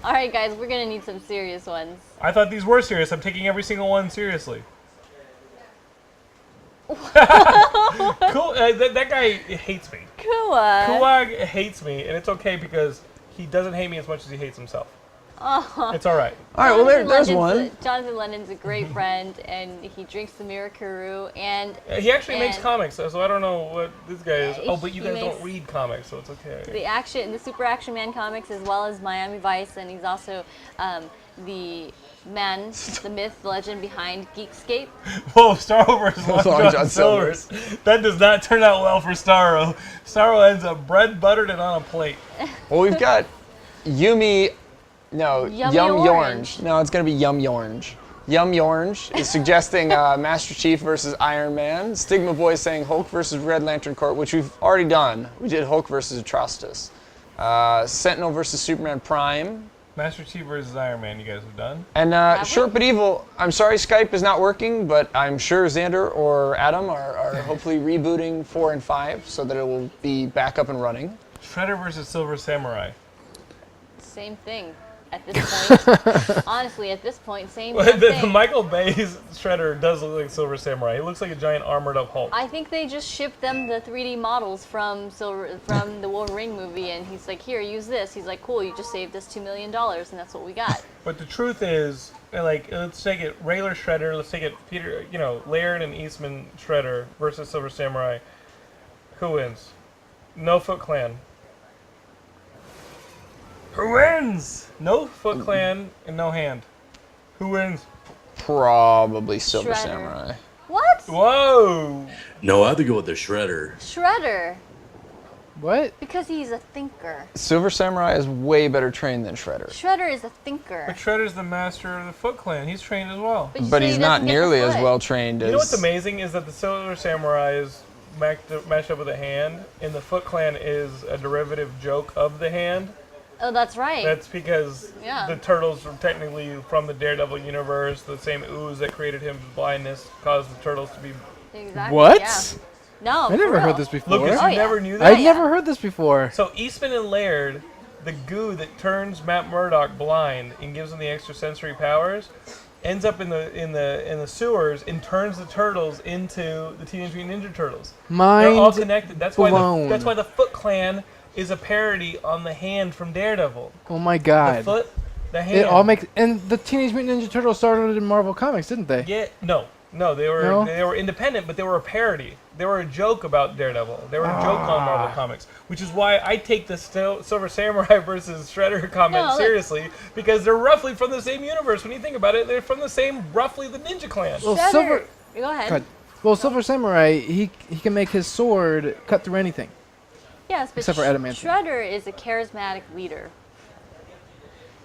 Speaker 1: All right, guys, we're gonna need some serious ones.
Speaker 2: I thought these were serious. I'm taking every single one seriously. Cool. That guy hates me. Kuwag hates me, and it's okay because he doesn't hate me as much as he hates himself. It's all right.
Speaker 3: All right, well, there's one.
Speaker 1: Jonathan London's a great friend, and he drinks the Mirakuru, and
Speaker 2: He actually makes comics, so I don't know what this guy is. Oh, but you
Speaker 1: he
Speaker 2: guys don't
Speaker 1: makes
Speaker 2: read comics, so it's okay.
Speaker 1: the Super Action Man comics, as well as Miami Vice, and he's also the man, the myth, the legend behind Geekscape.
Speaker 2: Whoa, Starro versus Long John Silver's. That does not turn out well for Starro. Starro ends up bread, buttered, and on a plate.
Speaker 3: Well, we've got Yumi. No,
Speaker 1: Yummy
Speaker 3: Yum
Speaker 1: Orange.
Speaker 3: Orange. No, it's going to be Yum Orange. Yum Orange is suggesting Master Chief versus Iron Man. Stigma Boy saying Hulk versus Red Lantern Corps, which we've already done. We did Hulk versus Atrocitus. Sentinel versus Superman Prime.
Speaker 2: Master Chief versus Iron Man, you guys have done.
Speaker 3: And Short But Evil, I'm sorry Skype is not working, but I'm sure Xander or Adam are hopefully rebooting 4 and 5 so that it will be back up and running.
Speaker 2: Shredder versus Silver Samurai.
Speaker 1: Same thing. At this point, honestly, at this point, same
Speaker 2: The
Speaker 1: thing.
Speaker 2: Michael Bay's Shredder does look like Silver Samurai. He looks like a giant armored up Hulk.
Speaker 1: I think they just shipped them the 3D models from the Wolverine movie, and he's like, "Here, use this." He's like, "Cool, you just saved us $2 million, and that's what we got."
Speaker 2: But the truth is, like, let's take it regular Shredder. Let's take it Peter, Laird and Eastman Shredder versus Silver Samurai. Who wins? No Foot Clan. Who wins? No Foot Clan and no hand. Who wins?
Speaker 3: Probably Silver
Speaker 1: Shredder.
Speaker 3: Samurai.
Speaker 1: What?
Speaker 2: Whoa!
Speaker 7: No, I have to go with the Shredder.
Speaker 1: Shredder.
Speaker 4: What?
Speaker 1: Because he's a thinker.
Speaker 3: Silver Samurai is way better trained than Shredder.
Speaker 1: Shredder is a thinker.
Speaker 2: But Shredder's the master of the Foot Clan. He's trained as well.
Speaker 3: But he's not nearly as well trained as.
Speaker 2: You know what's amazing is that the Silver Samurai is matched up with a hand, and the Foot Clan is a derivative joke of the hand.
Speaker 1: Oh, that's right.
Speaker 2: That's because the turtles are technically from the Daredevil universe. The same ooze that created him blindness caused the turtles to be.
Speaker 1: Exactly.
Speaker 4: What?
Speaker 1: Yeah. No,
Speaker 4: I never
Speaker 1: for
Speaker 4: heard
Speaker 1: real.
Speaker 4: this before.
Speaker 2: Lucas, you never knew that?
Speaker 4: I've never heard this before.
Speaker 2: So Eastman and Laird, the goo that turns Matt Murdock blind and gives him the extrasensory powers, ends up in the sewers and turns the turtles into the Teenage Mutant Ninja Turtles.
Speaker 4: Mind
Speaker 2: They're all connected. That's
Speaker 4: blown.
Speaker 2: why the Foot Clan is a parody on the hand from Daredevil.
Speaker 4: Oh my God.
Speaker 2: The foot, the hand.
Speaker 4: It all makes, and the Teenage Mutant Ninja Turtles started in Marvel Comics, didn't they?
Speaker 2: Yeah, no, they were independent, but they were a parody. They were a joke about Daredevil. They were a joke on Marvel Comics, which is why I take the Silver Samurai versus Shredder comment seriously, because they're roughly from the same universe. When you think about it, they're from the same, roughly the Ninja Clan.
Speaker 4: Well,
Speaker 1: Go ahead.
Speaker 4: God. Well, Silver Samurai, he can make his sword cut through anything.
Speaker 1: Yes, but
Speaker 4: Except for adamantium.
Speaker 1: Shredder is a charismatic leader.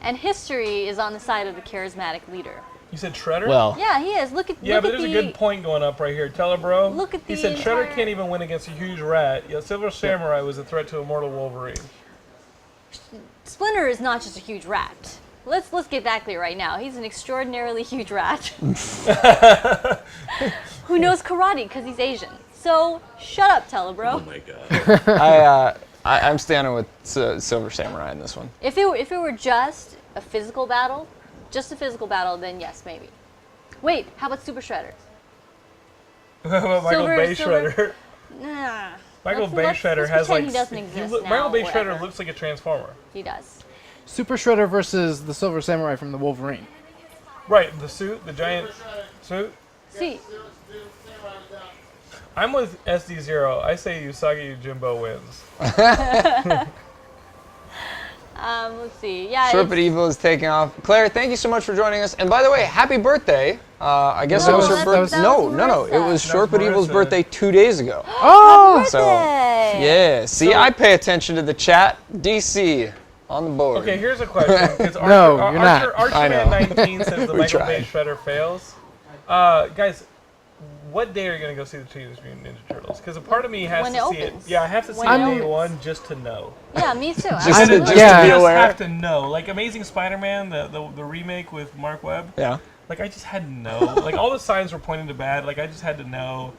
Speaker 1: And history is on the side of the charismatic leader.
Speaker 2: You said Shredder?
Speaker 3: Well.
Speaker 1: Yeah, he is. Look at
Speaker 2: Yeah, but there's a good point going up right here. Tell her, bro.
Speaker 1: Look at
Speaker 2: He
Speaker 1: the
Speaker 2: said Shredder
Speaker 1: entire-
Speaker 2: can't even win against a huge rat. Yeah, Silver Samurai was a threat to immortal Wolverine.
Speaker 1: Splinter is not just a huge rat. Let's get that clear right now. He's an extraordinarily huge rat who knows karate because he's Asian. So shut up, Telebro.
Speaker 7: Oh my God.
Speaker 3: I'm standing with Silver Samurai in this one.
Speaker 1: If it were just a physical battle, then yes, maybe. Wait, how about Super Shredder?
Speaker 2: Michael Bay Shredder.
Speaker 1: Nah.
Speaker 2: Michael
Speaker 1: Let's-
Speaker 2: Bay
Speaker 1: let's-
Speaker 2: Shredder
Speaker 1: let's
Speaker 2: has
Speaker 1: pretend
Speaker 2: like.
Speaker 1: he doesn't exist now,
Speaker 2: Michael Bay
Speaker 1: whatever.
Speaker 2: Shredder looks like a transformer.
Speaker 1: He does.
Speaker 4: Super Shredder versus the Silver Samurai from the Wolverine.
Speaker 2: Right, the suit, the giant suit.
Speaker 1: See.
Speaker 2: I'm with SD0. I say Usagi Yojimbo wins.
Speaker 1: Let's see. Yeah.
Speaker 3: Short But Evil is taking off. Claire, thank you so much for joining us. And by the way, happy birthday I guess
Speaker 1: No,
Speaker 3: it was her
Speaker 1: that
Speaker 3: birthday.
Speaker 1: was
Speaker 3: No. It was Short But Evil's
Speaker 2: Marissa.
Speaker 3: birthday 2 days ago.
Speaker 4: Oh!
Speaker 3: So,
Speaker 1: birthday!
Speaker 3: yeah. See, I pay attention to the chat. DC on the board.
Speaker 2: Okay, here's a question. Because
Speaker 4: No, you're not.
Speaker 3: I know.
Speaker 2: Archerman 19 says the
Speaker 3: We
Speaker 2: Michael Bay
Speaker 3: tried.
Speaker 2: Shredder fails. Guys, what day are you going to go see the Teenage Mutant Ninja Turtles? Because a part of me has
Speaker 1: When
Speaker 2: to
Speaker 1: it
Speaker 2: see it.
Speaker 1: opens.
Speaker 2: Yeah, I have to see
Speaker 1: When
Speaker 2: it
Speaker 1: it
Speaker 2: day
Speaker 1: opens.
Speaker 2: one just to know.
Speaker 1: Yeah, me too.
Speaker 3: Just
Speaker 1: Absolutely.
Speaker 3: to
Speaker 4: Yeah.
Speaker 3: be
Speaker 2: I just
Speaker 3: aware.
Speaker 2: have to know. Like Amazing Spider-Man, the remake with Mark Webb.
Speaker 3: Yeah.
Speaker 2: Like I just had to know. Like all the signs were pointing to bad. Like I just had to know.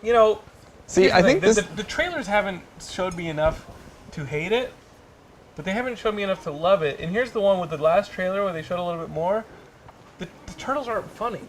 Speaker 2: You know.
Speaker 3: See,
Speaker 2: here's
Speaker 3: I
Speaker 2: the
Speaker 3: think
Speaker 2: thing.
Speaker 3: this.
Speaker 2: The trailers haven't showed me enough to hate it, but they haven't shown me enough to love it. And here's the one with the last trailer where they showed a little bit more. The turtles aren't funny.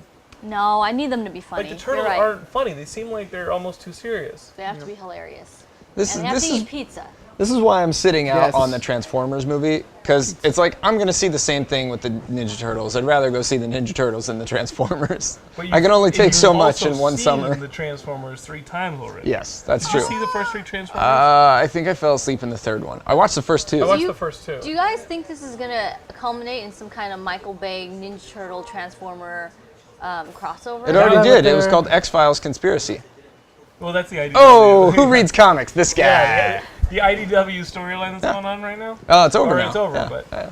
Speaker 1: No, I need them to be funny.
Speaker 2: Like the turtles
Speaker 1: You're right.
Speaker 2: aren't funny. They seem like they're almost too serious.
Speaker 1: They have to be hilarious.
Speaker 3: This
Speaker 1: and
Speaker 3: is
Speaker 1: they have
Speaker 3: this
Speaker 1: to
Speaker 3: is
Speaker 1: eat pizza.
Speaker 3: this is why I'm sitting out
Speaker 4: Yes.
Speaker 3: on the Transformers movie, because it's like I'm gonna see the same thing with the Ninja Turtles. I'd rather go see the Ninja Turtles than the Transformers.
Speaker 2: But
Speaker 3: I can only
Speaker 2: and
Speaker 3: take so
Speaker 2: you've
Speaker 3: much
Speaker 2: also
Speaker 3: in one
Speaker 2: seen
Speaker 3: summer.
Speaker 2: The Transformers 3 times already.
Speaker 3: Yes, that's
Speaker 2: Did
Speaker 3: true.
Speaker 2: you see the first 3 Transformers?
Speaker 3: I think I fell asleep in the third one. I watched the first two.
Speaker 2: I watched
Speaker 1: you-
Speaker 2: the first 2.
Speaker 1: Do you guys think this is gonna culminate in some kind of Michael Bay Ninja Turtle Transformer crossover?
Speaker 3: It already
Speaker 4: Yeah,
Speaker 3: did.
Speaker 4: but
Speaker 3: It was
Speaker 4: they're-
Speaker 3: called X-Files Conspiracy.
Speaker 2: Well, that's the idea.
Speaker 3: Oh, who reads comics? This guy.
Speaker 2: Yeah, the IDW storyline that's going on right now.
Speaker 3: Oh, it's over
Speaker 2: Or
Speaker 3: now.
Speaker 2: It's over,
Speaker 3: Yeah,
Speaker 2: but
Speaker 3: yeah.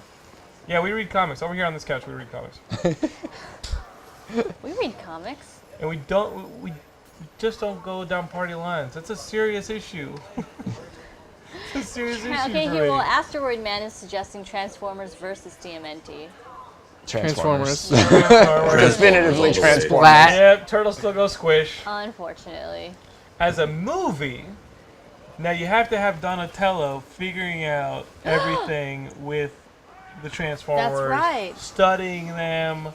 Speaker 2: yeah, we read comics over here on this couch. We read comics,
Speaker 1: We read comics.
Speaker 2: and we just don't go down party lines. That's a serious issue. It's a serious issue.
Speaker 1: Okay,
Speaker 2: for
Speaker 1: here,
Speaker 2: me.
Speaker 1: well, Asteroid Man is suggesting Transformers versus TMNT.
Speaker 3: Transformers.
Speaker 2: Transformers.
Speaker 3: Definitively Transformers.
Speaker 4: Splat.
Speaker 2: Yep, turtles still go squish.
Speaker 1: Unfortunately.
Speaker 2: As a movie, now you have to have Donatello figuring out everything with the Transformers.
Speaker 1: That's right.
Speaker 2: Studying them,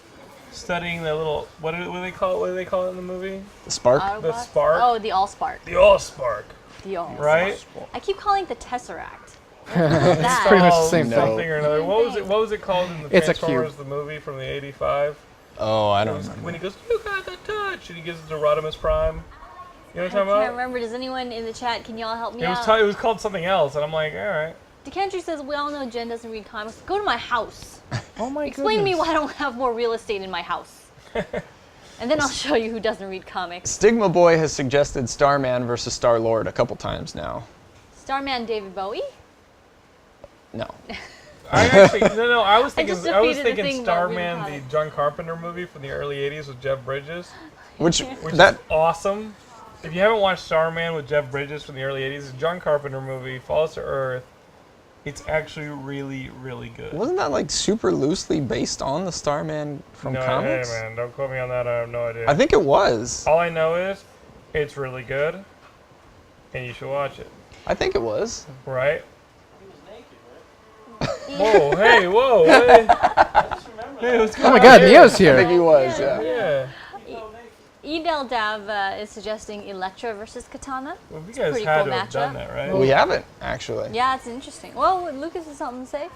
Speaker 2: studying the little what do they call it? What do they call it in the movie?
Speaker 3: The Spark?
Speaker 1: Autobots?
Speaker 2: The Spark.
Speaker 1: Oh, the Allspark.
Speaker 2: The Allspark.
Speaker 1: The Allspark.
Speaker 2: Right?
Speaker 1: I keep calling it the Tesseract.
Speaker 4: It's pretty much the same
Speaker 2: something
Speaker 4: thing.
Speaker 2: or another. What was it called in the
Speaker 4: It's a
Speaker 2: Transformers
Speaker 4: cube.
Speaker 2: the movie from the '85?
Speaker 3: Oh, I don't remember.
Speaker 2: When he goes, "You got the touch," and he gives it to Rodimus Prime. You know what I'm
Speaker 1: I
Speaker 2: talking
Speaker 1: can't
Speaker 2: about?
Speaker 1: remember. Does anyone in the chat, can y'all help me
Speaker 2: It was
Speaker 1: out?
Speaker 2: it was called something else, and I'm like, all right.
Speaker 1: DeKentry says, we all know Jen doesn't read comics. Go to my house.
Speaker 4: Oh my
Speaker 1: Explain to me
Speaker 4: goodness.
Speaker 1: why I don't have more real estate in my house. And then I'll show you who doesn't read comics.
Speaker 3: Stigma Boy has suggested Starman versus Star-Lord a couple times now.
Speaker 1: Starman David Bowie?
Speaker 3: No.
Speaker 2: I actually no. I was
Speaker 1: I just
Speaker 2: thinking
Speaker 1: defeated the thing about reading
Speaker 2: Starman, the
Speaker 1: comics.
Speaker 2: John Carpenter movie from the early '80s with Jeff Bridges,
Speaker 3: Which
Speaker 2: which
Speaker 3: that
Speaker 2: is awesome. If you haven't watched Starman with Jeff Bridges from the early '80s, it's a John Carpenter movie. Falls to Earth. It's actually really, really good.
Speaker 3: wasn't that like super loosely based on the Starman from
Speaker 2: no,
Speaker 3: comics?
Speaker 2: Hey man, don't quote me on that. I have no idea.
Speaker 3: I think it was.
Speaker 2: All I know is it's really good, and you should watch it.
Speaker 3: I think it was.
Speaker 2: Right? Whoa! Hey! Whoa! Hey! Hey, what's going
Speaker 4: Oh my
Speaker 2: on
Speaker 4: god,
Speaker 2: here?
Speaker 4: Neo's
Speaker 3: I
Speaker 4: here.
Speaker 3: think he was. Yeah.
Speaker 2: Yeah.
Speaker 1: Edel Dav is suggesting Elektra versus Katana.
Speaker 2: Well, you
Speaker 1: It's a
Speaker 2: guys
Speaker 1: pretty
Speaker 2: had
Speaker 1: cool
Speaker 2: to have done
Speaker 1: matchup.
Speaker 2: that, right?
Speaker 3: We haven't actually.
Speaker 1: Yeah, it's interesting. Well, Lucas has something to say.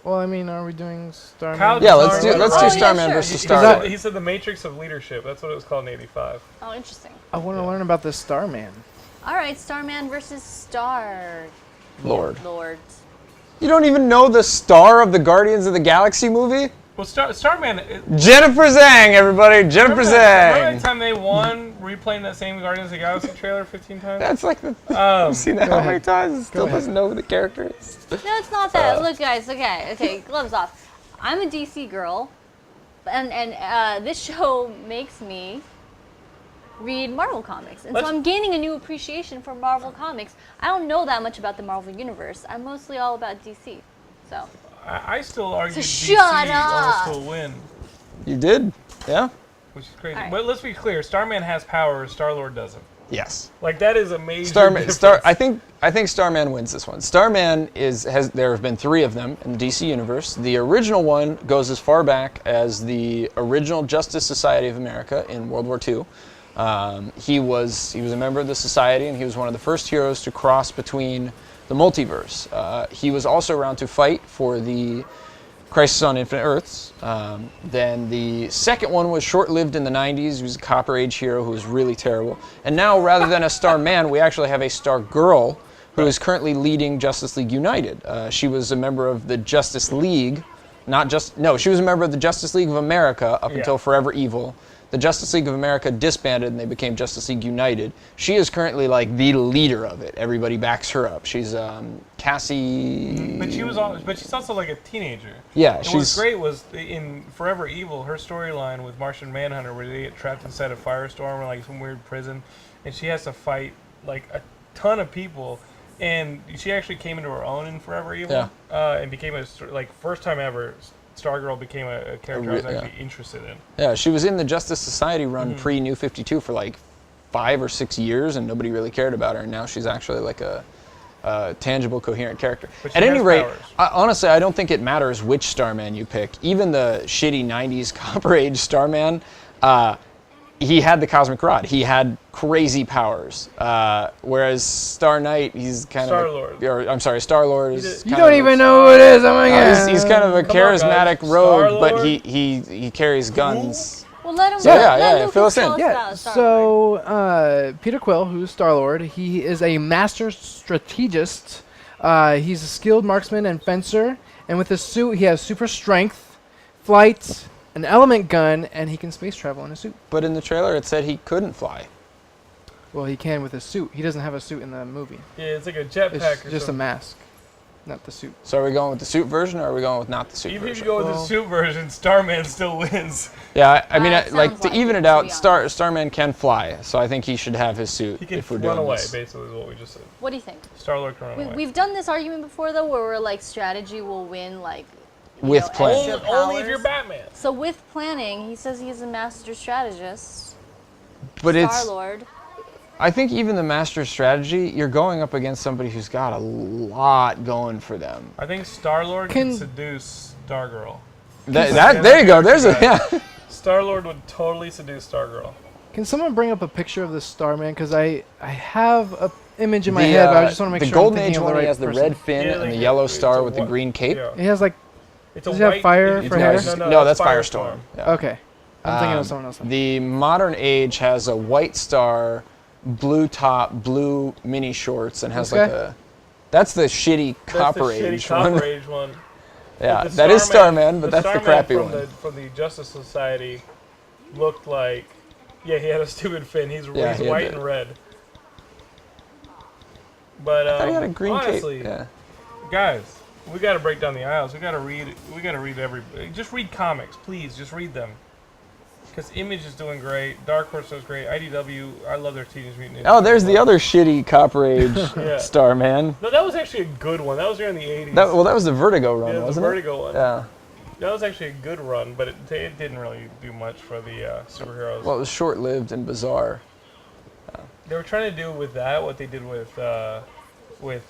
Speaker 4: Well, I mean, are we doing Starman?
Speaker 2: Kyle
Speaker 3: Yeah, let's do
Speaker 2: Starman.
Speaker 3: let's do
Speaker 1: yeah,
Speaker 3: Starman
Speaker 1: sure.
Speaker 3: versus
Speaker 2: He
Speaker 3: Star-Lord.
Speaker 2: said, he said the Matrix of Leadership. That's what it was called in '85.
Speaker 1: Oh, interesting.
Speaker 4: I want to learn about this Starman.
Speaker 1: All right, Starman versus Star
Speaker 3: Lord.
Speaker 1: Lord.
Speaker 3: You don't even know the star of the Guardians of the Galaxy movie?
Speaker 2: Well, Starman.
Speaker 3: Jennifer Zhang, everybody. Jennifer
Speaker 2: Remember that
Speaker 3: Zhang.
Speaker 2: time they won replaying that same Guardians of the Galaxy trailer 15 times?
Speaker 3: That's like the. You've seen that
Speaker 4: Go
Speaker 3: how
Speaker 4: ahead.
Speaker 3: many times? It still
Speaker 4: ahead.
Speaker 3: doesn't know who the character is.
Speaker 1: No, it's not that. Look, guys. Okay, gloves off. I'm a DC girl, and this show makes me read Marvel comics, and so I'm gaining a new appreciation for Marvel comics. I don't know that much about the Marvel universe. I'm mostly all about DC. So
Speaker 2: I still argue
Speaker 1: So
Speaker 2: DC
Speaker 1: shut up.
Speaker 2: almost will win,
Speaker 3: You did? Yeah?
Speaker 2: which is crazy.
Speaker 1: All right.
Speaker 2: But let's be clear: Starman has powers, Star-Lord doesn't.
Speaker 3: Yes.
Speaker 2: Like that is a major
Speaker 3: Starman.
Speaker 2: difference.
Speaker 3: I think Starman wins this one. Starman there have been 3 of them in the DC universe. The original one goes as far back as the original Justice Society of America in World War II. He was a member of the society, and he was one of the first heroes to cross between the multiverse. He was also around to fight for the Crisis on Infinite Earths. Then the second one was short-lived in the 90s. He was a Copper Age hero who was really terrible. And now, rather than a Starman, we actually have a Star Girl who is currently leading Justice League United. She was a member of the Justice League She was a member of the Justice League of America up until Forever Evil. The Justice League of America disbanded and they became Justice League United. She is currently like the leader of it. Everybody backs her up. She's Cassie.
Speaker 2: But she's also like a teenager.
Speaker 3: Yeah,
Speaker 2: and what's great was in Forever Evil, her storyline with Martian Manhunter, where they get trapped inside a firestorm or like some weird prison, and she has to fight like a ton of people. And she actually came into her own in Forever Evil, and became first time ever. Stargirl became a character I was actually interested in.
Speaker 3: Yeah, she was in the Justice Society run pre-New 52 for like 5 or 6 years, and nobody really cared about her. And now she's actually like a tangible, coherent character. At any rate, honestly, I don't think it matters which Starman you pick. Even the shitty 90s Copper Age Starman, he had the cosmic rod. He had crazy powers. Whereas Star Knight, he's kind
Speaker 2: Star-Lord.
Speaker 3: I'm sorry, Star-Lord is
Speaker 4: You don't even know who it is. Oh my god.
Speaker 3: He's kind of a charismatic rogue, but he carries guns.
Speaker 1: Well, let him
Speaker 3: fill us in.
Speaker 4: So Peter Quill, who's Star-Lord, he is a master strategist. He's a skilled marksman and fencer, and with his suit, he has super strength, flight, an element gun, and he can space travel in a suit.
Speaker 3: But in the trailer, it said he couldn't fly.
Speaker 4: Well, he can with his suit. He doesn't have a suit in the movie.
Speaker 2: Yeah, it's like a jetpack.
Speaker 4: It's just a mask, not the suit.
Speaker 3: So are we going with the suit version, or are we going with not the suit
Speaker 2: version?
Speaker 3: Even
Speaker 2: if you go with the suit version, Starman still wins.
Speaker 3: Yeah, I mean, like to even it out, Starman can fly, so I think he should have his suit.
Speaker 2: He can
Speaker 3: if we're doing
Speaker 2: run away,
Speaker 3: this.
Speaker 2: basically, is what we just said.
Speaker 1: What do you think?
Speaker 2: Star-Lord can run away.
Speaker 1: We've done this argument before, though, where we're like, strategy will win, like,
Speaker 3: with planning.
Speaker 2: Only if you're Batman.
Speaker 1: So with planning, he says he's a master strategist.
Speaker 3: But
Speaker 1: Star-Lord.
Speaker 3: I think even the master strategy, you're going up against somebody who's got a lot going for them.
Speaker 2: I think Star-Lord can seduce Stargirl.
Speaker 3: There you go.
Speaker 2: Star-Lord would totally seduce Stargirl.
Speaker 4: Can someone bring up a picture of this Starman? Because I have an image in my head, but I just want to make sure
Speaker 3: the Golden
Speaker 4: I'm
Speaker 3: Age
Speaker 4: thinking of
Speaker 3: one,
Speaker 4: the right
Speaker 3: he has the
Speaker 4: person.
Speaker 3: red fin and the yellow star with the green cape.
Speaker 4: He has like.
Speaker 2: It's
Speaker 4: does he have fire for hair?
Speaker 3: No, that's Firestorm. Yeah.
Speaker 4: Okay. I'm thinking of someone else.
Speaker 3: The Modern Age has a white star, blue top, blue mini shorts, and has like a. That's the shitty Copper Age one.
Speaker 2: Copper Age one.
Speaker 3: Yeah, that is Starman, but that's the crappy one.
Speaker 2: From the Justice Society looked like, he had a stupid fin. He's white and red. But
Speaker 3: I thought he had a green
Speaker 2: honestly,
Speaker 3: cape. Yeah.
Speaker 2: Guys, we got to break down the aisles. We got to read just read comics, please. Just read them. Because Image is doing great, Dark Horse does great, IDW, I love their Teenage Mutant Ninja Turtles.
Speaker 3: Oh, there's the other shitty Copper Age Starman.
Speaker 2: No, that was actually a good one. That was during the 80s.
Speaker 3: That was the Vertigo run, wasn't
Speaker 2: the
Speaker 3: it?
Speaker 2: Vertigo one.
Speaker 3: Yeah.
Speaker 2: That was actually a good run, but it didn't really do much for the superheroes.
Speaker 3: Well, it was short-lived and bizarre.
Speaker 2: They were trying to do with that what they did with what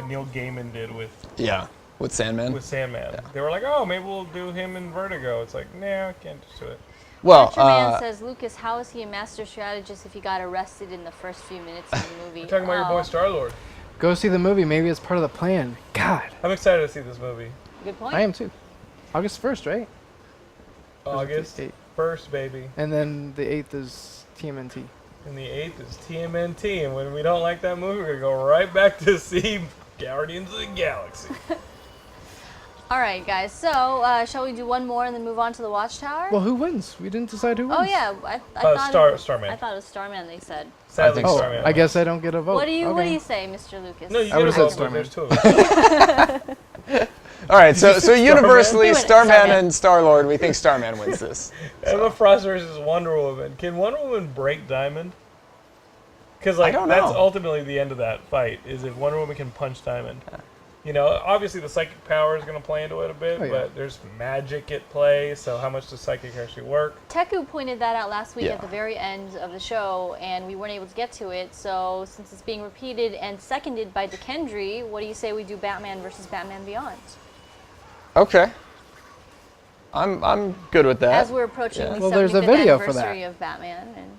Speaker 2: Neil Gaiman did with.
Speaker 3: Yeah. With Sandman?
Speaker 2: With Sandman.
Speaker 3: Yeah.
Speaker 2: They were like, oh, maybe we'll do him in Vertigo. It's like, nah, I can't just do it.
Speaker 3: Well,
Speaker 1: Man says, Lucas, how is he a master strategist if he got arrested in the first few minutes of the movie?
Speaker 2: You're talking about your boy Star-Lord.
Speaker 4: Go see the movie. Maybe it's part of the plan. God.
Speaker 2: I'm excited to see this movie.
Speaker 1: Good point.
Speaker 4: I am too. August 1st, right?
Speaker 2: August 1st, baby.
Speaker 4: And then the 8th is TMNT.
Speaker 2: And the 8th is TMNT. And when we don't like that movie, we're going to go right back to see Guardians of the Galaxy.
Speaker 1: All right, guys. So, shall we do one more and then move on to the Watchtower?
Speaker 4: Well, who wins? We didn't decide who wins.
Speaker 1: Oh yeah, I thought
Speaker 2: Starman.
Speaker 1: I thought it was Starman. They said.
Speaker 2: Sadly, Starman.
Speaker 4: I guess I don't get a vote.
Speaker 1: What do you say, Mr. Lucas?
Speaker 2: No, you
Speaker 4: I would have said Starman.
Speaker 2: There's two of us.
Speaker 3: All right, so universally, Starman and Star-Lord, we think Starman wins this.
Speaker 2: Emma Frost versus Wonder Woman. Can Wonder Woman break Diamond? Because that's ultimately the end of that fight. Is if Wonder Woman can punch Diamond. You know, obviously the psychic power is going to play into it a bit, but there's magic at play, so how much does psychic actually work?
Speaker 1: Teku pointed that out last week at the very end of the show, and we weren't able to get to it, so since it's being repeated and seconded by DeKendry, what do you say we do Batman versus Batman Beyond?
Speaker 3: Okay. I'm good with that.
Speaker 1: As we're approaching the 75th
Speaker 4: there's a video for
Speaker 1: anniversary
Speaker 4: that.
Speaker 1: of Batman. And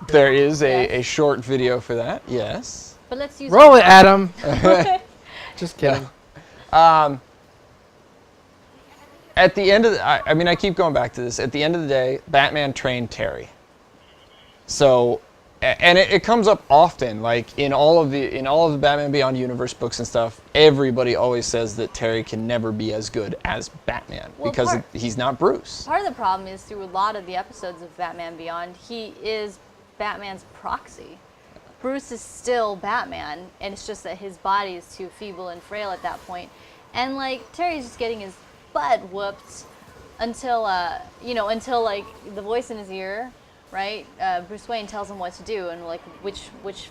Speaker 3: there is a short video for that, yes.
Speaker 1: But let's use
Speaker 4: Roll it, Adam! Just kidding.
Speaker 3: At the end of I mean, I keep going back to this. At the end of the day, Batman trained Terry. So and it comes up often, like in all of the Batman Beyond universe books and stuff. Everybody always says that Terry can never be as good as Batman because he's not Bruce.
Speaker 1: Part of the problem is through a lot of the episodes of Batman Beyond, he is Batman's proxy. Bruce is still Batman, and it's just that his body is too feeble and frail at that point. And like Terry's just getting his butt whooped until until like the voice in his ear, right? Bruce Wayne tells him what to do and like which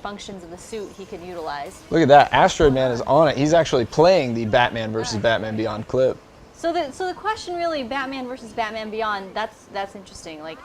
Speaker 1: functions of the suit he could utilize.
Speaker 3: Look at that, Asteroid Man is on it. He's actually playing the Batman versus Batman Beyond clip.
Speaker 1: So the question really, Batman versus Batman Beyond, that's interesting. Like,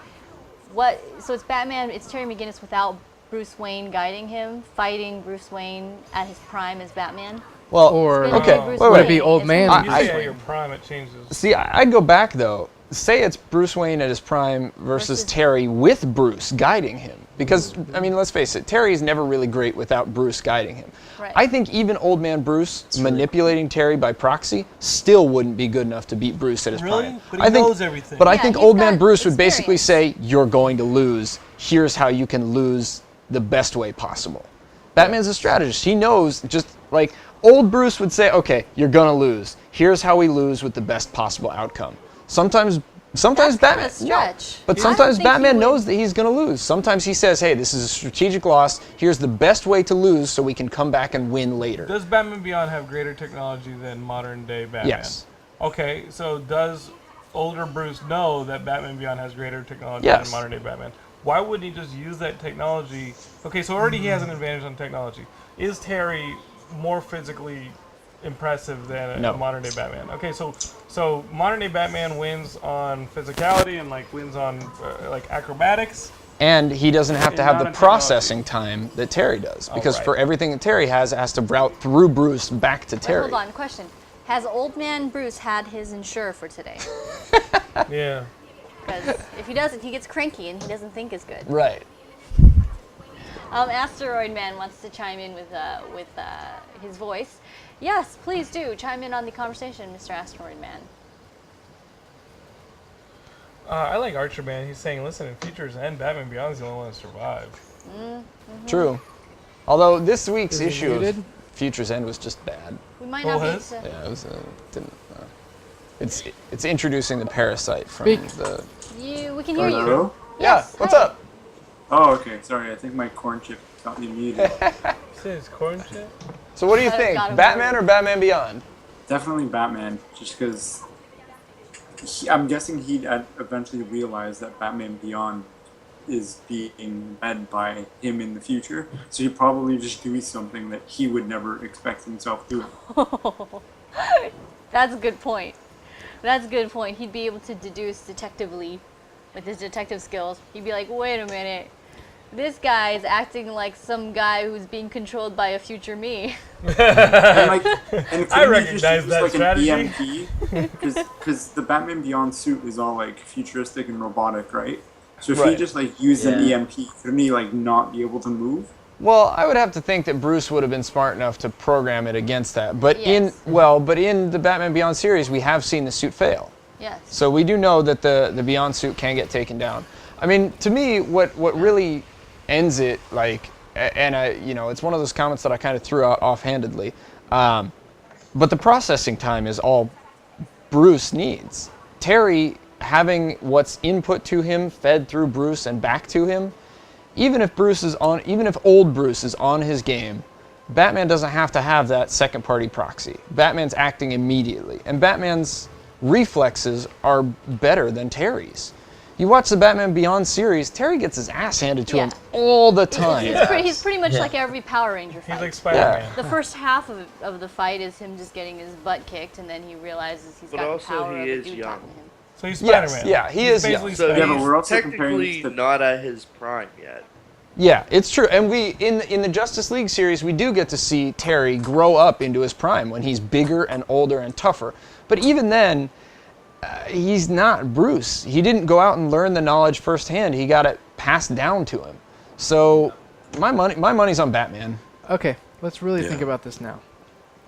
Speaker 1: what? So it's Batman. It's Terry McGinnis without Bruce Wayne guiding him, fighting Bruce Wayne at his prime as Batman.
Speaker 3: Well,
Speaker 1: okay,
Speaker 4: would it be Old Man?
Speaker 2: At your prime, it changes.
Speaker 3: See, I'd go back though. Say it's Bruce Wayne at his prime versus Terry with Bruce guiding him. Because, I mean, let's face it, Terry's never really great without Bruce guiding him.
Speaker 1: Right.
Speaker 3: I think even Old Man Bruce manipulating Terry by proxy still wouldn't be good enough to beat Bruce at his prime.
Speaker 8: But he knows everything.
Speaker 3: But I think Old Man Bruce would basically say, you're going to lose. Here's how you can lose the best way possible. Batman's a strategist. He knows, just like old Bruce would say, okay, you're going to lose. Here's how we lose with the best possible outcome. Sometimes Batman, but sometimes Batman knows that he's going to lose. Sometimes he says, hey, this is a strategic loss. Here's the best way to lose so we can come back and win later.
Speaker 2: Does Batman Beyond have greater technology than modern day Batman?
Speaker 3: Yes.
Speaker 2: Okay, so does older Bruce know that Batman Beyond has greater technology
Speaker 3: Yes.
Speaker 2: than modern day Batman? Why wouldn't he just use that technology? Okay, so already he has an advantage on technology. Is Terry more physically impressive than a modern day Batman? Okay, so modern day Batman wins on physicality and like wins on like acrobatics.
Speaker 3: And he doesn't have to have the processing time that Terry does, because for everything that Terry has, it has to route through Bruce back to Terry.
Speaker 1: Hold on, question. Has Old Man Bruce had his insure for today?
Speaker 2: Yeah.
Speaker 1: Because if he doesn't, he gets cranky and he doesn't think as good.
Speaker 3: Right.
Speaker 1: Asteroid Man wants to chime in with his voice. Yes, please do chime in on the conversation, Mr. Asteroid Man.
Speaker 2: I like Archer Man. He's saying, listen, in Futures End, Batman Beyond is the only one to survive.
Speaker 3: True. Although this week's issue of Futures End was just bad.
Speaker 1: We might not be able to...
Speaker 3: Yeah, it was didn't. It's introducing the parasite from the.
Speaker 1: We can hear you.
Speaker 9: Hello?
Speaker 1: Yes,
Speaker 3: what's up?
Speaker 9: Oh, okay. Sorry, I think my corn chip got me muted.
Speaker 2: Says corn chip.
Speaker 3: So what do you think, Batman or Batman Beyond?
Speaker 9: Definitely Batman, just because I'm guessing he'd eventually realize that Batman Beyond is being led by him in the future, so he'd probably just do something that he would never expect himself doing.
Speaker 1: That's a good point. That's a good point. He'd be able to deduce detectively with his detective skills. He'd be like, wait a minute. This guy is acting like some guy who's being controlled by a future me.
Speaker 9: And
Speaker 2: I recognize that strategy.
Speaker 9: An EMP, because the Batman Beyond suit is all like futuristic and robotic, right? So if he just like used an EMP, couldn't he like not be able to move?
Speaker 3: Well, I would have to think that Bruce would have been smart enough to program it against that. But in the Batman Beyond series, we have seen the suit fail.
Speaker 1: Yes.
Speaker 3: So we do know that the Beyond suit can get taken down. I mean, to me, what really ends it, like, and it's one of those comments that I kind of threw out offhandedly, but the processing time is all Bruce needs. Terry having what's input to him fed through Bruce and back to him. Even if old Bruce is on his game, Batman doesn't have to have that second party proxy. Batman's acting immediately, and Batman's reflexes are better than Terry's. You watch the Batman Beyond series, Terry gets his ass handed to him all the time.
Speaker 1: He's pretty much like every Power Ranger fight.
Speaker 2: He's like Spider-Man.
Speaker 1: The first half of the fight is him just getting his butt kicked, and then he realizes he's got the power of a dude talking to him.
Speaker 2: So he's Spider-Man.
Speaker 3: Yeah, he is young.
Speaker 9: So but we're also
Speaker 23: technically not at his prime yet.
Speaker 3: Yeah, it's true. And we in the Justice League series, we do get to see Terry grow up into his prime when he's bigger and older and tougher. But even then, he's not Bruce. He didn't go out and learn the knowledge firsthand. He got it passed down to him. So my money's on Batman.
Speaker 4: Okay, let's really think about this now.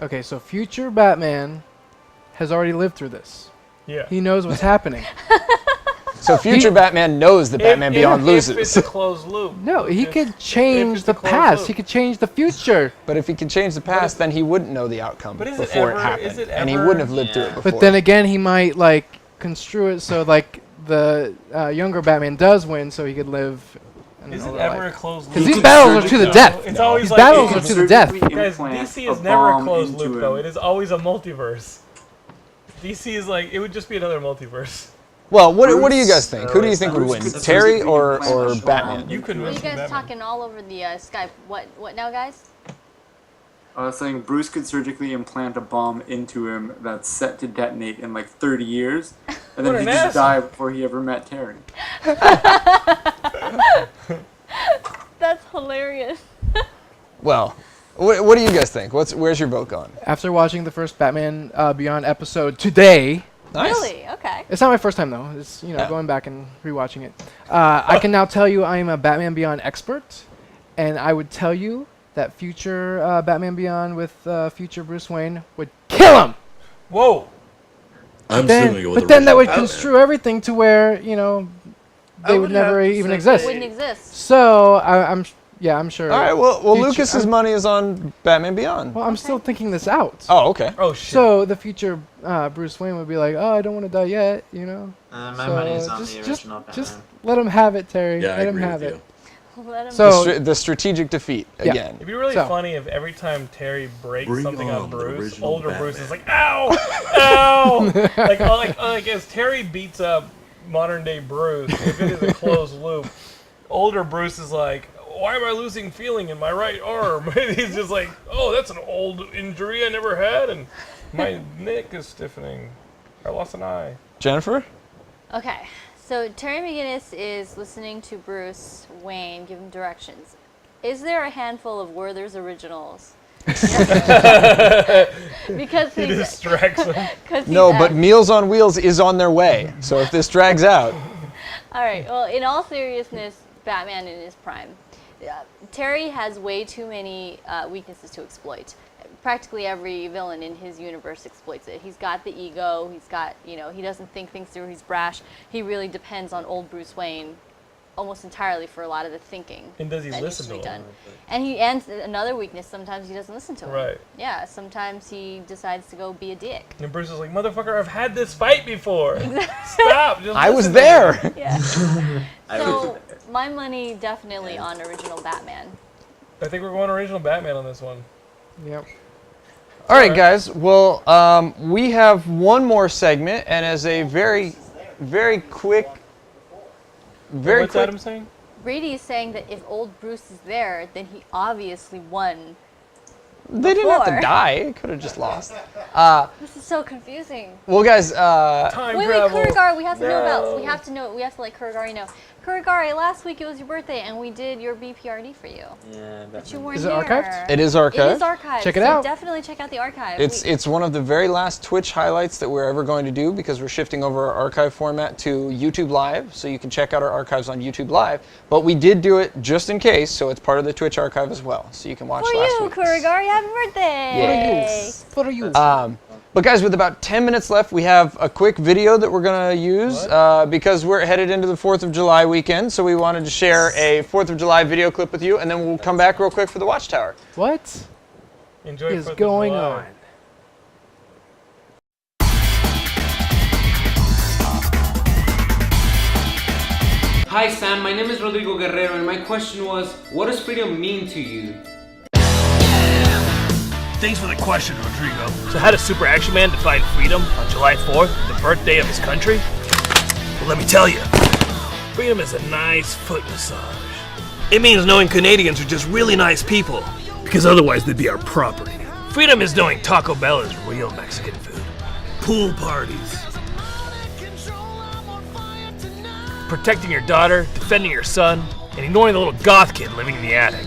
Speaker 4: Okay, so future Batman has already lived through this.
Speaker 2: Yeah.
Speaker 4: He knows what's happening.
Speaker 3: So future Batman knows that Batman Beyond loses.
Speaker 2: If it's a closed loop.
Speaker 4: No, he could change the past. He could change the future.
Speaker 3: But if he could change the past, then he wouldn't know the outcome before it happened, and he
Speaker 2: ever-
Speaker 3: wouldn't have lived through it before.
Speaker 4: But then again, he might like construe it so like the younger Batman does win, so he could live.
Speaker 2: Is it ever a closed loop?
Speaker 4: Because these battles are to the death.
Speaker 2: It's always
Speaker 4: These
Speaker 2: like
Speaker 4: battles are to the death.
Speaker 2: Guys, DC is never a closed loop though. It is always a multiverse. DC is like it would just be another multiverse.
Speaker 3: Well, what do you guys think? Who do you think would win, Terry or Batman?
Speaker 2: You could
Speaker 1: Well,
Speaker 2: win.
Speaker 1: you guys talking all over the Skype. What now, guys?
Speaker 9: I was saying Bruce could surgically implant a bomb into him that's set to detonate in like 30 years, and then
Speaker 2: What
Speaker 9: he'd
Speaker 2: an
Speaker 9: just
Speaker 2: asshole.
Speaker 9: die before he ever met Terry.
Speaker 1: That's hilarious.
Speaker 3: Well, what do you guys think? Where's your vote going?
Speaker 4: After watching the first Batman Beyond episode today.
Speaker 3: Nice.
Speaker 1: Really? Okay.
Speaker 4: It's not my first time though. It's going back and rewatching it. I can now tell you I am a Batman Beyond expert, and I would tell you that future Batman Beyond with future Bruce Wayne would kill him.
Speaker 2: Whoa.
Speaker 7: I'm still gonna go with
Speaker 4: But then that would
Speaker 7: original
Speaker 4: construe everything to where they would never even exist.
Speaker 1: Wouldn't exist.
Speaker 4: So I'm sure.
Speaker 3: All right. Well,
Speaker 4: future-
Speaker 3: Lucas's money is on Batman Beyond.
Speaker 4: Well, I'm still thinking this out.
Speaker 3: Oh, okay.
Speaker 2: Oh shit.
Speaker 4: So the future Bruce Wayne would be like, "Oh, I don't want to die yet,"
Speaker 6: My
Speaker 4: So
Speaker 6: money is on
Speaker 4: just,
Speaker 6: the
Speaker 4: just,
Speaker 6: original Batman.
Speaker 4: just let him have it, Terry.
Speaker 7: Yeah, I
Speaker 4: let him
Speaker 7: agree
Speaker 4: have
Speaker 7: with
Speaker 4: it.
Speaker 1: Let him
Speaker 4: So
Speaker 3: the strategic defeat
Speaker 4: Yeah.
Speaker 3: again.
Speaker 2: It'd be really
Speaker 4: So-
Speaker 2: funny if every time Terry breaks
Speaker 7: Bring
Speaker 2: something
Speaker 7: on
Speaker 2: on
Speaker 7: the
Speaker 2: Bruce,
Speaker 7: original
Speaker 2: older Bruce
Speaker 7: Batman.
Speaker 2: is like, "Ow, ow!" like as Terry beats up modern day Bruce, if it is a closed loop, older Bruce is like, "Why am I losing feeling in my right arm?" He's just like, "Oh, that's an old injury I never had, and my neck is stiffening. I lost an eye."
Speaker 3: Jennifer?
Speaker 1: Okay. So Terry McGinnis is listening to Bruce Wayne give him directions. Is there a handful of Werther's originals? Because
Speaker 2: He distracts him.
Speaker 3: No, but Meals on Wheels is on their way. So if this drags out,
Speaker 1: All right. Well, in all seriousness, Batman in his prime. Terry has way too many weaknesses to exploit. Practically every villain in his universe exploits it. He's got the ego. He's got, he doesn't think things through. He's brash. He really depends on old Bruce Wayne almost entirely for a lot of the thinking.
Speaker 2: And does he
Speaker 1: that
Speaker 2: listen
Speaker 1: needs
Speaker 2: to
Speaker 1: be
Speaker 2: him?
Speaker 1: done. And another weakness, sometimes he doesn't listen to him.
Speaker 2: Right.
Speaker 1: Yeah, sometimes he decides to go be a dick.
Speaker 2: And Bruce is like, "Motherfucker, I've had this fight before. Stop." Just
Speaker 3: I was
Speaker 2: listen to me."
Speaker 3: there.
Speaker 1: Yeah. So my money definitely on original Batman.
Speaker 2: I think we're going original Batman on this one.
Speaker 4: Yep.
Speaker 3: All right, guys. Well, we have one more segment, and as a very, very quick,
Speaker 2: What's Adam saying?
Speaker 1: Brady is saying that if old Bruce is there, then he obviously won.
Speaker 3: They didn't have to
Speaker 1: before.
Speaker 3: die. It could have just lost.
Speaker 1: This is so confusing.
Speaker 3: Well, guys.
Speaker 2: Time
Speaker 1: Wait,
Speaker 2: travel.
Speaker 1: Kurugari, we have to know
Speaker 2: No.
Speaker 1: about. We have to let Kurugari know. Kurugari, last week it was your birthday, and we did your BPRD for you.
Speaker 6: Yeah,
Speaker 1: But you weren't
Speaker 4: Is it
Speaker 1: here.
Speaker 4: archived?
Speaker 3: It is archived.
Speaker 1: It is archived.
Speaker 4: Check it
Speaker 1: so
Speaker 4: out.
Speaker 1: Definitely check out the archive.
Speaker 3: It's one of the very last Twitch highlights that we're ever going to do because we're shifting over our archive format to YouTube Live, so you can check out our archives on YouTube Live. But we did do it just in case, so it's part of the Twitch archive as well, so you can watch
Speaker 1: for
Speaker 3: last
Speaker 1: you,
Speaker 3: week.
Speaker 1: Kurugari, happy birthday!
Speaker 3: Yes.
Speaker 4: For you.
Speaker 3: But guys, with about 10 minutes left, we have a quick video that we're going to use because we're headed into the 4th of July weekend, so we wanted to share a 4th of July video clip with you, and then we'll come back real quick for the Watchtower.
Speaker 4: What
Speaker 2: Enjoy
Speaker 4: is
Speaker 2: 4th of
Speaker 4: going
Speaker 2: July.
Speaker 4: on?
Speaker 8: Hi Sam, my name is Rodrigo Guerrero and my question was, what does freedom mean to you?
Speaker 11: Thanks for the question, Rodrigo. So how does Super Action Man define freedom on July 4th, the birthday of his country? Well, let me tell you. Freedom is a nice foot massage. It means knowing Canadians are just really nice people, because otherwise they'd be our property. Freedom is knowing Taco Bell is real Mexican food. Pool parties. Protecting your daughter, defending your son, and ignoring the little goth kid living in the attic.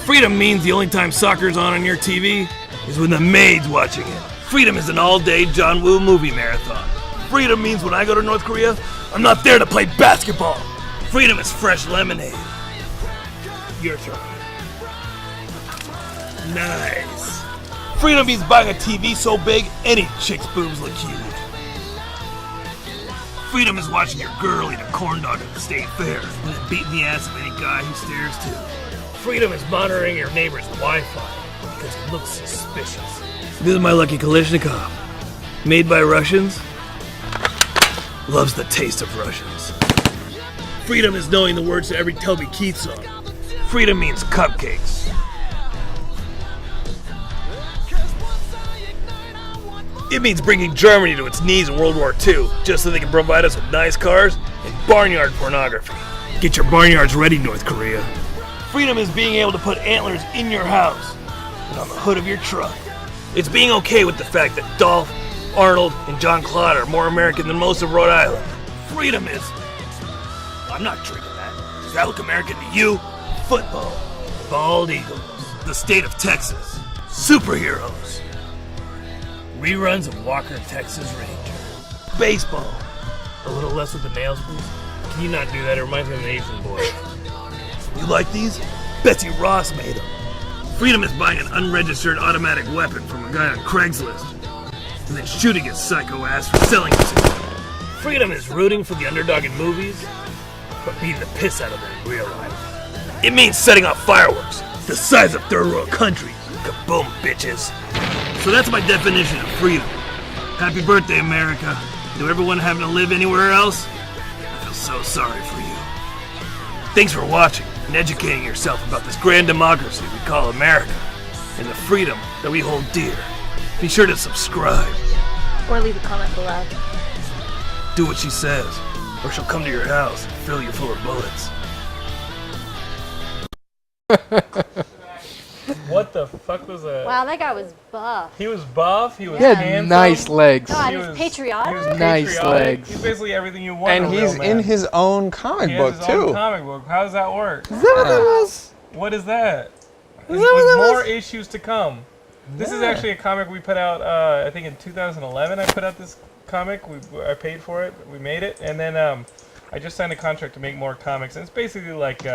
Speaker 11: Freedom means the only time soccer's on your TV is when the maid's watching it. Freedom is an all-day John Woo movie marathon. Freedom means when I go to North Korea, I'm not there to play basketball. Freedom is fresh lemonade. Your turn. Nice. Freedom means buying a TV so big, any chick's boobs look huge. Freedom is watching your girl eat a corn dog at the state fair and then beating the ass of any guy who stares too. Freedom is monitoring your neighbor's Wi-Fi because it looks suspicious. This is my lucky Kalashnikov. Made by Russians. Loves the taste of Russians. Freedom is knowing the words to every Toby Keith song. Freedom means cupcakes. It means bringing Germany to its knees in World War II, just so they can provide us with nice cars and barnyard pornography. Get your barnyards ready, North Korea. Freedom is being able to put antlers in your house and on the hood of your truck. It's being okay with the fact that Dolph, Arnold, and John Claude are more American than most of Rhode Island. Freedom is... I'm not drinking that. Does that look American to you? Football. Bald Eagles. The state of Texas. Superheroes. Reruns of Walker, Texas Ranger. Baseball. A little less with the nails, please. Can you not do that? It reminds me of an Asian boy. You like these? Betsy Ross made them. Freedom is buying an unregistered automatic weapon from a guy on Craigslist and then shooting his psycho ass for selling it to him. Freedom is rooting for the underdog in movies, but beating the piss out of them in real life. It means setting off fireworks the size of third world countries. Kaboom, bitches. So that's my definition of freedom. Happy birthday, America. To everyone having to live anywhere else, I feel so sorry for you. Thanks for watching and educating yourself about this grand democracy we call America and the freedom that we hold dear. Be sure to subscribe.
Speaker 1: Or leave a comment below.
Speaker 11: Do what she says, or she'll come to your house and fill you full of bullets.
Speaker 2: What the fuck was that?
Speaker 1: Wow, that guy was buff.
Speaker 2: He was buff. He was
Speaker 4: He had
Speaker 2: handsome.
Speaker 4: nice legs.
Speaker 1: God,
Speaker 2: He
Speaker 1: he's
Speaker 2: was
Speaker 1: patriotic.
Speaker 2: He was
Speaker 4: Nice
Speaker 2: patriotic.
Speaker 4: legs.
Speaker 2: He's basically everything you want.
Speaker 3: And
Speaker 2: in a real
Speaker 3: he's
Speaker 2: man.
Speaker 3: in his own comic
Speaker 2: He
Speaker 3: book
Speaker 2: has his
Speaker 3: too.
Speaker 2: own comic book. How does that work?
Speaker 4: Is that what that was?
Speaker 2: What is that?
Speaker 4: Is that what that
Speaker 2: more
Speaker 4: was?
Speaker 2: issues to come. This is
Speaker 3: Yeah.
Speaker 2: actually a comic we put out. I think in 2011. I put out this comic. I paid for it. We made it, and then I just signed a contract to make more comics. And it's basically like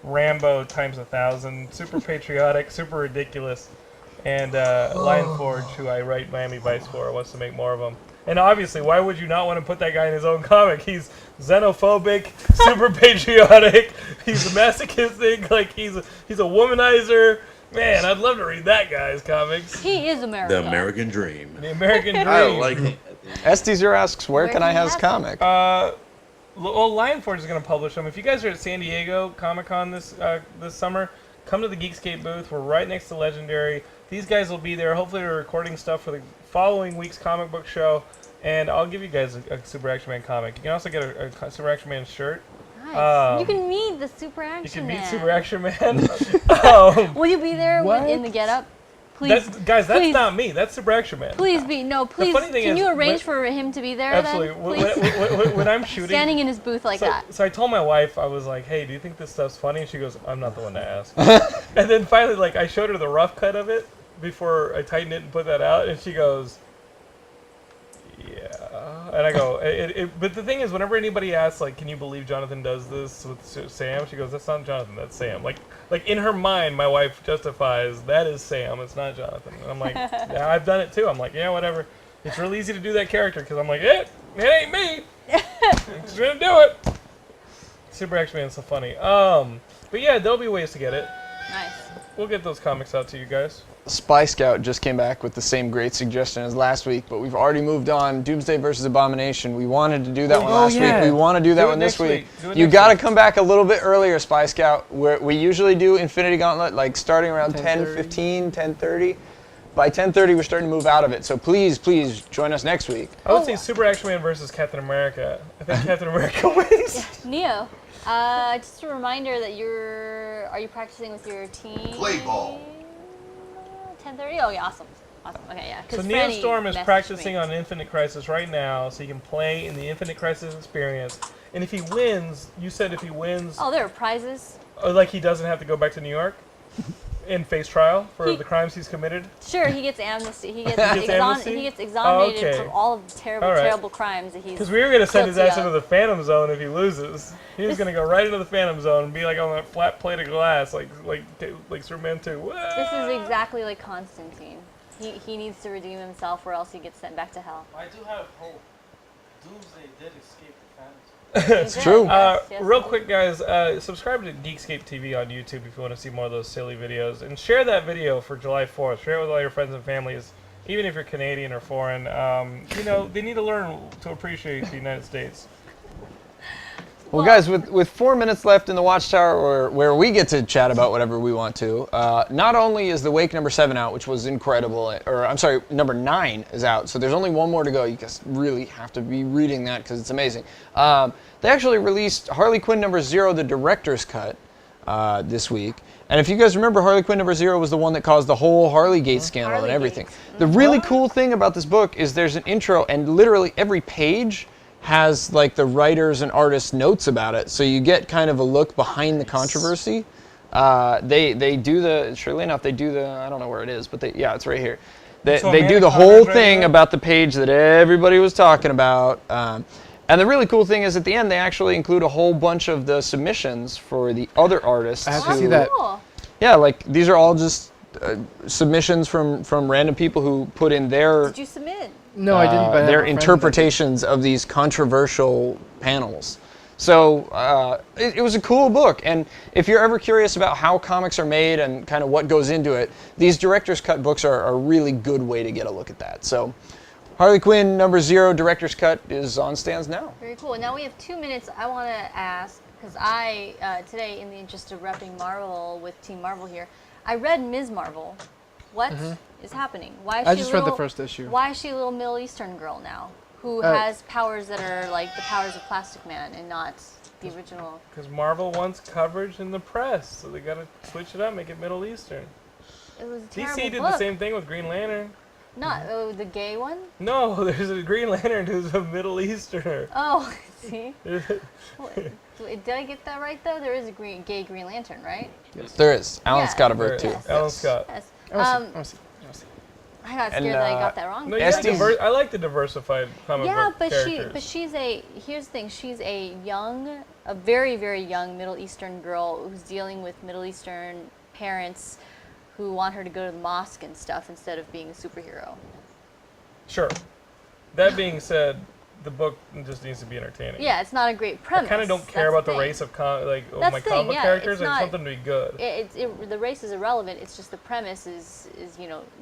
Speaker 2: Rambo times 1,000. Super patriotic, super ridiculous. And Lion Forge, who I write Miami Vice for, wants to make more of them. And obviously, why would you not want to put that guy in his own comic? He's xenophobic, super patriotic. He's masochistic. Like he's a womanizer. Man, I'd love to read that guy's comics.
Speaker 1: He is America.
Speaker 7: The American Dream.
Speaker 2: The American Dream.
Speaker 23: I like it.
Speaker 3: SD0 asks, where can I have his
Speaker 1: have
Speaker 3: comic?
Speaker 2: Well, Lion Forge is going to publish them. If you guys are at San Diego Comic-Con this summer, come to the Geekscape booth. We're right next to Legendary. These guys will be there. Hopefully they're recording stuff for the following week's comic book show. And I'll give you guys a Super Action Man comic. You can also get a Super Action Man shirt.
Speaker 1: Nice. You can meet the Super Action Man.
Speaker 2: You can meet Super Action Man.
Speaker 1: Will you be there in the getup? Please,
Speaker 2: that's
Speaker 1: please,
Speaker 2: not me. That's Super Action Man.
Speaker 1: Please be please.
Speaker 2: funny thing
Speaker 1: Can
Speaker 2: is,
Speaker 1: you arrange for him to be there?
Speaker 2: Absolutely.
Speaker 1: Then, please?
Speaker 2: When I'm shooting,
Speaker 1: standing in his booth like that.
Speaker 2: So I told my wife, I was like, "Hey, do you think this stuff's funny?" And she goes, "I'm not the one to ask." And then finally, like, I showed her the rough cut of it before I tightened it and put that out, and she goes, "Yeah." And I go, but the thing is, whenever anybody asks, like, "Can you believe Jonathan does this with Sam?" She goes, "That's not Jonathan, that's Sam." Like in her mind, my wife justifies that is Sam, it's not Jonathan. And I'm like, yeah, I've done it too. I'm like, yeah, whatever. It's real easy to do that character because I'm like, it ain't me. I'm just gonna do it. Super Action Man's so funny. But yeah, there'll be ways to get it.
Speaker 1: Nice.
Speaker 2: We'll get those comics out to you guys.
Speaker 3: Spy Scout just came back with the same great suggestion as last week, but we've already moved on. Doomsday versus Abomination. We wanted to do that one last week. We want to do that one this week. You got to come back a little bit earlier, Spy Scout. We usually do Infinity Gauntlet like starting around 10:15, 10:30. By 10:30, we're starting to move out of it. So please join us next week.
Speaker 2: I would say Super Action Man versus Captain America. I think Captain America wins.
Speaker 1: Neo. Just a reminder that are you practicing with your team?
Speaker 14: Play ball.
Speaker 1: 10:30? Oh, yeah, awesome. Okay, yeah.
Speaker 2: So Neostorm is practicing on Infinite Crisis right now, so he can play in the Infinite Crisis experience. And if he wins, you said if he wins...
Speaker 1: Oh, there are prizes?
Speaker 2: Like he doesn't have to go back to New York and face trial for the crimes he's committed?
Speaker 1: Sure, he gets amnesty. He gets,
Speaker 2: amnesty?
Speaker 1: he gets exonerated
Speaker 2: okay.
Speaker 1: from all of the terrible crimes that he's
Speaker 2: Because we were going to send his ass
Speaker 1: guilty
Speaker 2: into the Phantom Zone if he loses. He was going to go right into the Phantom Zone and be like on that flat plate of glass, like Superman 2.
Speaker 1: This is exactly like Constantine. He needs to redeem himself or else he gets sent back to hell.
Speaker 22: I do have hope. Doomsday did escape the
Speaker 3: It's true.
Speaker 2: Real quick, guys, subscribe to Geekscape TV on YouTube if you want to see more of those silly videos. And share that video for July 4th. Share it with all your friends and families, even if you're Canadian or foreign. They need to learn to appreciate the United States.
Speaker 3: Well, guys, with 4 minutes left in the Watchtower, where we get to chat about whatever we want to, not only is The Wake #7 out, which was incredible, or I'm sorry, #9 is out, so there's only one more to go. You guys really have to be reading that because it's amazing. They actually released Harley Quinn #0, the director's cut, this week. And if you guys remember, Harley Quinn #0 was the one that caused the whole Harleygate scandal and everything. The really cool thing about this book is there's an intro, and literally every page has like the writers and artists' notes about it, so you get kind of a look behind the controversy. They do the, surely enough, they do the, I don't know where it is, but yeah, it's right here. They do the whole thing about the page that everybody was talking about. And the really cool thing is at the end they actually include a whole bunch of the submissions for the other artists.
Speaker 4: I have to see that.
Speaker 3: Yeah, like these are all just submissions from random people who put in their.
Speaker 1: Did you submit?
Speaker 4: No, I didn't. But
Speaker 3: their interpretations of these controversial panels. So it was a cool book, and if you're ever curious about how comics are made and kind of what goes into it, these director's cut books are a really good way to get a look at that. So Harley Quinn #0 director's cut is on stands now.
Speaker 1: Very cool. Now we have 2 minutes. I want to ask, because today, in the interest of repping Marvel with Team Marvel here, I read Ms. Marvel. What is happening? Why is
Speaker 4: I
Speaker 1: she
Speaker 4: just
Speaker 1: a little,
Speaker 4: read the first issue.
Speaker 1: Why is she a little Middle Eastern girl now, who has powers that are like the powers of Plastic Man and not the original?
Speaker 2: Because Marvel wants coverage in the press, so they gotta switch it up, make it Middle Eastern.
Speaker 1: It was a terrible
Speaker 2: DC did
Speaker 1: book.
Speaker 2: the same thing with Green Lantern.
Speaker 1: Not the gay one?
Speaker 2: No, there's a Green Lantern who's a Middle Easterner.
Speaker 1: Oh, see? Did I get that right, though? There is a gay Green Lantern, right?
Speaker 3: Yes. There is. Alan Scott of Earth, too.
Speaker 1: Yes.
Speaker 2: Alan Scott.
Speaker 1: Yes.
Speaker 4: I
Speaker 1: got scared that I got that wrong.
Speaker 2: No, I like the diversified comic book characters.
Speaker 1: but here's the thing, she's a very, very young Middle Eastern girl who's dealing with Middle Eastern parents who want her to go to the mosque and stuff instead of being a superhero.
Speaker 2: Sure. That being said, the book just needs to be entertaining.
Speaker 1: Yeah, it's not a great premise.
Speaker 2: I kind of don't care about the race of my comic book characters. I just want them to be good.
Speaker 1: The race is irrelevant. It's just the premise is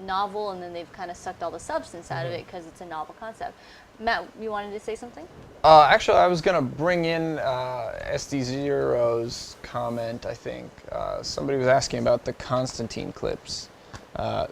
Speaker 1: novel, and then they've kind of sucked all the substance out of it because it's a novel concept. Matt, you wanted to say something?
Speaker 3: Actually, I was going to bring in SD0's comment, I think. Somebody was asking about the Constantine clips,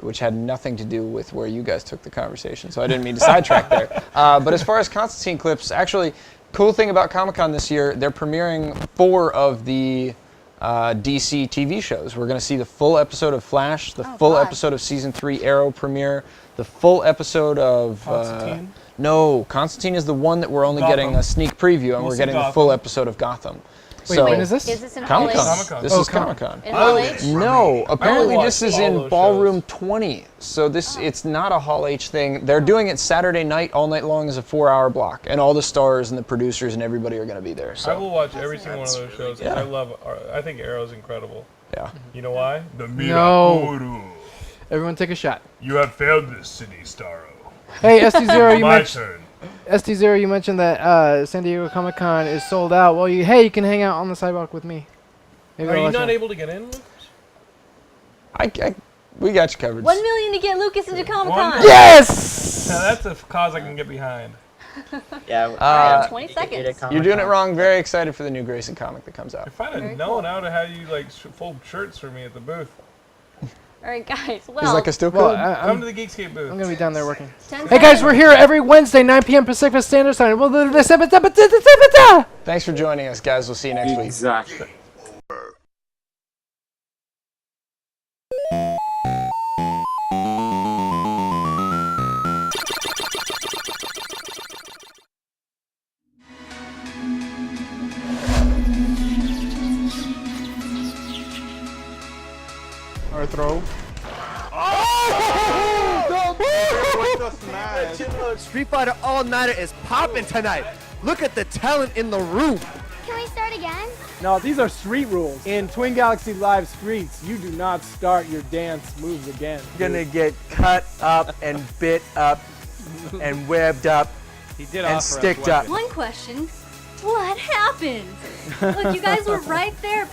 Speaker 3: which had nothing to do with where you guys took the conversation, so I didn't mean to sidetrack there. But as far as Constantine clips, actually, cool thing about Comic-Con this year, they're premiering 4 of the DC TV shows. We're going to see the full episode of Flash, the full episode of Season 3 Arrow premiere, the full episode of...
Speaker 2: Constantine?
Speaker 3: No, Constantine is the one that we're only getting a sneak preview, and we're getting the full episode of Gotham.
Speaker 4: Wait, when is this?
Speaker 1: Is this in
Speaker 3: Comic-Con.
Speaker 1: Hall H?
Speaker 3: This is Comic-Con.
Speaker 1: In Hall H?
Speaker 3: No, apparently this is in Ballroom 20. So it's not a Hall H thing. They're doing it Saturday night, all night long as a 4-hour block, and all the stars and the producers and everybody are going to be there. So
Speaker 2: I will watch every single one of those shows.
Speaker 3: Yeah.
Speaker 2: I think Arrow's incredible.
Speaker 3: Yeah.
Speaker 2: You know why?
Speaker 4: No. Everyone take a shot.
Speaker 11: You have failed this city, Starro.
Speaker 4: Hey, ST0,
Speaker 11: turn.
Speaker 4: ST0, you mentioned that San Diego Comic-Con is sold out. Well, you can hang out on the sidewalk with me. Maybe
Speaker 2: Are
Speaker 4: I'll
Speaker 2: you
Speaker 4: let
Speaker 2: not able to get in?
Speaker 3: we got you covered.
Speaker 1: 1 million to get Lucas into Comic-Con.
Speaker 4: Yes!
Speaker 2: Now that's a cause I can get behind.
Speaker 1: Yeah. 20 seconds.
Speaker 3: You're doing it wrong. Very excited for the new Grayson comic that comes out.
Speaker 2: If I'd have known, I would have had you fold shirts for me at the booth.
Speaker 1: All right, guys. Well,
Speaker 3: Is like a still code?
Speaker 2: Come to the Geekscape booth.
Speaker 4: I'm going to be down there working.
Speaker 1: 10
Speaker 4: Hey, guys, we're here every Wednesday, 9 p.m. Pacific Standard Time.
Speaker 3: Thanks for joining us, guys. We'll see you next week.
Speaker 9: Exactly.
Speaker 4: Or throw.
Speaker 15: Street Fighter All Nighter is popping tonight. Look at the talent in the room.
Speaker 6: Can we start again?
Speaker 12: No, these are street rules. In Twin Galaxy Live Streets, you do not start your dance moves again.
Speaker 13: You're gonna get cut up and bit up and webbed up and sticked up.
Speaker 1: One question. What happened? Look, you guys were right there.